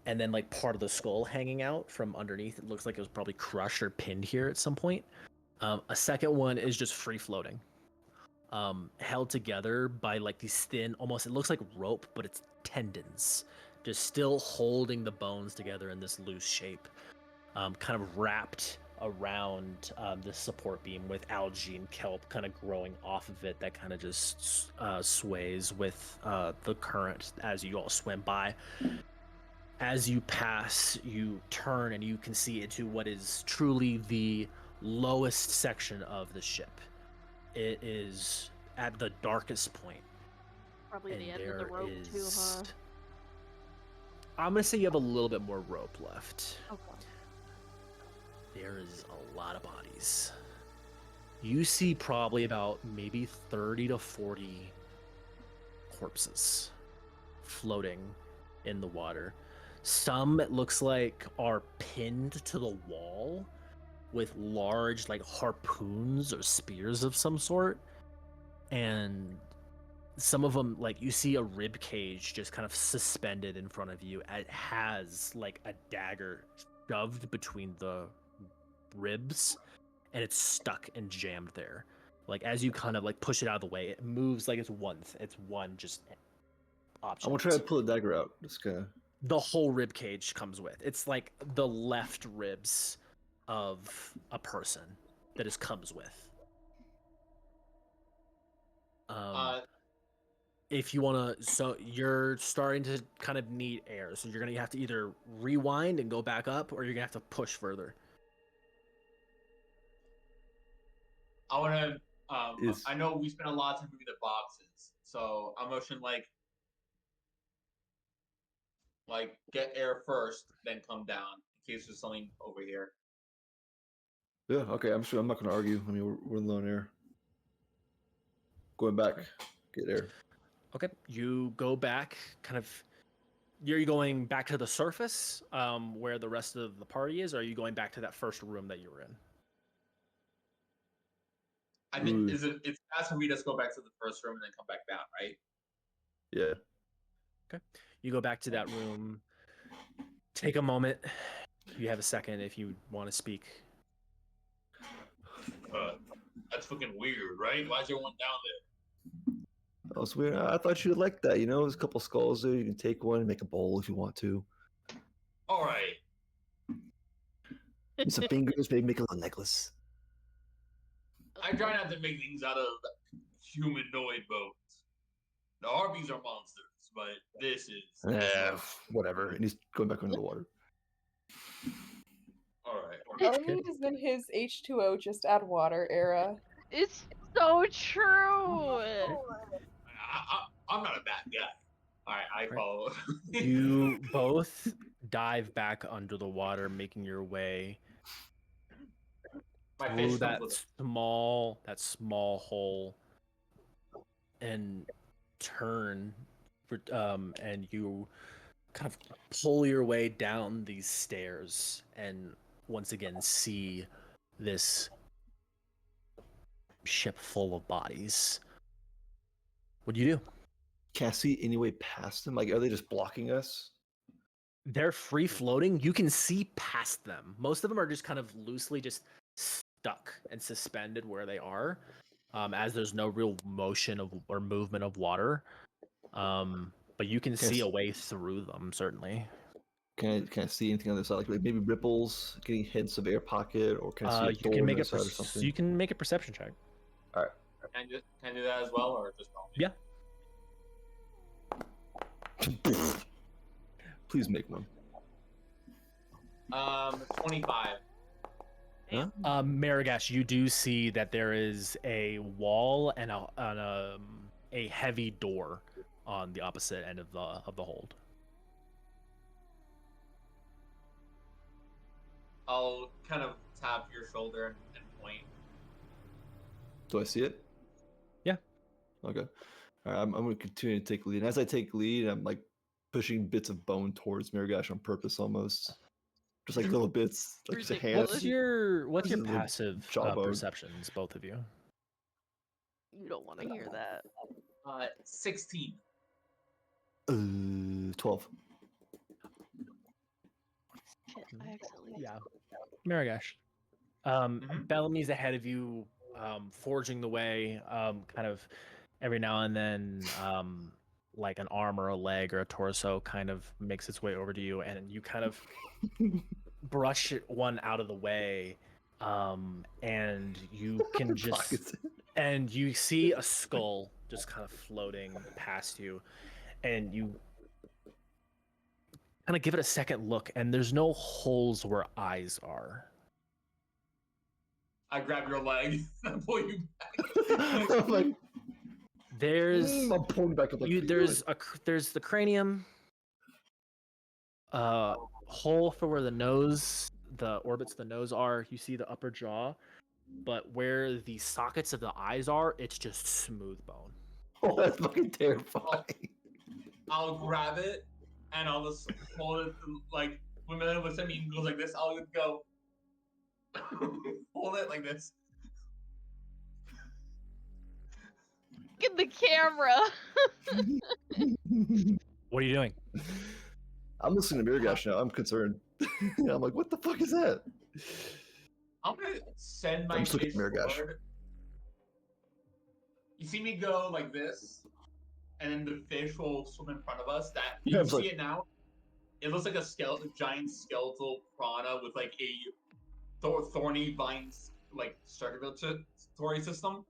and then like part of the skull hanging out from underneath. It looks like it was probably crushed or pinned here at some point. A second one is just free floating, held together by like these thin, almost, it looks like rope, but it's tendons, just still holding the bones together in this loose shape, kind of wrapped around this support beam with algae and kelp kind of growing off of it that kind of just sways with the current as you all swim by. As you pass, you turn and you can see into what is truly the lowest section of the ship. It is at the darkest point. Probably And the end of the there rope too, huh? I'm gonna say you have a little bit more rope left. Okay. There is a lot of bodies. You see probably about maybe 30 to 40 corpses floating in the water. Some, it looks like, are pinned to the wall with large like harpoons or spears of some sort. And some of them, like, you see a rib cage just kind of suspended in front of you. It has like a dagger shoved between the ribs, and it's stuck and jammed there. Like as you kind of like push it out of the way, it moves like it's one just option. I'm gonna try to pull the dagger out. Just kind of. The whole rib cage comes with. It's like the left ribs of a person that it comes with. If you want to, so you're starting to kind of need air, so you're gonna have to either rewind and go back up, or you're gonna have to push further. I want to. I know we spent a lot of time moving the boxes, so I'm motion like get air first, then come down in case there's something over here. Yeah. Okay. I'm sure. I'm not gonna argue. I mean, we're low in air. Going back, get air. Okay, you go back, kind of. You're going back to the surface, where the rest of the party is, or are you going back to that first room that you were in? I think it's best for me to just go back to the first room and then come back down, right? Yeah. Okay. You go back to that room. Take a moment. You have a second if you want to speak. That's fucking weird, right? Why is everyone down there? That was weird. I thought you'd like that. You know, there's a couple skulls there. You can take one and make a bowl if you want to. All right. And some fingers, maybe make a little necklace. I try not to make things out of humanoid bones. The Harpies are monsters, but this is Whatever. And he's going back under the water. all right. Ellie is in his H2O just add water era. It's so true. I'm not a bad guy. Alright, I Right. follow. You both dive back under the water, making your way My through fish comes that with it. small hole and turn and you kind of pull your way down these stairs and once again see this ship full of bodies. What do you do? Can I see any way past them? Like, are they just blocking us? They're free floating. You can see past them. Most of them are just kind of loosely just stuck and suspended where they are, as there's no real motion of or movement of water. But you can see a way through them, certainly. Can I see anything on the side? Like maybe ripples, getting hints of air pocket, or can I see a You door can on make the a side or something? you can make a perception check. Can I do that as well, or just tell me? Yeah. Please make one. 25. Huh? Marigash, you do see that there is a wall and a heavy door on the opposite end of the hold. I'll kind of tap your shoulder and point. Do I see it? Yeah. Okay. All right, I'm going to continue to take lead. And as I take lead, I'm like pushing bits of bone towards Marigash on purpose almost. Just like little bits, like just a hand. What's your This is the passive jawbone. perceptions, both of you? You don't want to hear that. 16. 12. Shit, I accidentally. Yeah. Marigash. Bellamy's ahead of you, forging the way, kind of every now and then, like an arm or a leg or a torso kind of makes its way over to you, and you kind of brush one out of the way, and you can just, and you see a skull just kind of floating past you, and you kind of give it a second look, and there's no holes where eyes are. I grab your leg and pull you back. I'm like, There's I'm pulling back up like there's the cranium, hole for where the orbits of the nose are. You see the upper jaw, but where the sockets of the eyes are, it's just smooth bone. Oh, that's fucking terrifying. I'll grab it and I'll just hold it like when Milena looks at me and goes like this. I'll just go hold it like this. Look at the camera. What are you doing? I'm listening to Miragash now. I'm concerned. I'm like, what the fuck is that? I'm gonna send my I'm just looking fish at Miragash. forward. You see me go like this, and then the fish will swim in front of us. That you Yeah, can it's see like- it now. It looks like a giant skeletal piranha with like a thorny vines like circulatory system,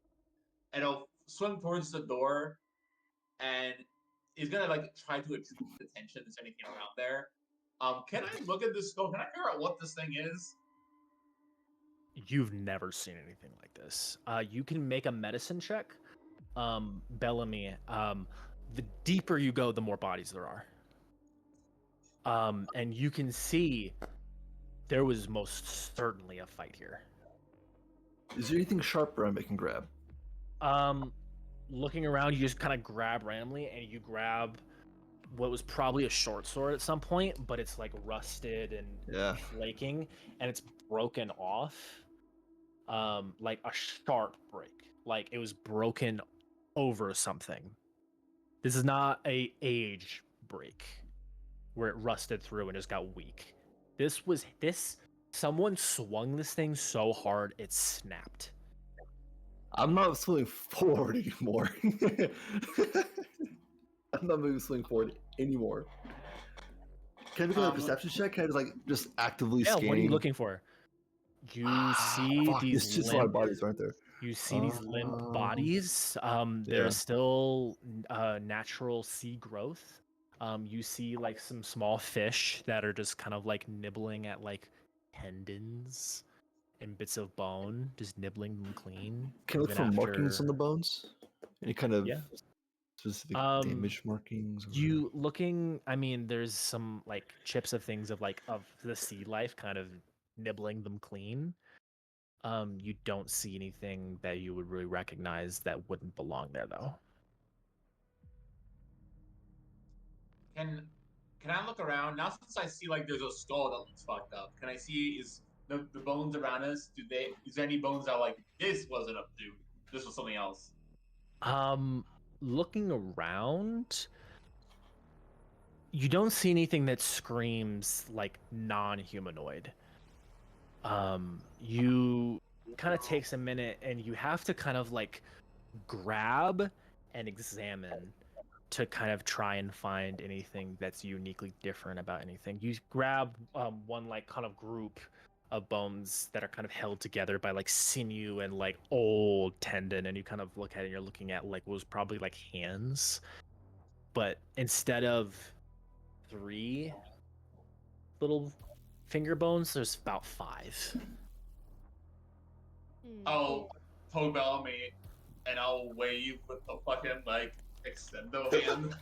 and it'll swim towards the door, and it's gonna like try to attract attention. If there's anything around there. Can I look at this skull? Can I figure out what this thing is? You've never seen anything like this. You can make a medicine check, Bellamy. The deeper you go, the more bodies there are. And you can see there was most certainly a fight here. Is there anything sharp around I can grab? Looking around, you just kind of grab randomly, and you grab what was probably a short sword at some point, but it's like rusted and flaking, and it's broken off, like a sharp break, like it was broken over something. This is not a age break where it rusted through and just got weak. Someone swung this thing so hard it snapped. I'm not swimming forward anymore. I'm not moving swing forward anymore. Can I make a perception check? Can I just actively scanning? What are you looking for? You see these There's just a lot of bodies, aren't there? You see these limp bodies. There's still natural sea growth. You see like some small fish that are just kind of like nibbling at like tendons and bits of bone, just nibbling them clean. Can I look for markings on the bones? Any kind of Specific Um, damage markings? Or... You looking? I mean, there's some like chips of things of the sea life, kind of nibbling them clean. You don't see anything that you would really recognize that wouldn't belong there, though. Can I look around now since I see like there's a skull that looks fucked up? Can I see is the bones around us? Is there any bones that like this wasn't up to? This was something else. Looking around, you don't see anything that screams like non-humanoid. You kind of takes a minute, and you have to kind of like grab and examine to kind of try and find anything that's uniquely different about anything. You grab one like kind of group of bones that are kind of held together by like sinew and like old tendon, and you kind of look at it and you're looking at like what was probably like hands, but instead of 3 little finger bones, there's about 5. I'll poke Bellamy and I'll wave with the fucking like extendo hand.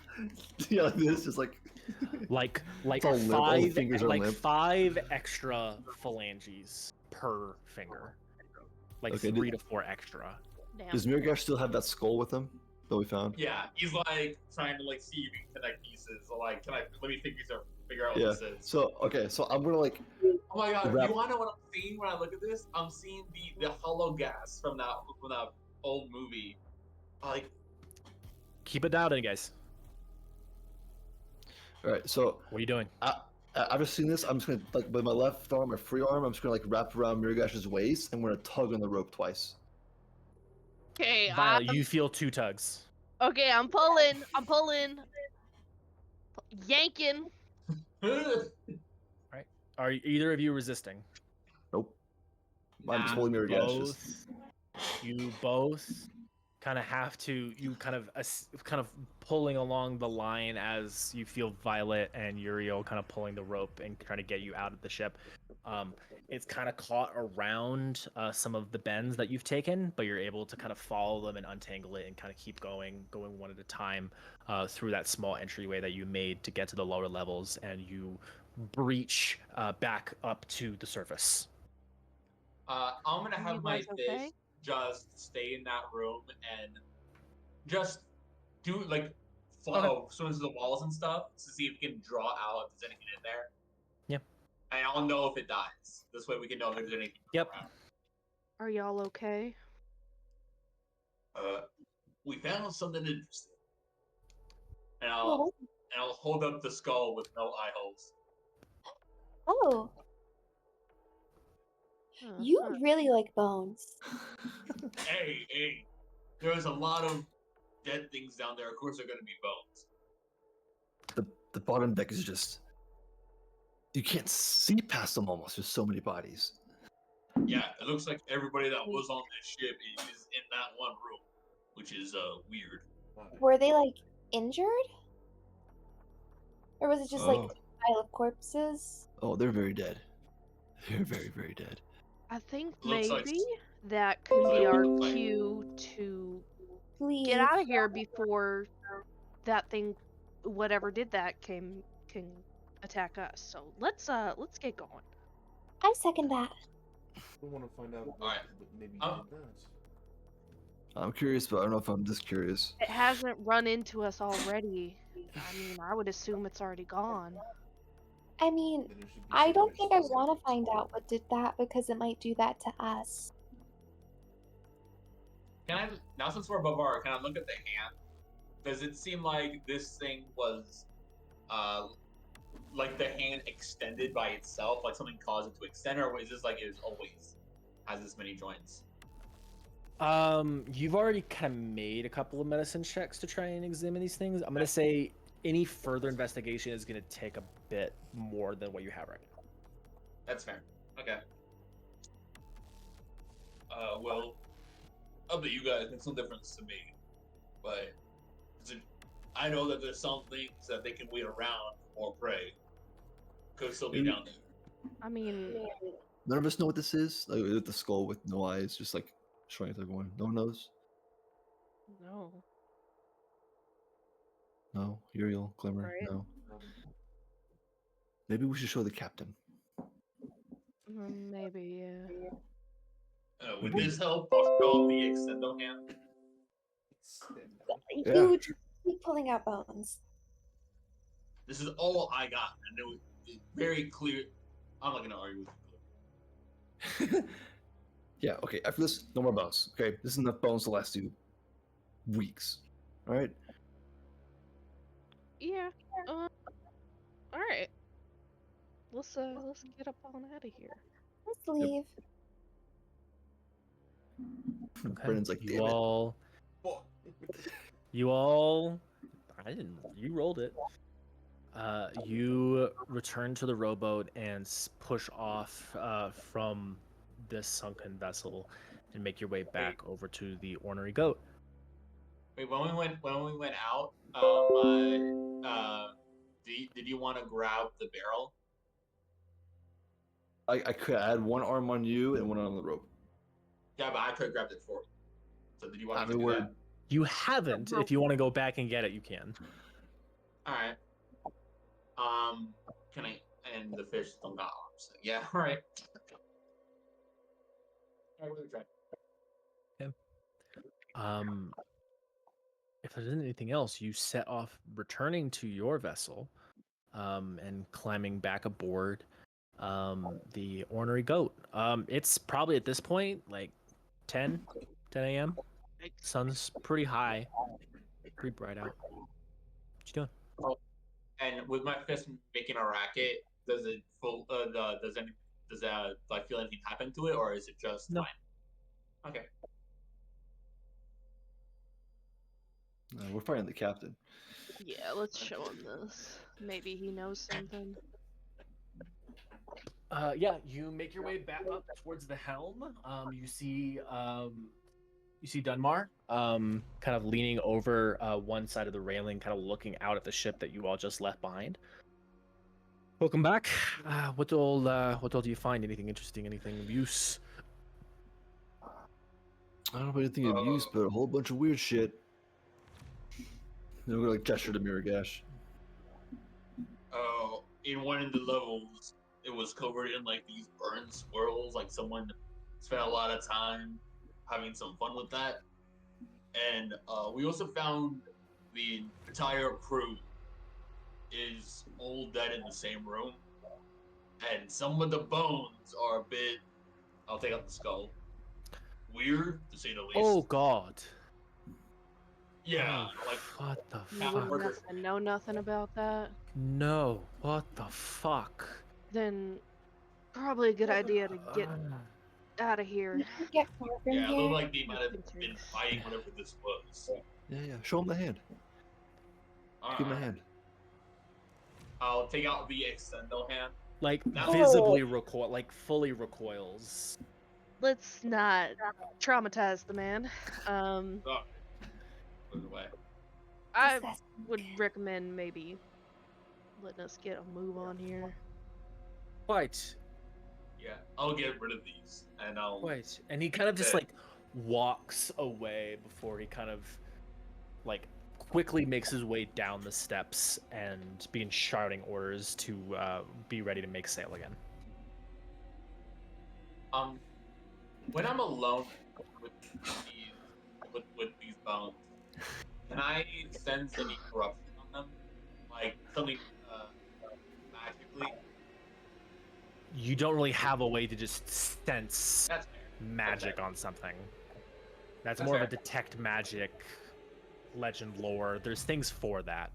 Yeah, this is like like It's all limp, all the 5 fingers are like limp. 5 extra phalanges per finger, like Okay, 3 to 4 extra. Damn. Does Mirgash still have that skull with him that we found? Yeah, he's like trying to like see if he can connect pieces. So, like, let me figure out what Yeah. this is. So okay, so I'm gonna like Oh my god, wrap- you wanna know what I'm seeing when I look at this? I'm seeing the hollow gas from that old movie. Like, Keep it dialed in, guys. all right. So What are you doing? after seeing this, I'm just gonna like with my left arm, my free arm, I'm just gonna like wrap around Mirgash's waist and we're gonna tug on the rope twice. Okay, Violet, you feel 2 tugs. okay, I'm pulling, yanking. Are either of you resisting? Nope. I'm just Nah. holding Mirgash's. You both kind of have to. You kind of pulling along the line as you feel Violet and Uriel kind of pulling the rope and trying to get you out of the ship. It's kind of caught around some of the bends that you've taken, but you're able to kind of follow them and untangle it and kind of keep going one at a time through that small entryway that you made to get to the lower levels, and you breach back up to the surface. I'm gonna You have my guys okay? fish just stay in that room and just do like follow so into the walls and stuff to see if we can draw out if there's anything in there. Yeah. And I'll know if it dies. This way we can know if there's anything. Yep. around. Are y'all okay? We found something interesting. And I'll hold up the skull with no eye holes. Oh, you really like bones. Hey, there's a lot of dead things down there. Of course, they're gonna be bones. The bottom deck is just you can't see past them almost. There's so many bodies. Yeah, it looks like everybody that was on this ship is in that one room, which is weird. Were they like injured? Or was it just like Oh. a pile of corpses? Oh, they're very dead. They're very, very dead. I think Looks like- maybe that could be our Like- cue to Please. get out of here before that thing, whatever did that, can attack us. So let's get going. I second that. I want to find out Alright. what maybe Um, did that. I'm curious, but I don't know if I'm just curious. It hasn't run into us already. I mean, I would assume it's already gone. I mean, Then there should be I some don't think I questions. want to find out what did that because it might do that to us. Can I now since we're above our, can I look at the hand? Does it seem like this thing was, like the hand extended by itself, like something caused it to extend, or is this like it always has this many joints? You've already kind of made a couple of medicine checks to try and examine these things. I'm gonna say any further investigation is gonna take a bit more than what you have right now. That's fair. Okay. Well, up to you guys. Makes no difference to me, but I know that there's some things that they can wait around or prey. Could still be Mm. down there. I mean, None of us know what this is. Like with the skull with no eyes, just like showing it to everyone. No one knows. no. No, Uriel, Glimmer, Right. no. Maybe we should show the captain. Maybe, yeah. With this help, I'll show the extendo hand. Yeah. You just keep pulling out bones. This is all I got, and it was very clear. I'm not gonna argue with you. Yeah, okay. After this, no more bones. Okay, this is enough bones to last you weeks. All right. Yeah. All right. Let's get up on out of here. Let's leave. Brennan's like, you damn it. all, you all, I didn't. You rolled it. You return to the rowboat and push off from this sunken vessel, and make your way back over to the ornery goat. Wait, when we went out, did you want to grab the barrel? I could add one arm on you and one on the rope. Yeah, but I could have grabbed it for you. So did you want I to mean, do we're- that? You haven't. If you want to go back and get it, you can. All right. Can I? And the fish don't got arms. Yeah. All right. All right, we're gonna try. If there isn't anything else, you set off returning to your vessel, and climbing back aboard, the ornery goat. It's probably at this point like 10 a.m. Sun's pretty high, pretty bright out. What you doing? And with my fist making a racket, does it full? Does like feel anything happen to it, or is it just No. fine? Okay. We're fighting the captain. Yeah, let's show him this. Maybe he knows something. Yeah, you make your way back up towards the helm. You see Dunmar, kind of leaning over one side of the railing, kind of looking out at the ship that you all just left behind. Welcome back. What all do you find? Anything interesting? Anything of use? I don't know anything of use, but a whole bunch of weird shit. We're gonna like gesture to Miragash. In one of the levels, it was covered in like these burn swirls. Like someone spent a lot of time having some fun with that. And we also found the entire crew is all dead in the same room. And some of the bones are a bit, I'll take out the skull, weird to say the least. Oh God. Yeah, Oh, like what the You Half wouldn't murder. have to know nothing about that. No, what the fuck? Then probably a good idea to get out of here. Get far from yeah, it here. looked like they might have been fighting whatever this was. Yeah. Show him the hand. Give him a hand. I'll take out the extendo hand. Like No. visibly recoil, like fully recoils. Let's not traumatize the man. Put it away. I would recommend maybe letting us get a move on here. Quite. Yeah, I'll get rid of these, and I'll. Quite. And he kind of just Okay. like walks away before he kind of like quickly makes his way down the steps and begins shouting orders to be ready to make sail again. When I'm alone with these bones, can I sense any corruption on them, like something magically? You don't really have a way to just sense That's fair. magic fair. on something. That's That's more of a fair. detect magic, legend lore. There's things for that.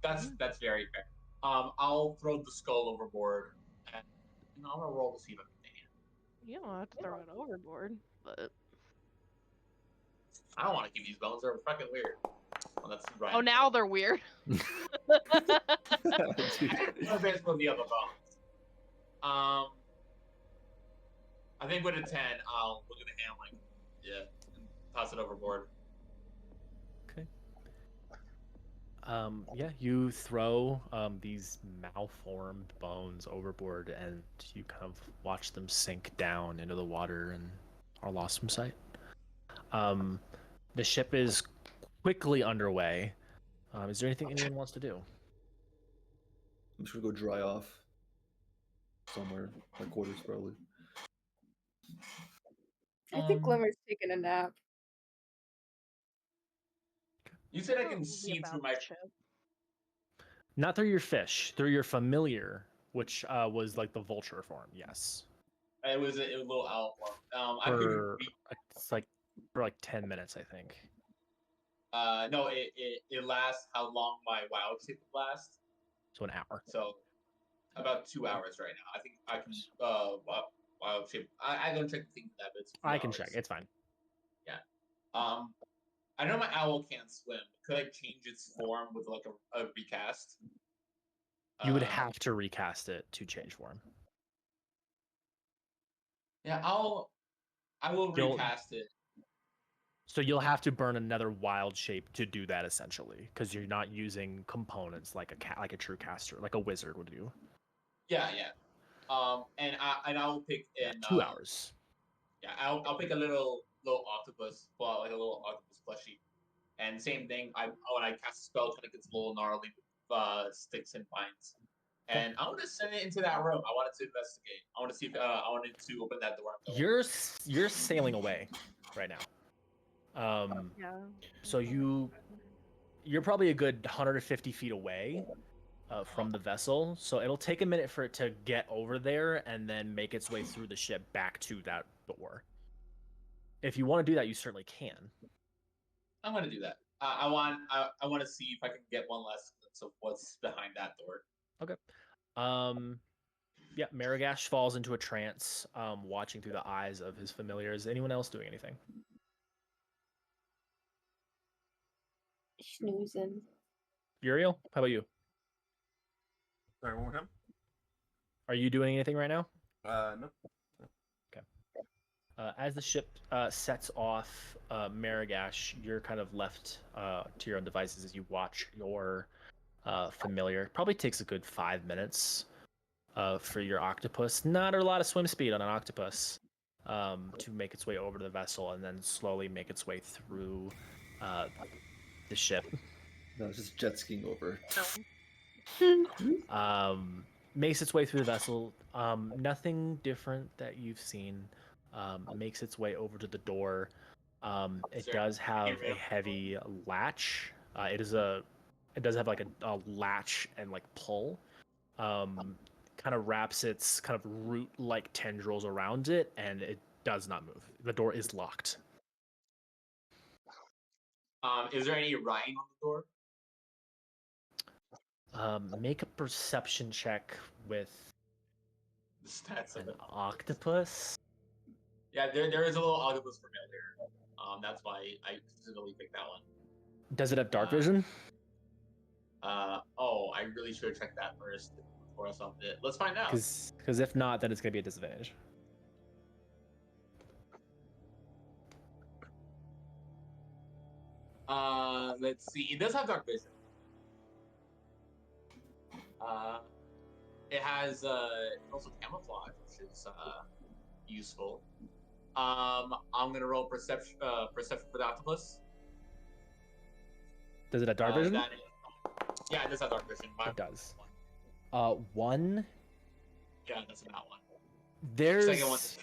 That's very fair. I'll throw the skull overboard, and I'm gonna roll to see if I can take it. You don't have to throw it overboard, but I don't want to keep these bones. They're fucking weird. Well, that's right. oh, now they're weird. Dude. No offense for the other bones. I think with a 10, I'll look at the hand like, yeah, and toss it overboard. Okay. Yeah, you throw these malformed bones overboard, and you kind of watch them sink down into the water and are lost from sight. The ship is quickly underway. Is there anything anyone wants to do? I'm just gonna go dry off somewhere. My quarters probably. I think Um, Glimmer's taking a nap. You said I can Probably see about through my. the ship. Not through your fish, through your familiar, which was like the vulture form. Yes. It was a little owl form. I could For read. it's like for like 10 minutes, I think. No, it lasts how long my wild shape would last. So an hour. So about 2 hours right now. I think I can wild shape. I don't check the thing for that, but it's 2 I can check. hours. It's fine. I know my owl can't swim. Could I change its form with like a recast? You would have to recast it to change form. Yeah, I will You'll- recast it. So you'll have to burn another wild shape to do that essentially, because you're not using components like a true caster, like a wizard would do. Yeah. And I'll pick in 2 hours. Yeah, I'll pick a little octopus, well, like a little octopus plushie. And same thing, when I cast a spell, it gets a little gnarly with sticks and vines. And I want to send it into that room. I wanted to investigate. I want to see if I wanted to open that door. You're sailing away right now. Yeah. So you're probably a good 150 feet away from the vessel. So it'll take a minute for it to get over there and then make its way through the ship back to that door. If you want to do that, you certainly can. I'm gonna do that. I want to see if I can get one last glimpse of what's behind that door. Okay. Yeah, Maragash falls into a trance, watching through the eyes of his familiar. Is anyone else doing anything? Snoozing. Uriel, how about you? Sorry, one more time. Are you doing anything right now? No. As the ship sets off, Maragash, you're kind of left to your own devices as you watch your familiar. Probably takes a good 5 minutes for your octopus. Not a lot of swim speed on an octopus to make its way over to the vessel and then slowly make its way through the ship. No, it's just jet skiing over. Makes its way through the vessel. Nothing different that you've seen. Makes its way over to the door. It does have a heavy latch. It does have like a latch and like pull. Kind of wraps its kind of root-like tendrils around it, and it does not move. The door is locked. Is there any writing on the door? Make a perception check with The stats of an it. octopus. Yeah, there is a little octopus familiar. That's why I specifically picked that one. Does it have dark vision? Oh, I really should have checked that first before I solved it. Let's find out. Because if not, then it's gonna be a disadvantage. Let's see. It does have dark vision. It has also camouflage, which is useful. I'm gonna roll perception for the octopus. Does it have dark vision? Yeah, it does have dark vision. It does. One. Yeah, that's about one. There's Second one's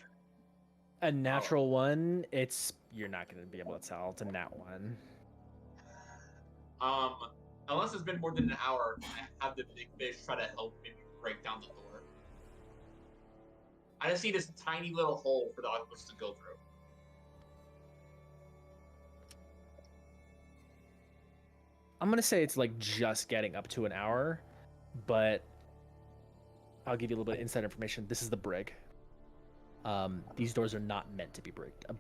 a natural one. You're not gonna be able to tell. It's a nat one. Unless it's been more than an hour, I have the big fish try to help me break down the door. I just see this tiny little hole for the octopus to go through. I'm gonna say it's like just getting up to an hour, but I'll give you a little bit of inside information. This is the brig. These doors are not meant to be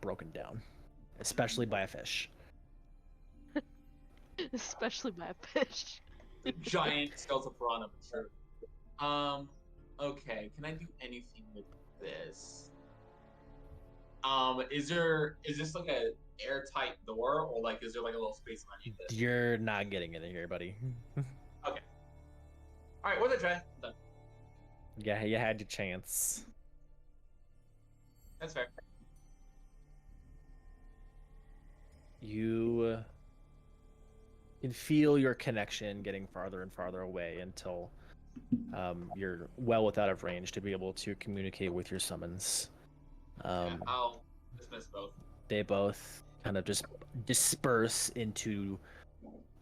broken down, especially by a fish. Especially by a fish. The giant skeletal piranha, for sure. Okay, can I do anything with this? Is this like a airtight door, or like is there like a little space underneath it? You're not getting in here, buddy. Okay. All right, worth a try. Done. Yeah, you had your chance. That's fair. You You can feel your connection getting farther and farther away until you're well out of range to be able to communicate with your summons. I'll dismiss both. They both kind of just disperse into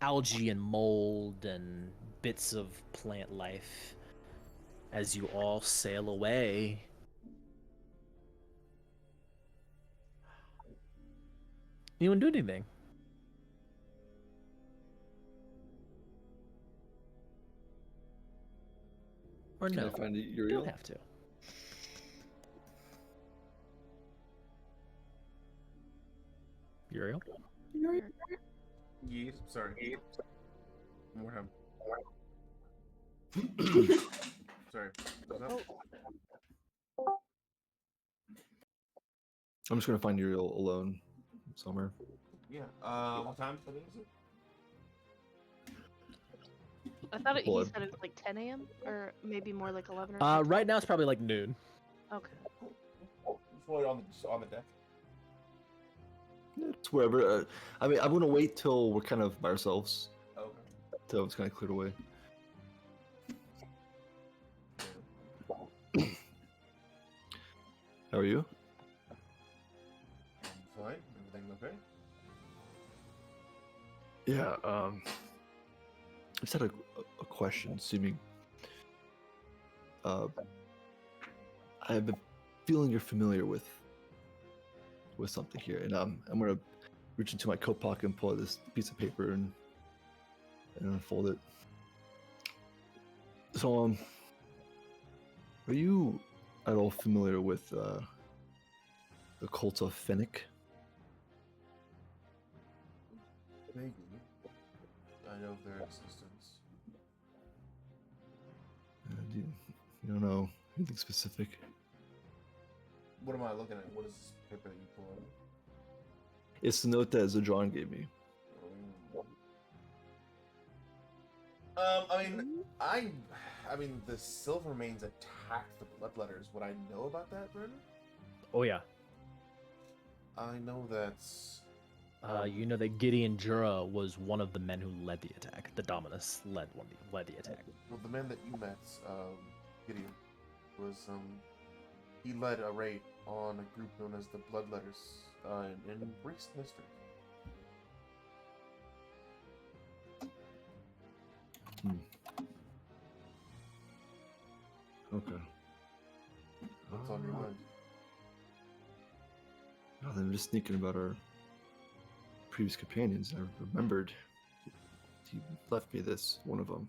algae and mold and bits of plant life as you all sail away. Anyone do anything? Or Can no? I find You Uriel? don't have to. Uriel? Yeet. Sorry. One more time. Sorry. What was that? I'm just gonna find Uriel alone somewhere. Yeah. What time is it? I thought he Blood. said it was like 10 a.m. or maybe more like 11 or Uh, something. right now it's probably like noon. Okay. Just roll it on the deck. It's wherever. I mean, I'm gonna wait till we're kind of by ourselves, Okay. till it's kind of cleared away. How are you? Fine. Everything okay? Yeah. I just had a question. Assuming, I've been feeling you're familiar with something here, and I'm gonna reach into my coat pocket and pull out this piece of paper and unfold it. So, are you at all familiar with the cult of Fennec? Vaguely. I know of their existence. You don't know anything specific? What am I looking at? What is this paper that you pull out? It's the note that Zadron gave me. I mean, the Silvermanes attacked the Bloodletters. Would I know about that, Brendan? Oh yeah. I know that. You know that Gideon Jura was one of the men who led the attack. The Dominus led the attack. Well, the man that you met, Gideon, was he led a raid on a group known as the Bloodletters in Priest District. Okay. What's on your mind? Nothing. I'm just thinking about our previous companions. I remembered he left me this, one of them.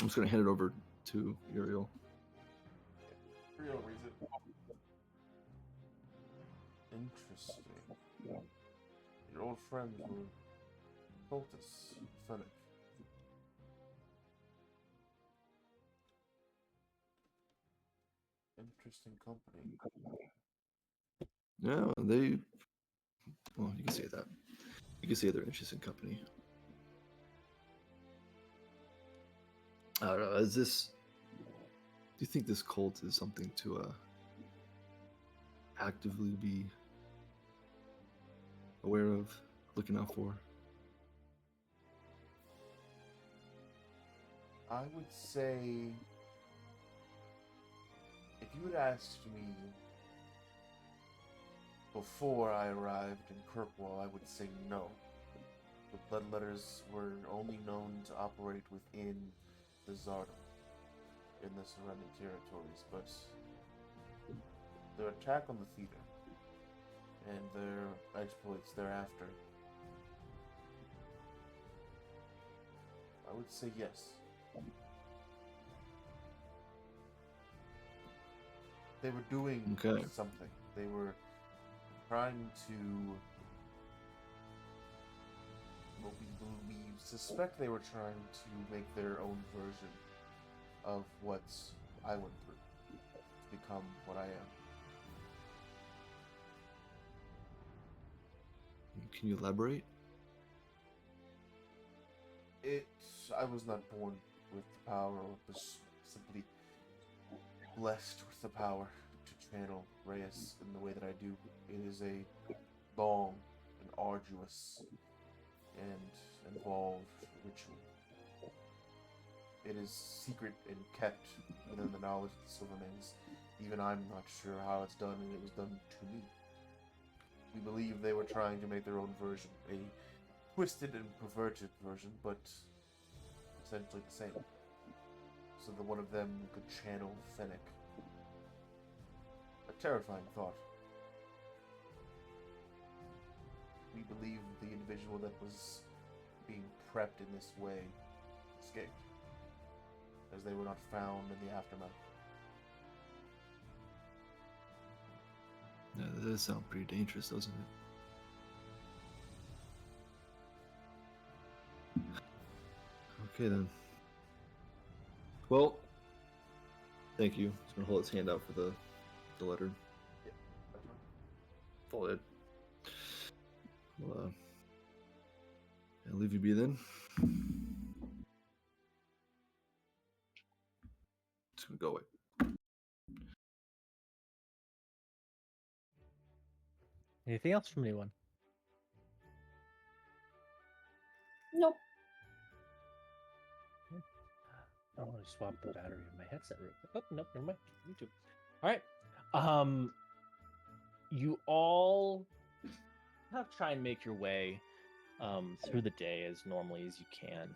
I'm just gonna hand it over to Uriel. Uriel reads it. Interesting. Your old friends were cultists, Fennec. Interesting company. Yeah, they. Well, you can say that. You can say they're an interesting company. I don't know. Is this? Do you think this cult is something to actively be aware of, looking out for? I would say, if you had asked me before I arrived in Kirkwall, I would say no. The Bloodletters were only known to operate within the Zardom, in the surrounding territories, but their attack on the theater and their exploits thereafter, I would say yes. They were doing Okay. something. They were trying to. Well, we suspect they were trying to make their own version of what I went through to become what I am. Can you elaborate? I was not born with the power, or was simply blessed with the power to channel Reyes in the way that I do. It is a long and arduous and involve ritual. It is secret and kept within the knowledge of the Silvermans. Even I'm not sure how it's done, and it was done to me. We believe they were trying to make their own version, a twisted and perverted version, but essentially the same. So that one of them could channel Fennec. A terrifying thought. We believe the individual that was being prepped in this way escaped, as they were not found in the aftermath. Yeah, that does sound pretty dangerous, doesn't it? Okay then. Well, thank you. He's gonna hold his hand out for the letter. Fold it. Well, I'll leave you be then. Just gonna go away. Anything else from anyone? Nope. I want to swap the battery of my headset real quick. Oh, nope, never mind. Me too. All right. You all have to try and make your way through the day as normally as you can.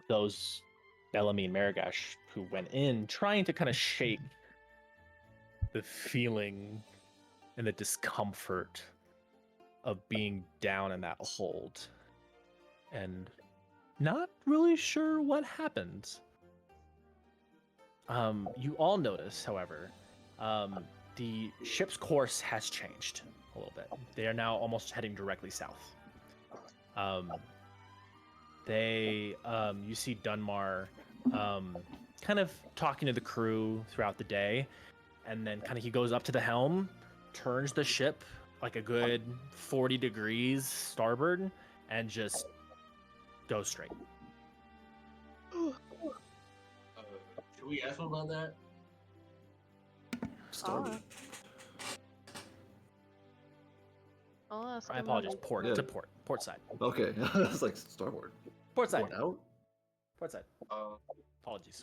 Those Bellamy and Marigash who went in trying to kind of shake the feeling and the discomfort of being down in that hold and not really sure what happened. You all notice, however, the ship's course has changed a little bit. They are now almost heading directly south. You see Dunmar kind of talking to the crew throughout the day, and then kind of he goes up to the helm, turns the ship like a good 40 degrees starboard, and just goes straight. Should we ask him about that? Starboard. I'll ask I him apologize. about- Port Yeah. to port side. Okay, I was like starboard. Port side. Port out. Port side. Uh, Apologies.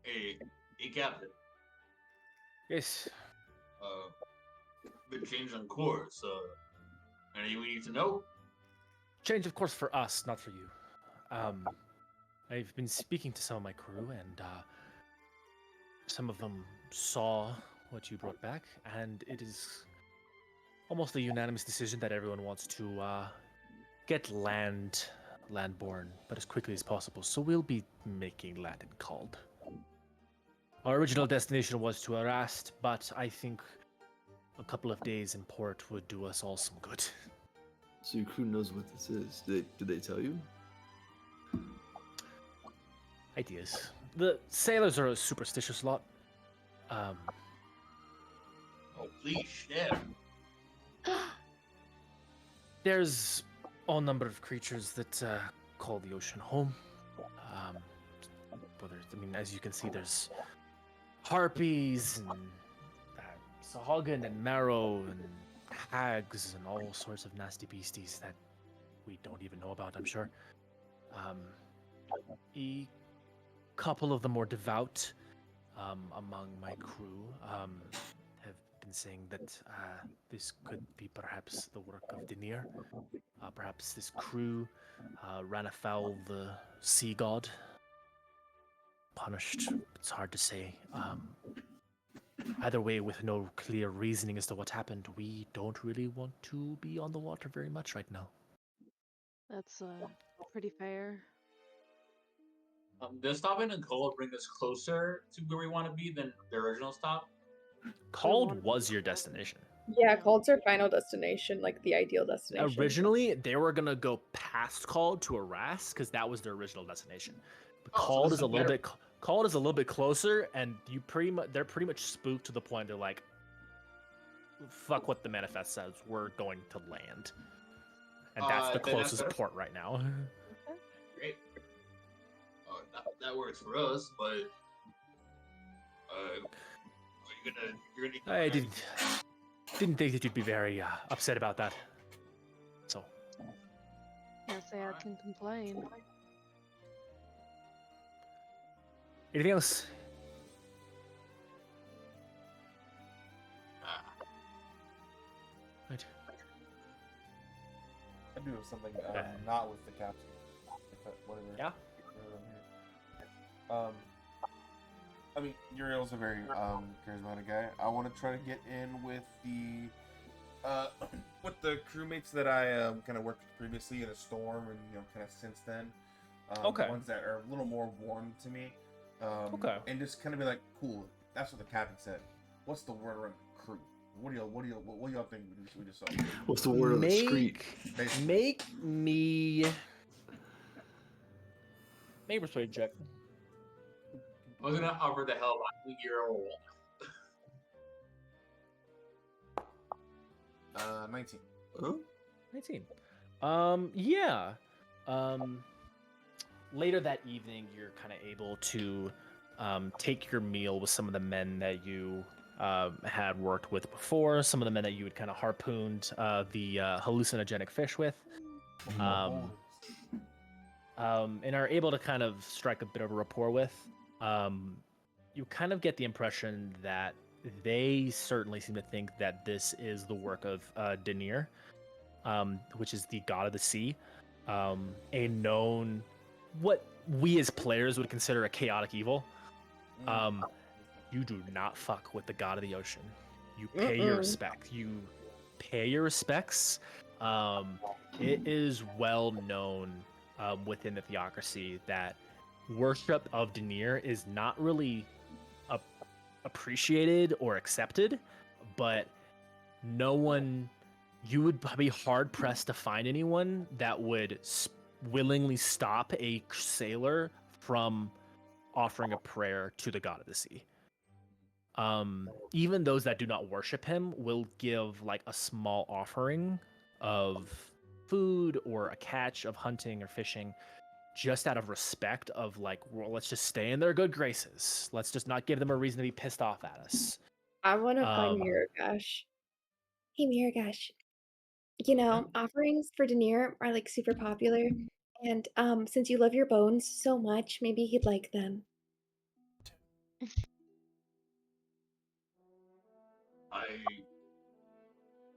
hey, Captain. Yes. Been changed on course. Anything we need to know? Change, of course, for us, not for you. I've been speaking to some of my crew, and some of them saw what you brought back, and it is almost a unanimous decision that everyone wants to get landborne, but as quickly as possible. So we'll be making land in Cald. Our original destination was to Arast, but I think a couple of days in port would do us all some good. So your crew knows what this is. Did they tell you? Ideas. The sailors are a superstitious lot. Oh, please share. There's all number of creatures that call the ocean home. As you can see, there's harpies and Sahagin and Marrow and hags and all sorts of nasty beasties that we don't even know about, I'm sure. A couple of the more devout among my crew have been saying that this could be perhaps the work of Denir. Perhaps this crew ran afoul of the sea god. Punished. It's hard to say. Either way, with no clear reasoning as to what happened, we don't really want to be on the water very much right now. That's pretty fair. Does stopping in Cole bring us closer to where we want to be than the original stop? Cald was your destination. Yeah, Cald's our final destination, like the ideal destination. Originally, they were gonna go past Cald to Aras because that was their original destination. But Oh, so Cald this is a is little better. bit. Cald is a little bit closer, and they're pretty much spooked to the point they're like, "Fuck what the manifest says. We're going to land," and that's the then that's closest better. port right now. Great. That works for us, but you're gonna. I didn't think that you'd be very upset about that. So Can't say I can complain. Anything else? Right. I do have something Okay. not with the captain. Whatever. Yeah. I mean, Uriel's a very charismatic guy. I want to try to get in with the crewmates that I kind of worked with previously in a storm, and kind of since then. Okay. Ones that are a little more warm to me. Okay. And just kind of be like, cool. That's what the captain said. What's the word around the crew? What do y'all think we just saw? What's the word on the street? Make me persuade check. I was gonna offer the hell out of your old. 19. Huh? 19. Yeah. Later that evening, you're kind of able to take your meal with some of the men that you had worked with before, some of the men that you had kind of harpooned the hallucinogenic fish with, and are able to kind of strike a bit of a rapport with. You kind of get the impression that they certainly seem to think that this is the work of Denir, which is the god of the sea, a known, what we as players would consider a chaotic evil. You do not fuck with the god of the ocean. You pay your respect. You pay your respects. It is well known within the theocracy that worship of Denir is not really appreciated or accepted, but no one, you would be hard pressed to find anyone that would willingly stop a sailor from offering a prayer to the god of the sea. Even those that do not worship him will give like a small offering of food or a catch of hunting or fishing, just out of respect of like, well, let's just stay in their good graces. Let's just not give them a reason to be pissed off at us. I want to find Miragash. Hey, Miragash. You know, offerings for Denir are like super popular, and since you love your bones so much, maybe he'd like them.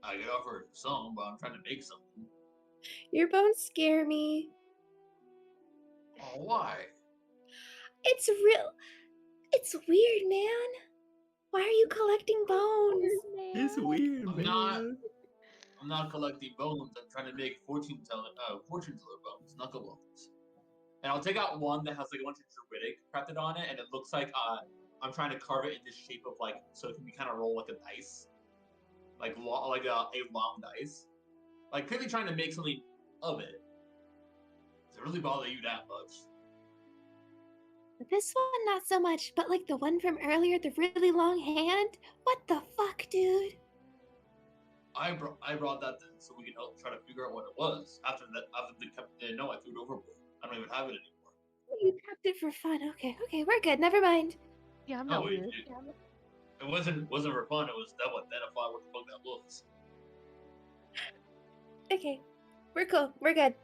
I get offered some, but I'm trying to make something. Your bones scare me. Oh, why? It's weird, man. Why are you collecting bones? It's weird, I'm not collecting bones. I'm trying to make fortune teller bones, knuckle bones. And I'll take out one that has like a bunch of druidic crafted on it, and it looks like I'm trying to carve it in the shape of like, so it can be kind of roll like a dice, like a long dice, like clearly trying to make something of it. Does it really bother you that much? This one, not so much, but like the one from earlier, the really long hand? What the fuck, dude? I brought that then so we can help try to figure out what it was. After the captain didn't know, I threw it overboard. I don't even have it anymore. You kept it for fun. Okay, we're good. Never mind. Yeah, I'm not weird. It wasn't for fun. It was that would identify what the fuck that was. Okay, we're cool. We're good.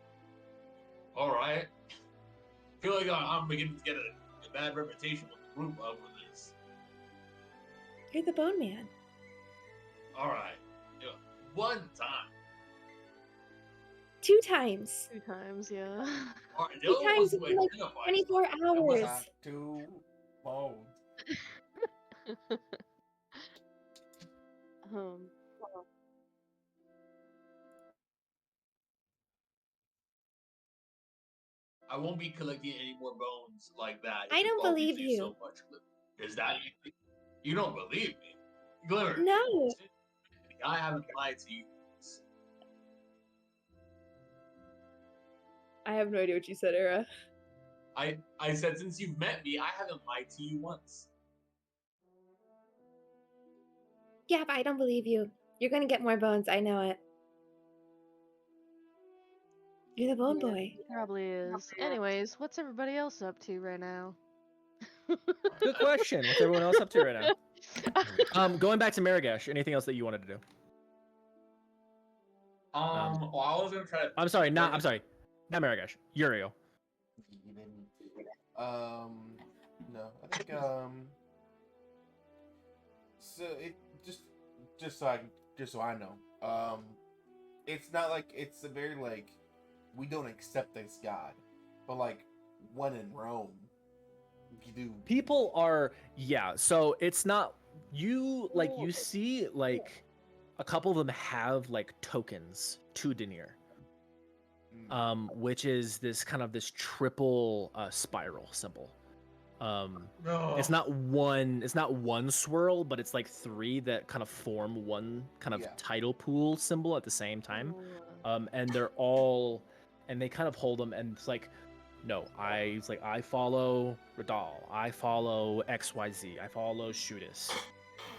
All right. I feel like I'm beginning to get a bad reputation with the group over this. You're the Bone Man. All right. Yeah. One time. 2 times. 2 times, yeah. All right, 2 times in like 24 hours. Two bones. I won't be collecting any more bones like that. I don't believe you. So much. Is that you don't believe me? Glimmer. No. I haven't lied to you. I have no idea what you said, Era. I said since you've met me, I haven't lied to you once. Yeah, but I don't believe you. You're gonna get more bones. I know it. You're the bone boy. Probably is. Anyways, what's everybody else up to right now? Good question. What's everyone else up to right now? Going back to Miragash, anything else that you wanted to do? Well, I was gonna try to. I'm sorry. Not Maragash. Uriel. No, I think so it just so I know, it's not like it's a very like we don't accept this god, but like when in Rome, you do. People are so it's not you like you see like a couple of them have like tokens to Denier. Which is this kind of this triple spiral symbol. It's not one swirl, but it's like 3 that kind of form one kind of tidal pool symbol at the same time. And they're all, and they kind of hold them, and it's like, no, I follow Radal, I follow XYZ, I follow Shootus,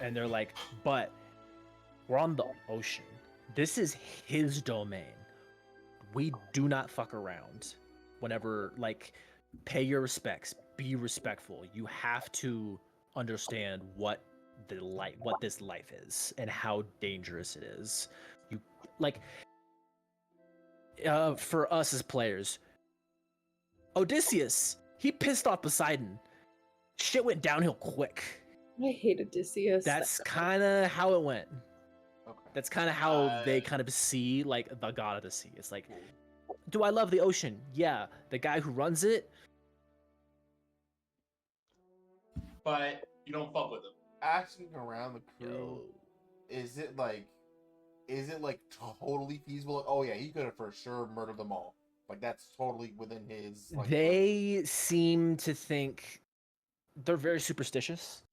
and they're like, but we're on the ocean. This is his domain. We do not fuck around. Whenever, like, pay your respects, be respectful. You have to understand what this life is and how dangerous it is. You like, for us as players, Odysseus, he pissed off Poseidon. Shit went downhill quick. I hate Odysseus. That's kind of how it went. Okay. That's kind of how they kind of see like the god of the sea. It's like, do I love the ocean? Yeah. The guy who runs it. But you don't fuck with him. Asking around the crew, is it like totally feasible? Like, oh yeah, he could have for sure murdered them all. Like that's totally within his. Like, they seem to think they're very superstitious.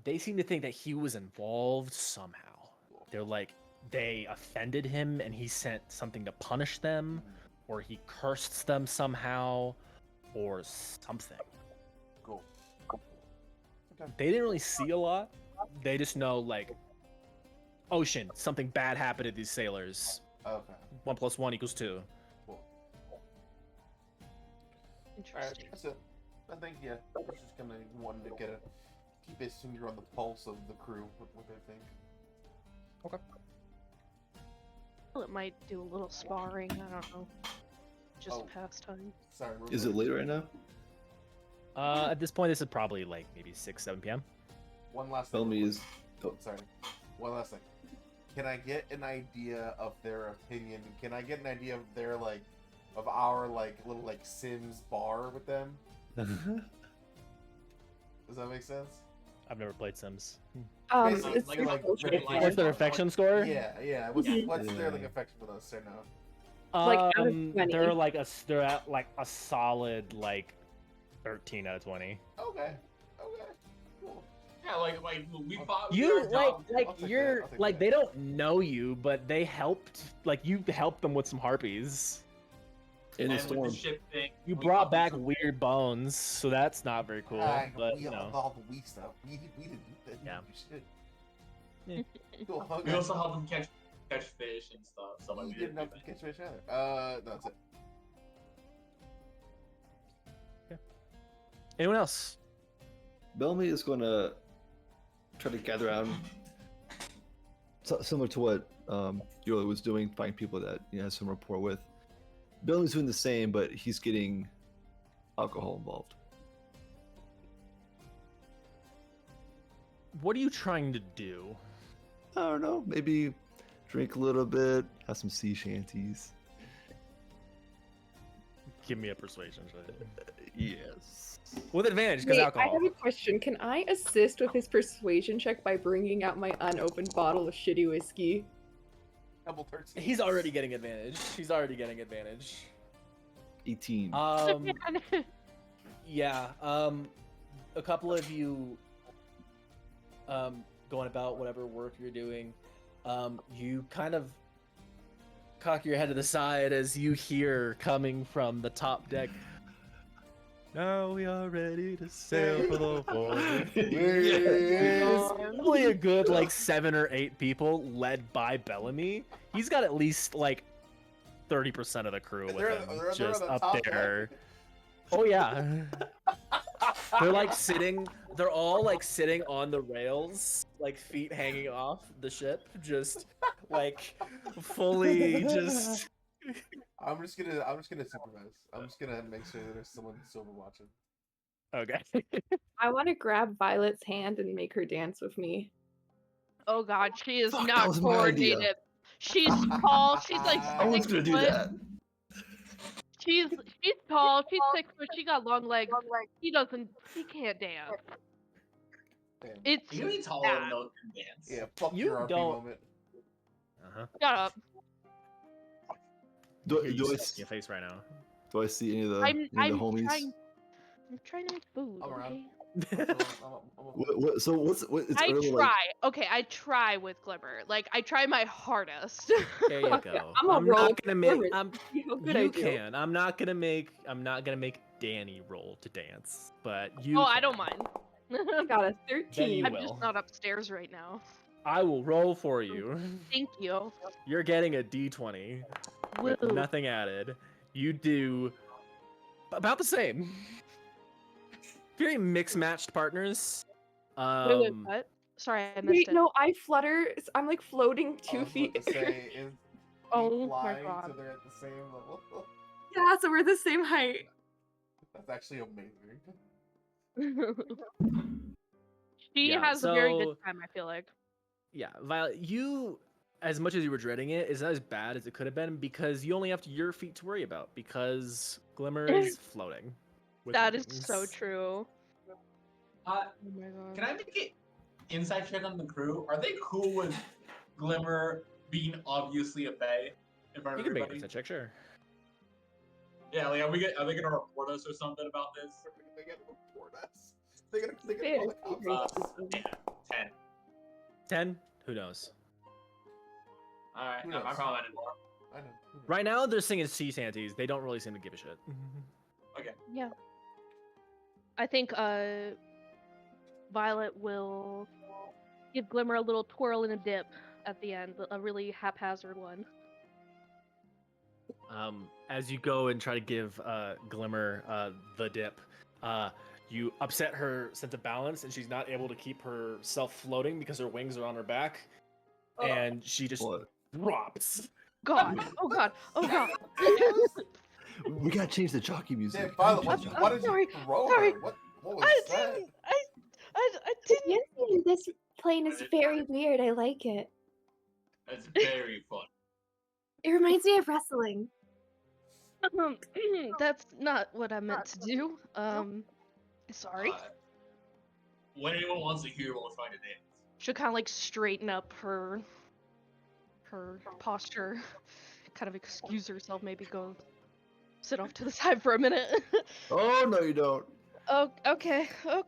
They seem to think that he was involved somehow. They're like, they offended him and he sent something to punish them, or he cursed them somehow, or something. Cool. Okay. They didn't really see a lot. They just know, like, ocean, something bad happened to these sailors. Okay. 1 + 1 = 2. Cool. Interesting. Alright, that's it. I think I was just gonna want to keep his finger on the pulse of the crew with what they think. Okay. Well, it might do a little sparring. I don't know. Just Oh. pastime. Sorry. Is it late right now? At this point, this is probably like maybe 6, 7 p.m. One last thing. Bellamy is. Oh, Sorry. One last thing. Can I get an idea of their opinion? Can I get an idea of their of our little Sims bar with them? Does that make sense? I've never played Sims. Basically, It's What's their affection score? Yeah. What's their affection with us right now? Like, out of 20. They're at like a solid 13 out of 20. Okay. Cool. Yeah, like we fought. You I'll take you're that. like they don't know you, but they helped. Like you helped them with some harpies. in the and with storm. the ship thing. You we brought fought back some- weird bones, so that's not very cool. But we you know, all the weak stuff. We didn't do that. Yeah. We should. Yeah. Cool. Okay. We also helped them catch fish and stuff. So like, We we didn't didn't have do to that. catch fish either. That's it. anyone else? Bellamy is going to try to gather around, similar to what Yola was doing, find people that he has some rapport with. Bellamy's doing the same, but he's getting alcohol involved. What are you trying to do? I don't know, maybe drink a little bit, have some sea shanties. Give me a persuasion check. Yes. With advantage, because Wait, I alcohol. have a question. Can I assist with his persuasion check by bringing out my unopened bottle of shitty whiskey? Double 13. He's already getting advantage. 18. Yeah. A couple of you, going about whatever work you're doing, you kind of cock your head to the side as you hear coming from the top deck. Now we are ready to sail for the void. It's probably a good 7 or 8 people led by Bellamy. He's got at least 30% of the crew with him, just on the up top there. deck. Oh yeah. They're sitting. They're all sitting on the rails, feet hanging off the ship, just fully just. I'm just gonna supervise. I'm just gonna make sure that there's someone silver watching. Okay. I want to grab Violet's hand and make her dance with me. Oh god, she is Fuck, that not was my idea. coordinated. She's tall. She's like I was 6 gonna do foot. that. She's tall. She's 6 foot. She got long legs. He can't dance. Damn. It's You can be taller bad. than those can dance. Yeah, fuck You your RP don't- moment. Uh-huh. Shut up. Do Here, you I suck your face right now. see any of the I'm homies? trying to make food. I'm around. Okay? What's it's I early, try. like, Okay, I try with Glimmer. Like I try my hardest. There you go. I'm a I'm roll not gonna make. forward. I'm, See how good I you do. can. I'm not gonna make Danny roll to dance, but you. Oh, I can. don't mind. I got a Then 13. you I'm will. just not upstairs right now. I will roll for you. Thank you. You're getting a D20 with Woo. nothing added. You do about the same. Very mixed matched partners. Wait, what? Sorry, I missed Wait, it. no, I flutter. I'm like floating I 2 was feet. about to say, is Oh he my flying God. so they're at the same level? Yeah, so we're the same height. That's actually amazing. She Yeah, has a very good so- time, I feel like. Yeah, Violet, you, as much as you were dreading it, is not as bad as it could have been because you only have your feet to worry about because Glimmer is floating. with That is so wings. true. Uh, Oh my god. can I make it inside check on the crew? Are they cool with Glimmer being obviously a Fae in front You of can make everybody? it a check, sure. Yeah, like are they gonna report us or something about this? They gotta report us. They gotta Fair, call the cops. Yeah, 10. 10? Who knows? Alright, Who no, knows? I'm probably not anymore. I know. Right now, they're singing sea shanties. They don't really seem to give a shit. Yeah. I think Violet will give Glimmer a little twirl and a dip at the end, a really haphazard one. As you go and try to give Glimmer the dip, you upset her sense of balance, and she's not able to keep herself floating because her wings are on her back, and she just what? drops. God. Oh god. Oh god. We gotta change the jockey music. Damn, Violet, Change why the did sorry, you throw sorry. her? What was I that? didn't. I The didn't. dancing in this plane is very weird. I like it. It's very fun. It reminds me of wrestling. That's not what I meant to do. Sorry. When anyone wants to hear what we're trying to dance. She'll kind of like straighten up her posture, kind of excuse herself, maybe go sit off to the side for a minute. Oh no, you don't. Oh, okay. Oh,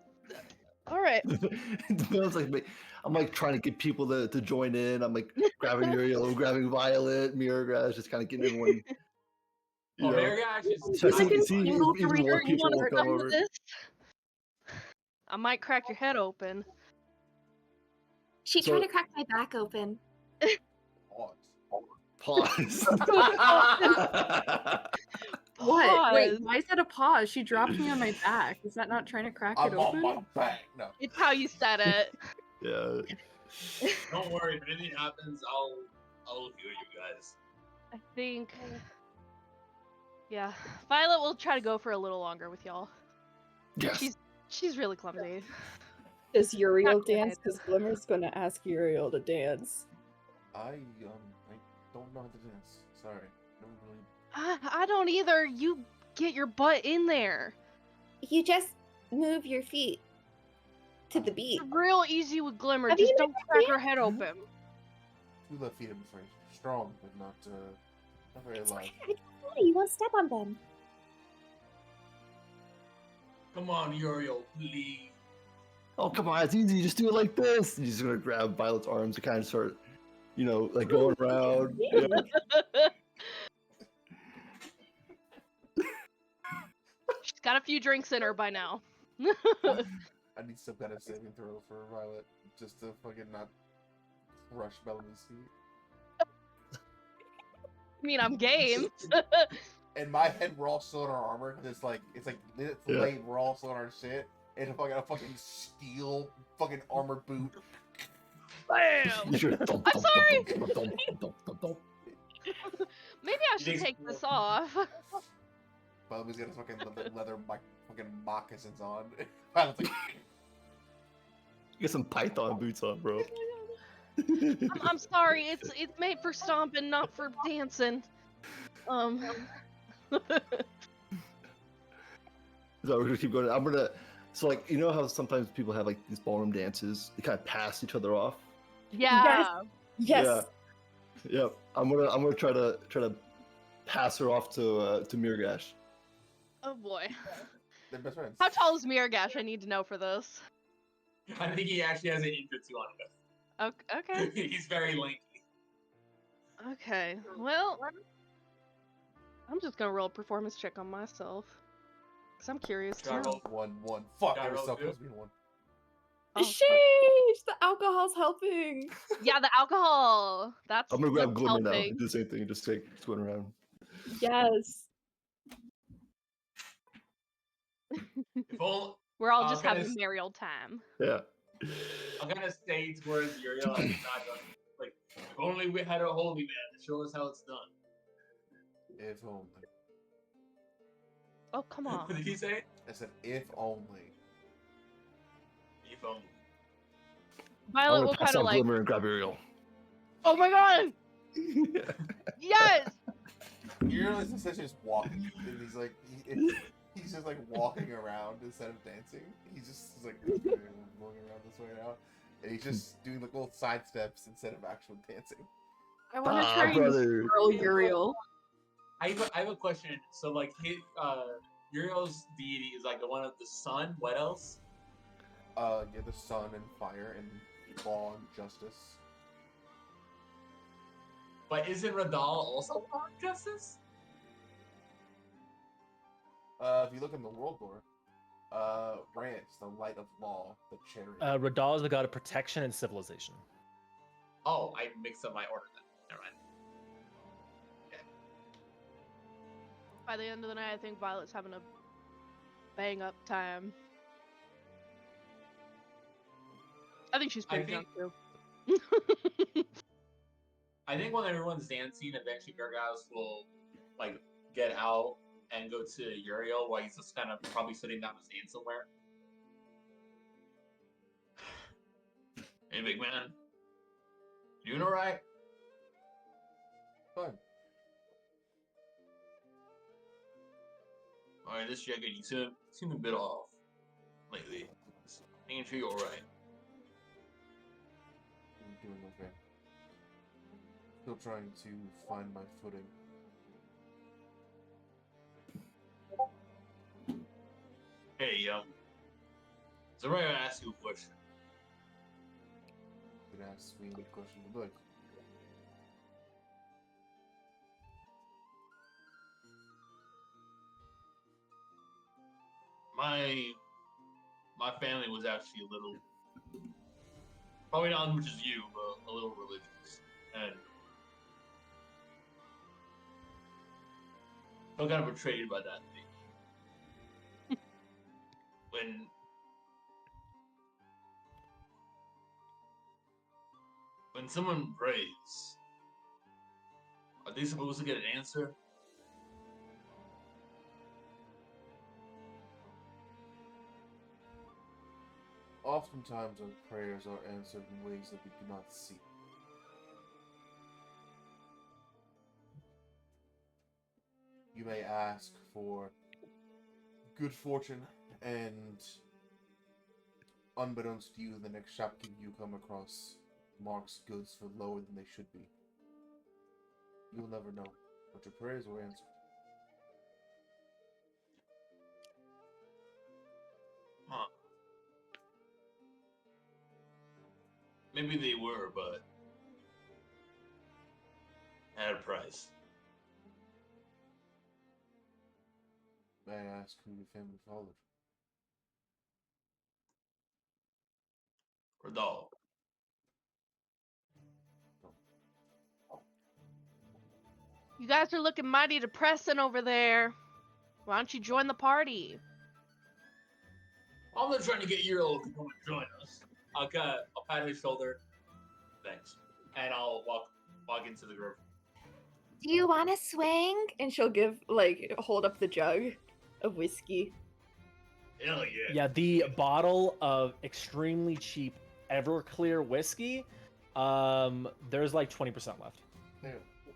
all right. It feels like me. I'm like trying to get people to join in. I'm like grabbing Uriel, grabbing Violet, Miragash, just kind of getting everyone. You Oh, know. Mary Gash is So I I can see even single more career, you people wanna will come come over. to this? I might crack your head open. She So- tried to crack my back open. Pause. Pause. What? Wait, Pause. why is that a pause? She dropped me on my back. Is that not trying to crack it I'm on open? my back. No. It's how you said it. Yeah. Don't worry, if anything happens, I'll heal you guys. I think. Yeah, Violet will try to go for a little longer with y'all. Yes. She's really clumsy. Does Uriel Not good. dance? Because Glimmer's gonna ask Uriel to dance. I don't know how to dance. Sorry. Never really. I don't either. You get your butt in there. You just move your feet to the beat. It's real easy with Glimmer. Have Just you don't never crack danced? her head open. Two left feet, I'm afraid. Strong, but not very It's alive. okay, you won't step on them. Come on, Uriel, please. Oh come on, it's easy. Just do it like this. You're just gonna grab Violet's arms and kind of start, like going around. you know? She's got a few drinks in her by now. I need some kind of saving throw for Violet just to fucking not crush Bellamy's feet. I mean, I'm game. In my head, we're all still in our armor. It's Yeah. late. We're all still in our shit. And if I got a fucking steel fucking armor boot, Bam! You should- I'm sorry! Maybe I should take this off. Bubby's got his fucking leather fucking moccasins on. Violet's like, Get some Python boots on, bro. I'm sorry. It's made for stomping, not for dancing. So we're gonna keep going. So like, you know how sometimes people have like these ballroom dances? They kind of pass each other off. Yeah. Yes. Yeah. Yep. I'm gonna try to pass her off to Mirgash. Oh boy. they're best friends. How tall is Miragash? I need to know for this. I think he actually has an infantry on him. Okay. He's very lanky. Okay. Well, I'm just gonna roll a performance check on myself. Cause I'm curious too. Gotta roll. 1-1. Fuck, Gotta there was roll supposed two. to be 1. Oh, Sheesh! The alcohol's helping. yeah, the alcohol. That's I'm gonna grab Glimmer now. helping. Do the same thing. Just take going around. Yes. If only, We're all just Okay, having a s- merry old time. Yeah. I'm gonna stay towards Uriel and not done. Like, if only we had a holy man to show us how it's done. If only. Oh, come What on. did he say? I said, if only. If only. I'm Violet gonna will pass kind of out like, Glimmer and grab Uriel. oh my god! Yes! You're essentially just walking, and he's like, he's just like walking around instead of dancing. He's like okay, I'm going around this way now, and he's just doing like little side steps instead of actual dancing. I want to try and brother. girl Uriel. I have a question. So like his Uriel's deity is like the one of the sun. What else? Yeah, the sun and fire and law and justice. But isn't Radal also law and justice? If you look in the world lore, Rance, the light of law, the chariot. Radal is the god of protection and civilization. Oh, I mixed up my order then. Never mind. By the end of the night, I think Violet's having a bang up time. I think she's pretty drunk too. I think when everyone's dancing, eventually Gargos will like get out and go to Uriel while he's just kind of probably sitting down his hand somewhere. Hey, big man. You doing alright? Fine. Alright, this jacket, you seem a bit off lately. Just making sure you're alright. I'm doing okay. Still trying to find my footing. Hey, is it right if I ask you a question? You can ask me any question you'd like. My family was actually a little, probably not as much as you, but a little religious, and I'm kind of betrayed by that thing. When someone prays, are they supposed to get an answer? Oftentimes our prayers are answered in ways that we do not see. You may ask for good fortune, and unbeknownst to you, the next shopkeep you come across marks goods for lower than they should be. You'll never know, but your prayers were answered. Huh. Maybe they were, but at a price. May I ask who your family followed? Radal. You guys are looking mighty depressing over there. Why don't you join the party? I'm not trying to get Uriel to come and join us. I'll pat his shoulder. Thanks. And I'll walk into the group. Do you want to swing? And she'll hold up the jug of whiskey. Hell yeah. Yeah, the bottle of extremely cheap Everclear whiskey. There's like 20% left.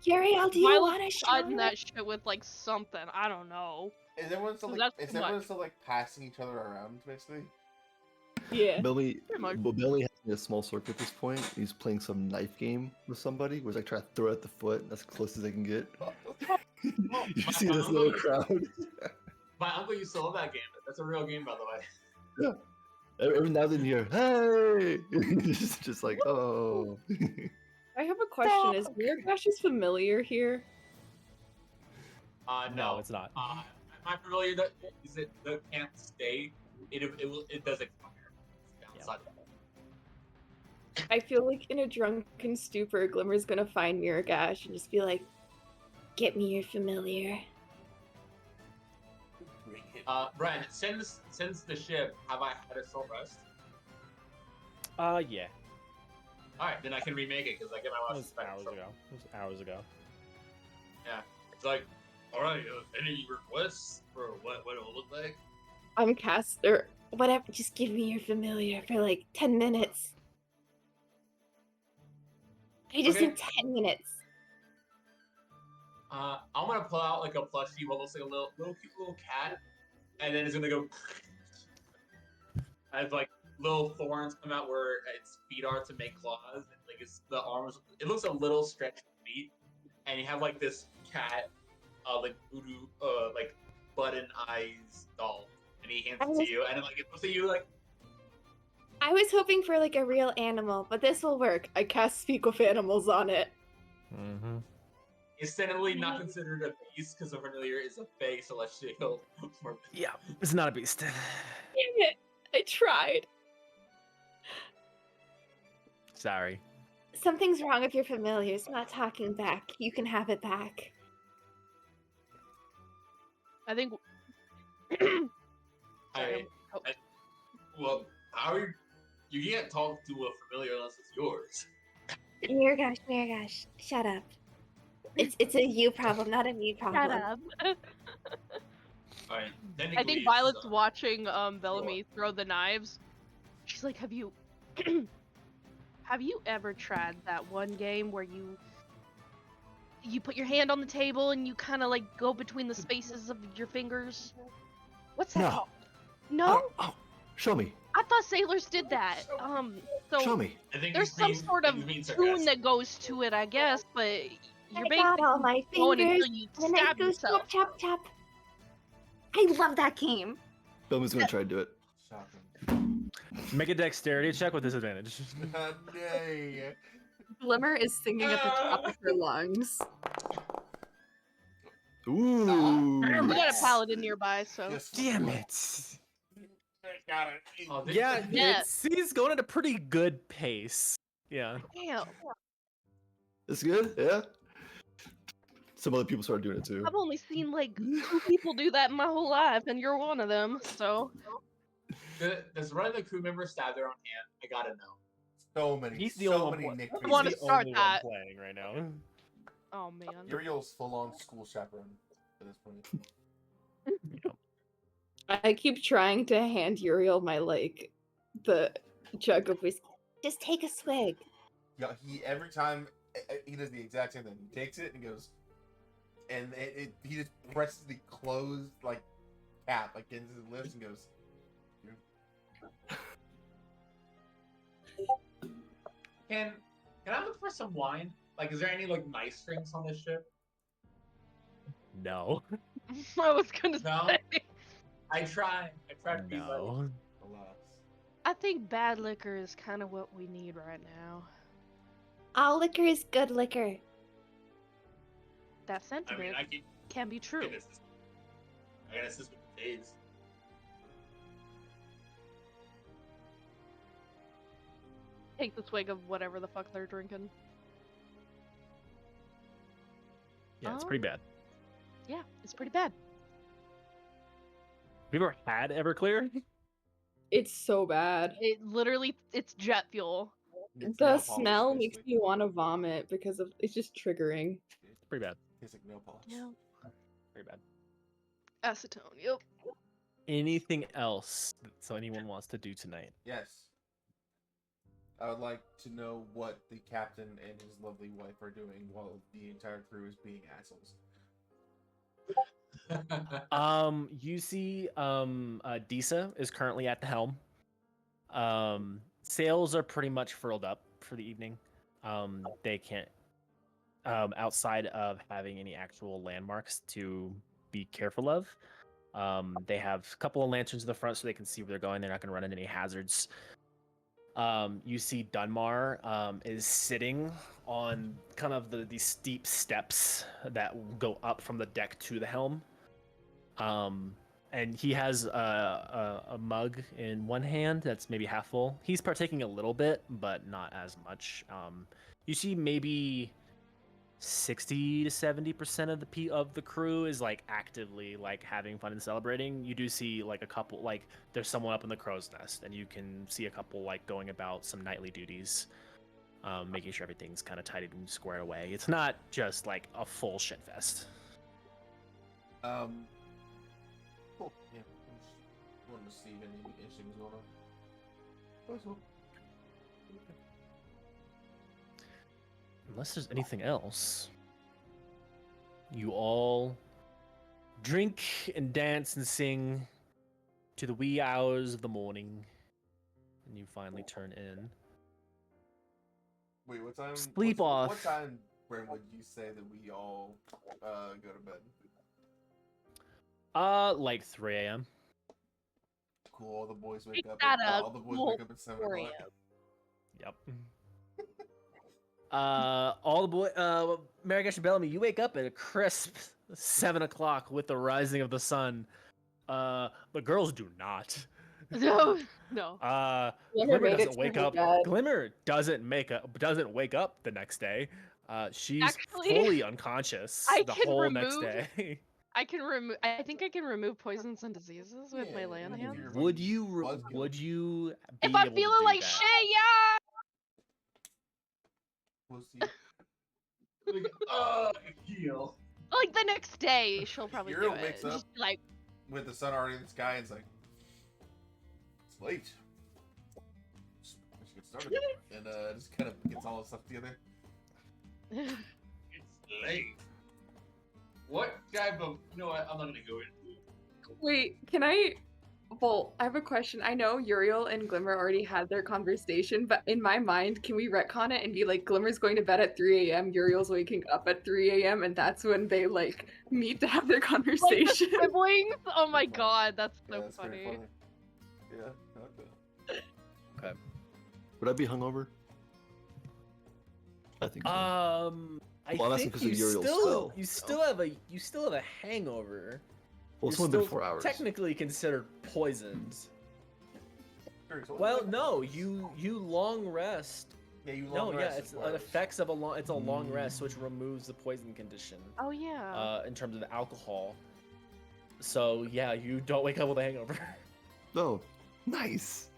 Uriel, do you Violet's want a shot? dodging that shit with like something. I don't know. Is everyone still So like? that's Is too everyone much. still like passing each other around, basically? Yeah. Billy, Pretty much. well, Billy has a small circle at this point. He's playing some knife game with somebody, where he's like trying to throw it at the foot. That's as close as they can get. You see this little crowd. My uncle used to love that game. That's a real game, by the way. Every now and then you hear, "Hey!" just like, oh. I have a question. Is Miragash is familiar here? No, it's not. Am I familiar that is it that can't stay? It does expire. It's downside. I feel like in a drunken stupor, Glimmer's gonna find Miragash and just be like, "Get me your familiar." Brent, since the ship, have I had a short rest? Yeah. All right, then I can remake it because I get my It last was hours ago. It was hours ago. Yeah, it's like, all right, any requests for what it will look like? I'm caster. Whatever, just give me your familiar for like 10 minutes. I just Okay. need 10 minutes. I'm gonna pull out like a plushie, what looks like a little cute little cat, and then it's gonna go. As like little thorns come out where its feet are to make claws, and like it's the arms. It looks a little stretched feet, and you have like this cat, like voodoo, like button eyes doll, and he hands it to you, and then like it looks at you like. I was hoping for like a real animal, but this will work. I cast Speak with Animals on it. Mm-hmm. It's technically not considered a beast because a familiar is a fey celestial. Yeah, it's not a beast. Dang it! I tried. Sorry. Something's wrong with your familiar. It's not talking back. You can have it back. I think. Well, how are you can't talk to a familiar unless it's yours. Miragash, shut up. It's a you problem, not a me problem. Shut up. Alright, I think Violet's watching Bellamy throw the knives. She's like, have you ever tried that one game where you put your hand on the table and you kind of like go between the spaces of your fingers? What's that No. called? No? Oh, show me. I thought sailors did that. So Show me. I think there's he's some being- sort of he's being tune sarcastic. that goes to it, I guess, but you're I got all my basically going fingers, until you and then I stab go yourself. chop, chop, chop. I love that game. Billy's gonna try to do it. Shocking. Make a dexterity check with disadvantage. Nay. Glimmer is singing at the top of her lungs. Ooh. We got a paladin nearby, so Yes. Damn it. Got it. Oh, this- Yeah, Yeah. he's going at a pretty good pace. Yeah. damn. It's good, yeah. Some other people started doing it too. I've only seen like 2 people do that in my whole life, and you're one of them. So Does one of the crew members stab their own hand? I gotta know. So many. He's the so only many one. Nick I wanna He's the start only that. one playing right now. oh man. Uriel's full-on school chaperone at this point. I keep trying to hand Uriel the jug of whiskey. Just take a swig. Yeah, he every time he does the exact same thing. He takes it and goes, and he just presses the closed like cap against his lips and goes. Can I look for some wine? Like, is there any like nice drinks on this ship? No. I was gonna No? say. I try to be like. No. Alas. I think bad liquor is kind of what we need right now. All liquor is good liquor. That I sentiment mean, I can can be true. I can assist with the taste. Take the swig of whatever the fuck they're drinking. Yeah, it's pretty bad. Yeah, it's pretty bad. Have you ever had Everclear? It's so bad. It's jet fuel. It's The Neapolitan, smell makes basically. you want to vomit because of it's just triggering. It's pretty bad. Tastes like nail polish. Yeah. Very bad. Acetone. Yep. Anything else that anyone wants to do tonight? Yes. I would like to know what the captain and his lovely wife are doing while the entire crew is being assholes. You see, Disa is currently at the helm. Sails are pretty much furled up for the evening. They can't, outside of having any actual landmarks to be careful of. They have a couple of lanterns in the front so they can see where they're going. They're not going to run into any hazards. You see Dunmar is sitting on kind of these steep steps that go up from the deck to the helm. And he has a mug in one hand that's maybe half full. He's partaking a little bit, but not as much. You see maybe 60 to 70% of the crew is like actively like having fun and celebrating. You do see like a couple, like there's someone up in the crow's nest, and you can see a couple like going about some nightly duties, making sure everything's kind of tidied and squared away. It's not just like a full shit fest. Cool. Yeah. I just wanted to see if anything interesting was going on. That's all. Okay. Unless there's anything else, you all drink and dance and sing to the wee hours of the morning, and you finally turn in. Wait, what time? Sleep What off. time, Brent, would you say that we all go to bed? Like 3 a.m. Cool. All the boys wake Make up. that At, a all the boys cool wake up at 7 o'clock. 4 a.m. Yep. All the boy, Marigash and Bellamy, you wake up at a crisp 7 o'clock with the rising of the sun. The girls do not. No. Glimmer Glimmer made it doesn't to wake her up. bed. Glimmer doesn't wake up the next day. She's Actually, fully unconscious I the can whole next remove- day. I can remove. I think I can remove poisons and diseases with my Yeah, land if hands. you're Would fucking you? buzzkill. Would you? Be If I'm able to feeling do like that? shit, yeah. Pussy. Like, heal. Like the next day, she'll probably Uriel do it. wakes up. Just be like, With the sun already in the sky, it's like, it's late. Let's get started. And just kind of gets all the stuff together. It's late. What type of? You know what? I'm not gonna go into. Wait, can I? Well, I have a question. I know Uriel and Glimmer already had their conversation, but in my mind, can we retcon it and be like, Glimmer's going to bed at 3 a.m., Uriel's waking up at 3 a.m., and that's when they like meet to have their like the conversation? siblings. Oh my That's fine. god, that's Yeah, so that's very funny. funny. Yeah, okay. Would I be hungover? I think so. I Well, I'm asking think 'cause of you Uriel's still spell. you still have a hangover. Well, it's You're only been still 4 hours. Technically considered poisoned. Sure, so Well, what- no, you long rest. Yeah, you No, long yeah, rest it's in 4 an hours. effects of a long. It's a long rest, which removes the poison condition. Oh yeah. In terms of the alcohol. So yeah, you don't wake up with a hangover. Oh, nice.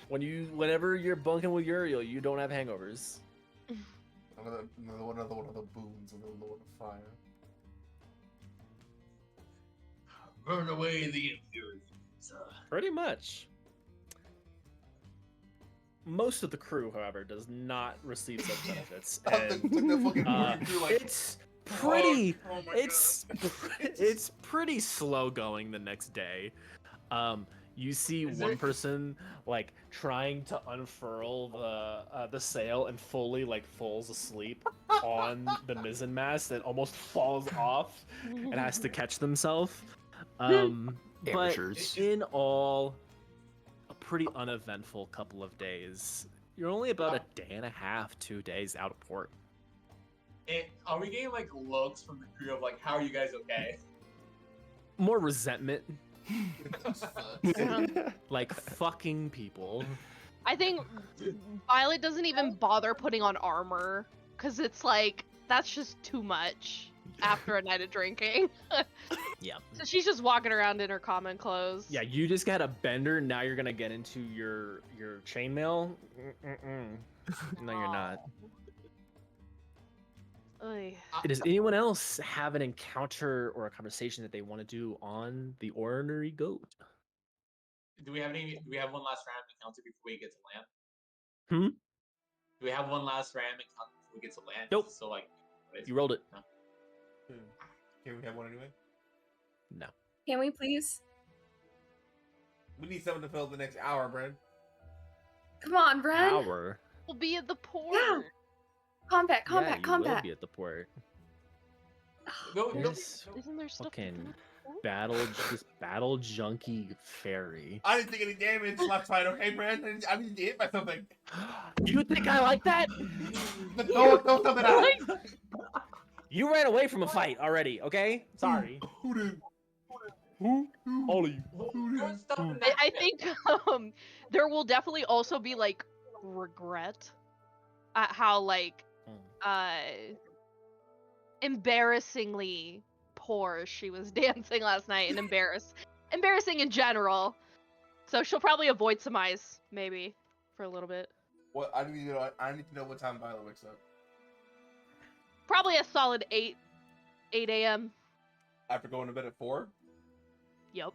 Whenever you're bunking with Uriel, you don't have hangovers. Another one of the boons of the Lord of Fire. Burn away the impurities. Pretty much. Most of the crew, however, does not receive such benefits. Took the fucking Uh, morning crew, like, it's pretty. Oh my It's pretty slow going the next day. You see Is one it- person like trying to unfurl the sail and fully like falls asleep on the mizzen mast and almost falls off and has to catch themselves. But Amateurs. in all, a pretty uneventful couple of days. You're only about a day and a half, 2 days out of port. Are we getting like looks from the crew of like, how are you guys okay? More resentment, Yeah. like fucking people. I think Violet doesn't even bother putting on armor because it's like that's just too much after a night of drinking. Yeah. So she's just walking around in her common clothes. Yeah, you just got a bender. Now you're gonna get into your chainmail. No, you're not. Oy. Does anyone else have an encounter or a conversation that they want to do on the ornery goat? Do we have one last random encounter before we get to land? Hmm? Do we have one last random encounter before we get to land? Nope. So like, You rolled it. No. Can we have one anyway? No. Can we please? We need someone to fill the next hour, Brad. Come on, Bren. Hour. We'll be at the port. Yeah. Combat, Yeah, combat, you combat. will be at the port. Go, go. Yes. Isn't there stuff to Fucking do? this battle junkie fairy. I didn't take any damage last fight, okay, Brad? I didn't get hit by something. You think I like that? Don't tell me that. You ran away from a fight already, okay? Sorry. Who did? Who? All of you. Good stuff in I that think there will definitely also be like regret at how like embarrassingly poor she was dancing last night and embarrassing in general. So she'll probably avoid some eyes maybe for a little bit. What I need to know what time Violet wakes up. Probably a solid 8 a.m. After going to bed at 4. Yep.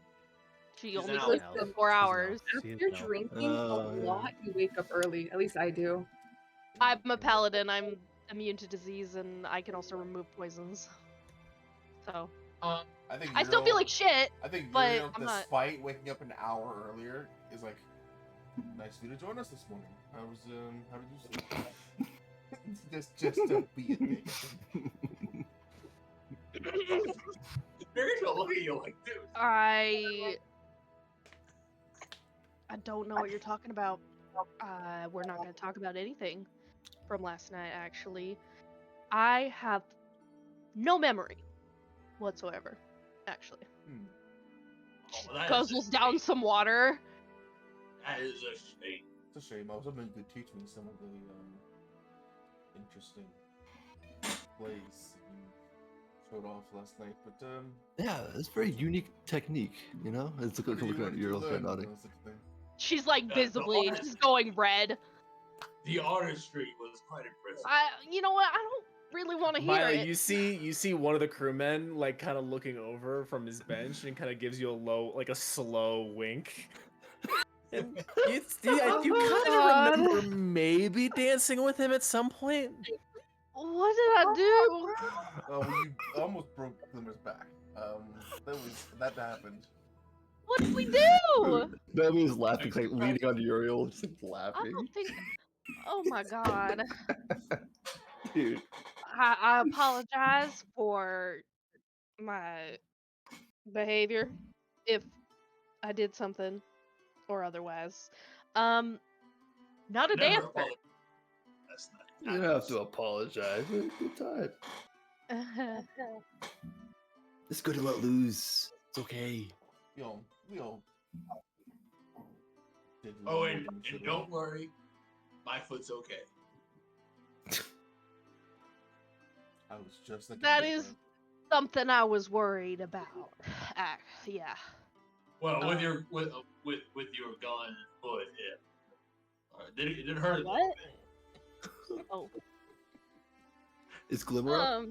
She She's only an sleeps owl. for She's 4 an owl. hours. She's After no. drinking a yeah. lot, you wake up early. At least I do. I'm a paladin. I'm immune to disease and I can also remove poisons. So I think I still feel like shit. I think but Uriel, I'm not- despite waking up an hour earlier, is like, nice of you to join us this morning. How did you sleep? just to be a dick. They're gonna look at you like, dude. I don't know what you're talking about. We're not going to talk about anything from last night, actually. I have no memory whatsoever, actually. Hmm. Oh, that is a Guzzles down some water. That is a shame. It's a shame. I was hoping you could teach me some of the interesting plays you showed off last night, but Yeah, it's a very unique technique, you know? It's looking at your little friend nodding. She's like Yeah, visibly the just going red. The artistry was quite impressive. You know what? I don't really want to hear Violet, it. you see one of the crewmen like kind of looking over from his bench and kind of gives you a slow wink. And you kind of remember maybe dancing with him at some point. What did I do? Oh, you almost broke Glimmer's back. That happened. What did we do? Bailey's laughing, like leaning on Uriel, just I laughing. don't think. Oh my god. Dude. I apologize for my behavior if I did something or otherwise. Not a Never dancer. apologize. That's not. You don't have to apologize. We had a good time. It's good to let loose. It's okay. We all did Oh, more and than we should've. don't worry, my foot's okay. I was just like That is something I was worried about. Yeah. Well, with your with your gun foot, yeah. It didn't hurt. What? Oh. Is Glimmer up?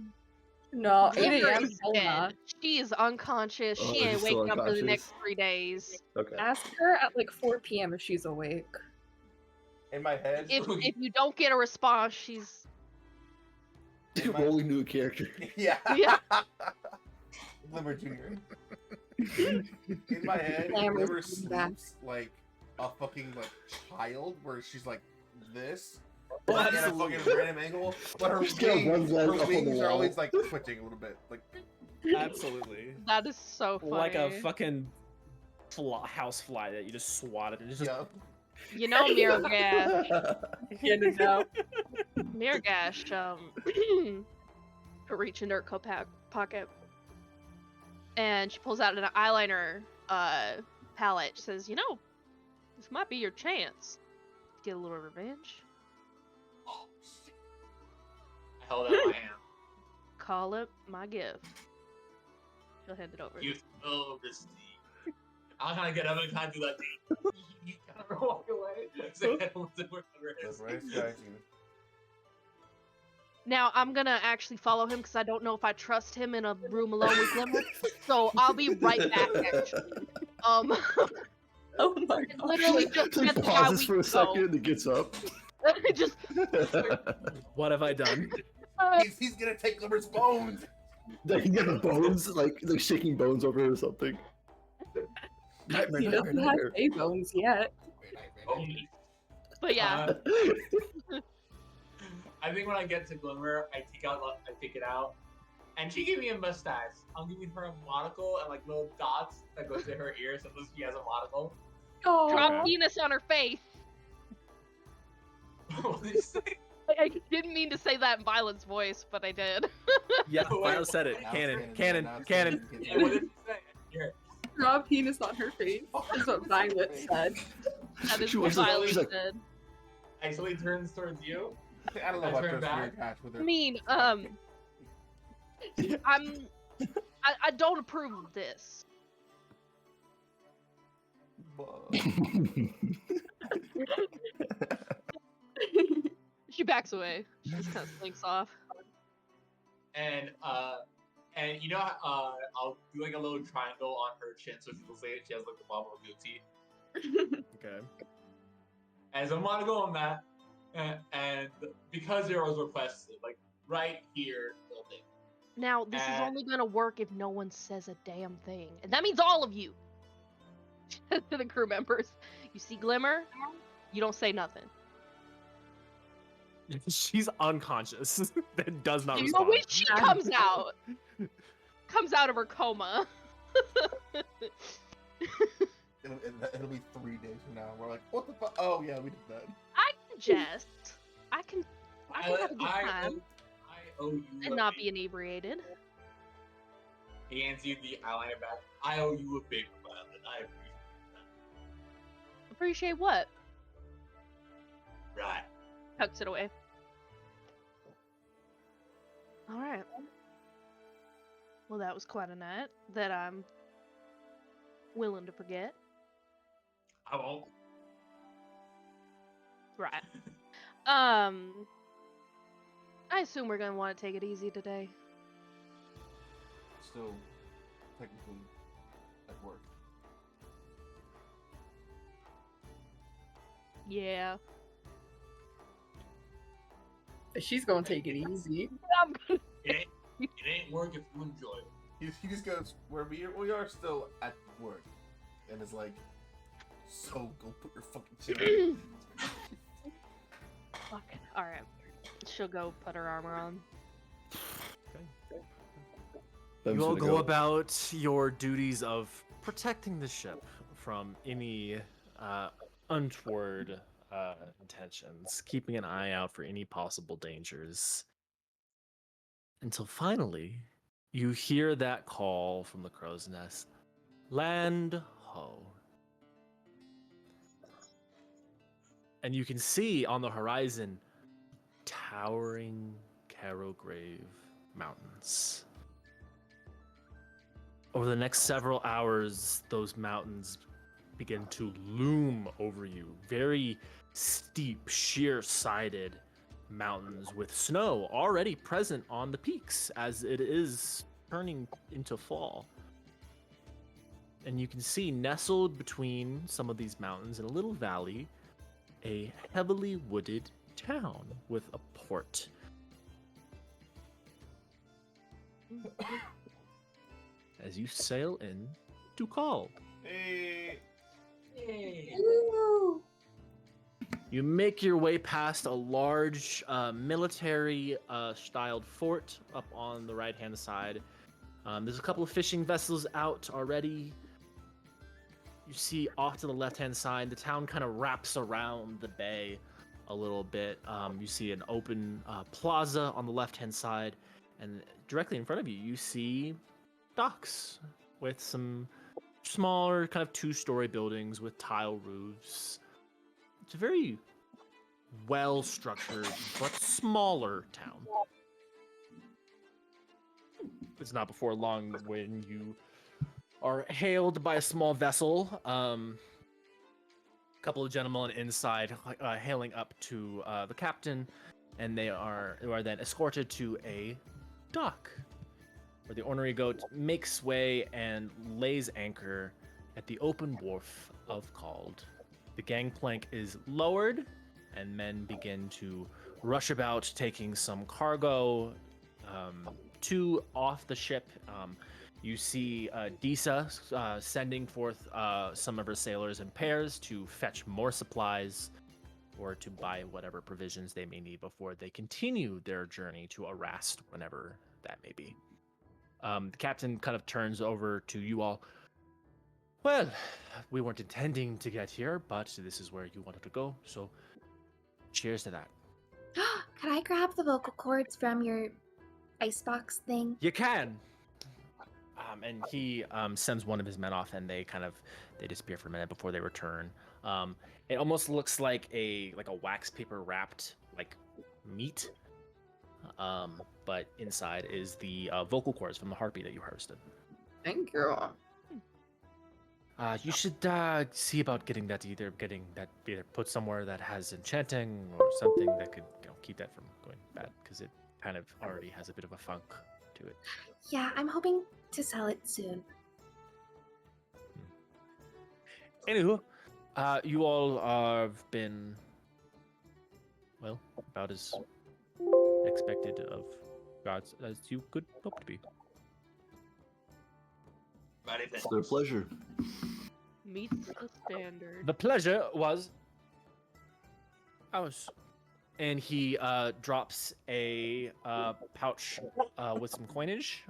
No, 8 Glimmer a.m. is hell nah. dead. She is unconscious. Oh, She she's ain't still waking up for the unconscious? next 3 days. Okay. Ask her at like 4 p.m. if she's awake. in my head. If you don't get a response, she's Rolling new character. Yeah. Yeah. Glimmer Jr. In my head, Glamor's Glimmer coming back. sleeps like a fucking child, where she's like this, Oh, like, at a absolutely. fucking random angle, but her She's got one leg up on the wings are wall. always like twitching a little bit, like. Absolutely. that is so funny. Like a fucking house fly that you just swatted and just Yeah. You know, Miragash. Yeah, no. Miragash, reach into her coat pocket, and she pulls out an eyeliner palette. She says, "You know, this might be your chance to get a little revenge. Oh, shit. I held out my hand. Call it my gift." She'll hand it over. You throw this thing. I'll kind of get up and kind of do that thing. You kind of walk away. So I don't work the That's rest. right, guys. Now I'm gonna actually follow him because I don't know if I trust him in a room alone with Glimmer. So I'll be right back. Actually, Oh my and god. literally just He get the guy pauses we for a go. second and gets up. Just What have I done? He's gonna take Glimmer's bones. Like, he got the bones, like shaking bones over or something. Nightmare, He doesn't have A bones yet. but yeah. I think when I get to Glimmer, I take it out, and she gave me a mustache. I'm giving her a monocle and like little dots that go to her ears, so she has a monocle. Oh. Drop penis on her face. What did you say? I didn't mean to say that in Violet's voice, but I did. Yeah, Wait, Violet said it. Now Canon, it's canon, now it's canon. Yeah, what did you say? Here. Draw a penis on her face. That's what Violet said. That is She what was like- Violet she's like- said. Actually turns towards you. I don't know I about turn this back. weird hatch with I her. mean, I don't approve of this. She backs away. She just kind of slinks off. And you know, I'll do like a little triangle on her chin so she looks like she has like the bottom of a goatee. Okay. And so I'm gonna go on that, and because there was requested, like right here, building. Now, this is And- only gonna work if no one says a damn thing. And that means all of you. To the crew members. You see Glimmer, you don't say nothing. She's unconscious. That does not But respond. when she comes out of her coma. It'll be 3 days from now. We're like, what the fuck? Oh yeah, we did that. I can jest. I can have a good time I owe you. and not be inebriated. He hands you the eyeliner back. I owe you a big one, and I Appreciate what? appreciate that. Right. Tucks it away. Alright. Well, that was quite a night that I'm willing to forget. I won't. Right. I assume we're gonna want to take it easy today. Still, technically, at work. Yeah. She's gonna take it easy. I'm gonna... It ain't work if you enjoy it. He just goes, we are still at work, and is like, so go put your fucking shit on. Fuck. Alright. She'll go put her armor on. You all go about your duties of protecting the ship from any untoward intentions, keeping an eye out for any possible dangers. Until finally, you hear that call from the crow's nest. Land ho. And you can see on the horizon towering Carrowgrave Mountains. Over the next several hours, those mountains begin to loom over you. Very steep, sheer-sided mountains with snow already present on the peaks as it is turning into fall. And you can see nestled between some of these mountains in a little valley, a heavily wooded town with a port. As you sail in to Cald. Hey. You make your way past a large military styled fort up on the right hand side. There's a couple of fishing vessels out already. You see off to the left hand side, the town kind of wraps around the bay a little bit. You see an open plaza on the left hand side, and directly in front of you, you see docks with some smaller kind of 2-story buildings with tile roofs. It's a very well structured but smaller town. It's not before long when you are hailed by a small vessel. A couple of gentlemen inside hailing up to the captain and you are then escorted to a dock, where the ornery goat makes way and lays anchor at the open wharf of Called. The gangplank is lowered, and men begin to rush about, taking some cargo to off the ship. You see Disa sending forth some of her sailors in pairs to fetch more supplies or to buy whatever provisions they may need before they continue their journey to Arast, whenever that may be. The captain kind of turns over to you all. Well, we weren't intending to get here, but this is where you wanted to go, so cheers to that. Could I grab the vocal cords from your icebox thing? You can. And he sends one of his men off, and they disappear for a minute before they return. It almost looks like a wax paper wrapped meat, but inside is the vocal cords from the harpy that you harvested. Thank you. You should see about getting that either put somewhere that has enchanting or something that could keep that from going bad, because it kind of already has a bit of a funk to it. Yeah, I'm hoping to sell it soon. Anywho, you all have been, well, about as expected of gods as you could hope to be. It's their pleasure. Meets the standard. The pleasure was ours. And he drops a pouch with some coinage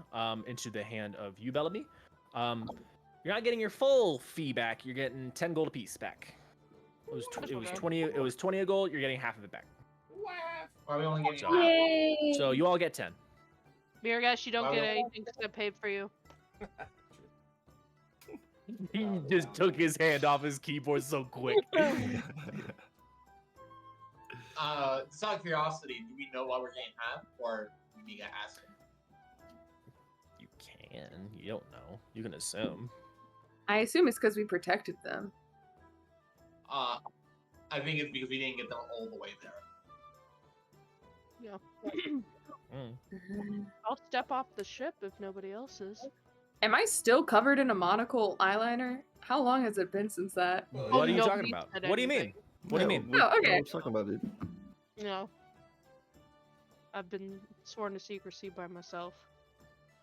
into the hand of you, Bellamy. You're not getting your full fee back. You're getting 10 gold apiece back. It was 20. It was 20 a gold. You're getting half of it back. Why are we only getting So- half? Yay! So you all get 10. Miragash, you don't Why get we- anything because I paid for you. He just took his hand off his keyboard so quick. Just out of curiosity, do we know why we're getting half, or do we need to ask him? You can. You don't know. You can assume. I assume it's because we protected them. I think it's because we didn't get them all the way there. Yeah. I'll step off the ship if nobody else is. Am I still covered in a monocle eyeliner? How long has it been since that? What are you talking nobody about? said What do you mean? anything. What do you mean? Oh, okay. What are talking about, dude? No. I've been sworn to secrecy by myself.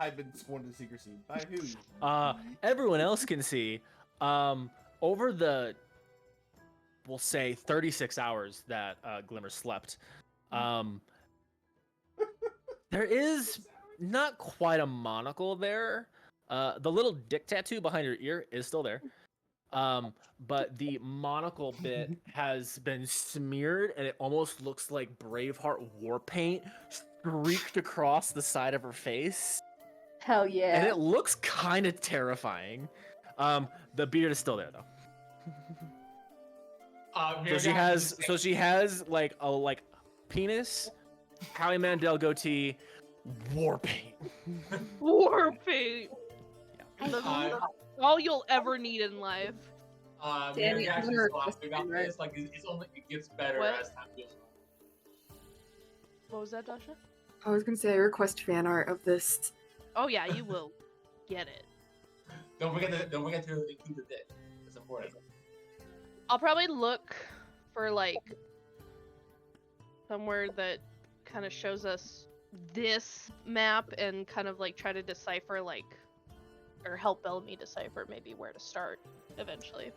I've been sworn to secrecy. By who? Everyone else can see. Over the, we'll say, 36 hours that Glimmer slept, there is not quite a monocle there. The little dick tattoo behind your ear is still there. But the monocle bit has been smeared, and it almost looks like Braveheart war paint streaked across the side of her face. Hell yeah. And it looks kind of terrifying. The beard is still there though. So she has like a penis, Howie Mandel goatee, war paint. War paint. Uh, All you'll ever need in life. Danny, Miragash I'm is gonna laughing request about it, right? this. Like, it gets better What? as time goes on. What was that, Dasha? I was gonna say I request fan art of this. Oh yeah, you will get it. Don't forget to include the dick. It's important. I'll probably look for somewhere that kind of shows us this map and kind of try to decipher or help Bellamy decipher maybe where to start eventually.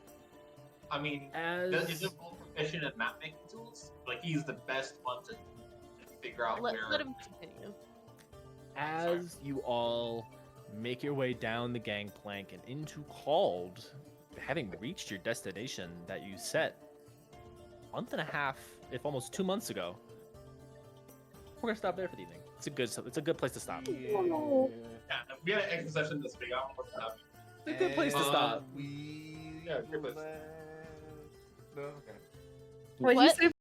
I mean, is it full proficient in map making tools? Like, he's the best one to figure out Let where. him continue. As you all make your way down the gangplank and into Called, having reached your destination that you set a month and a half, if almost 2 months ago, we're gonna stop there for the evening. It's a good place to stop. Yeah, we had an extra session this week. I don't know what's happening. It's a good place to stop. We Yeah, good place. No, okay. What'd What? you say?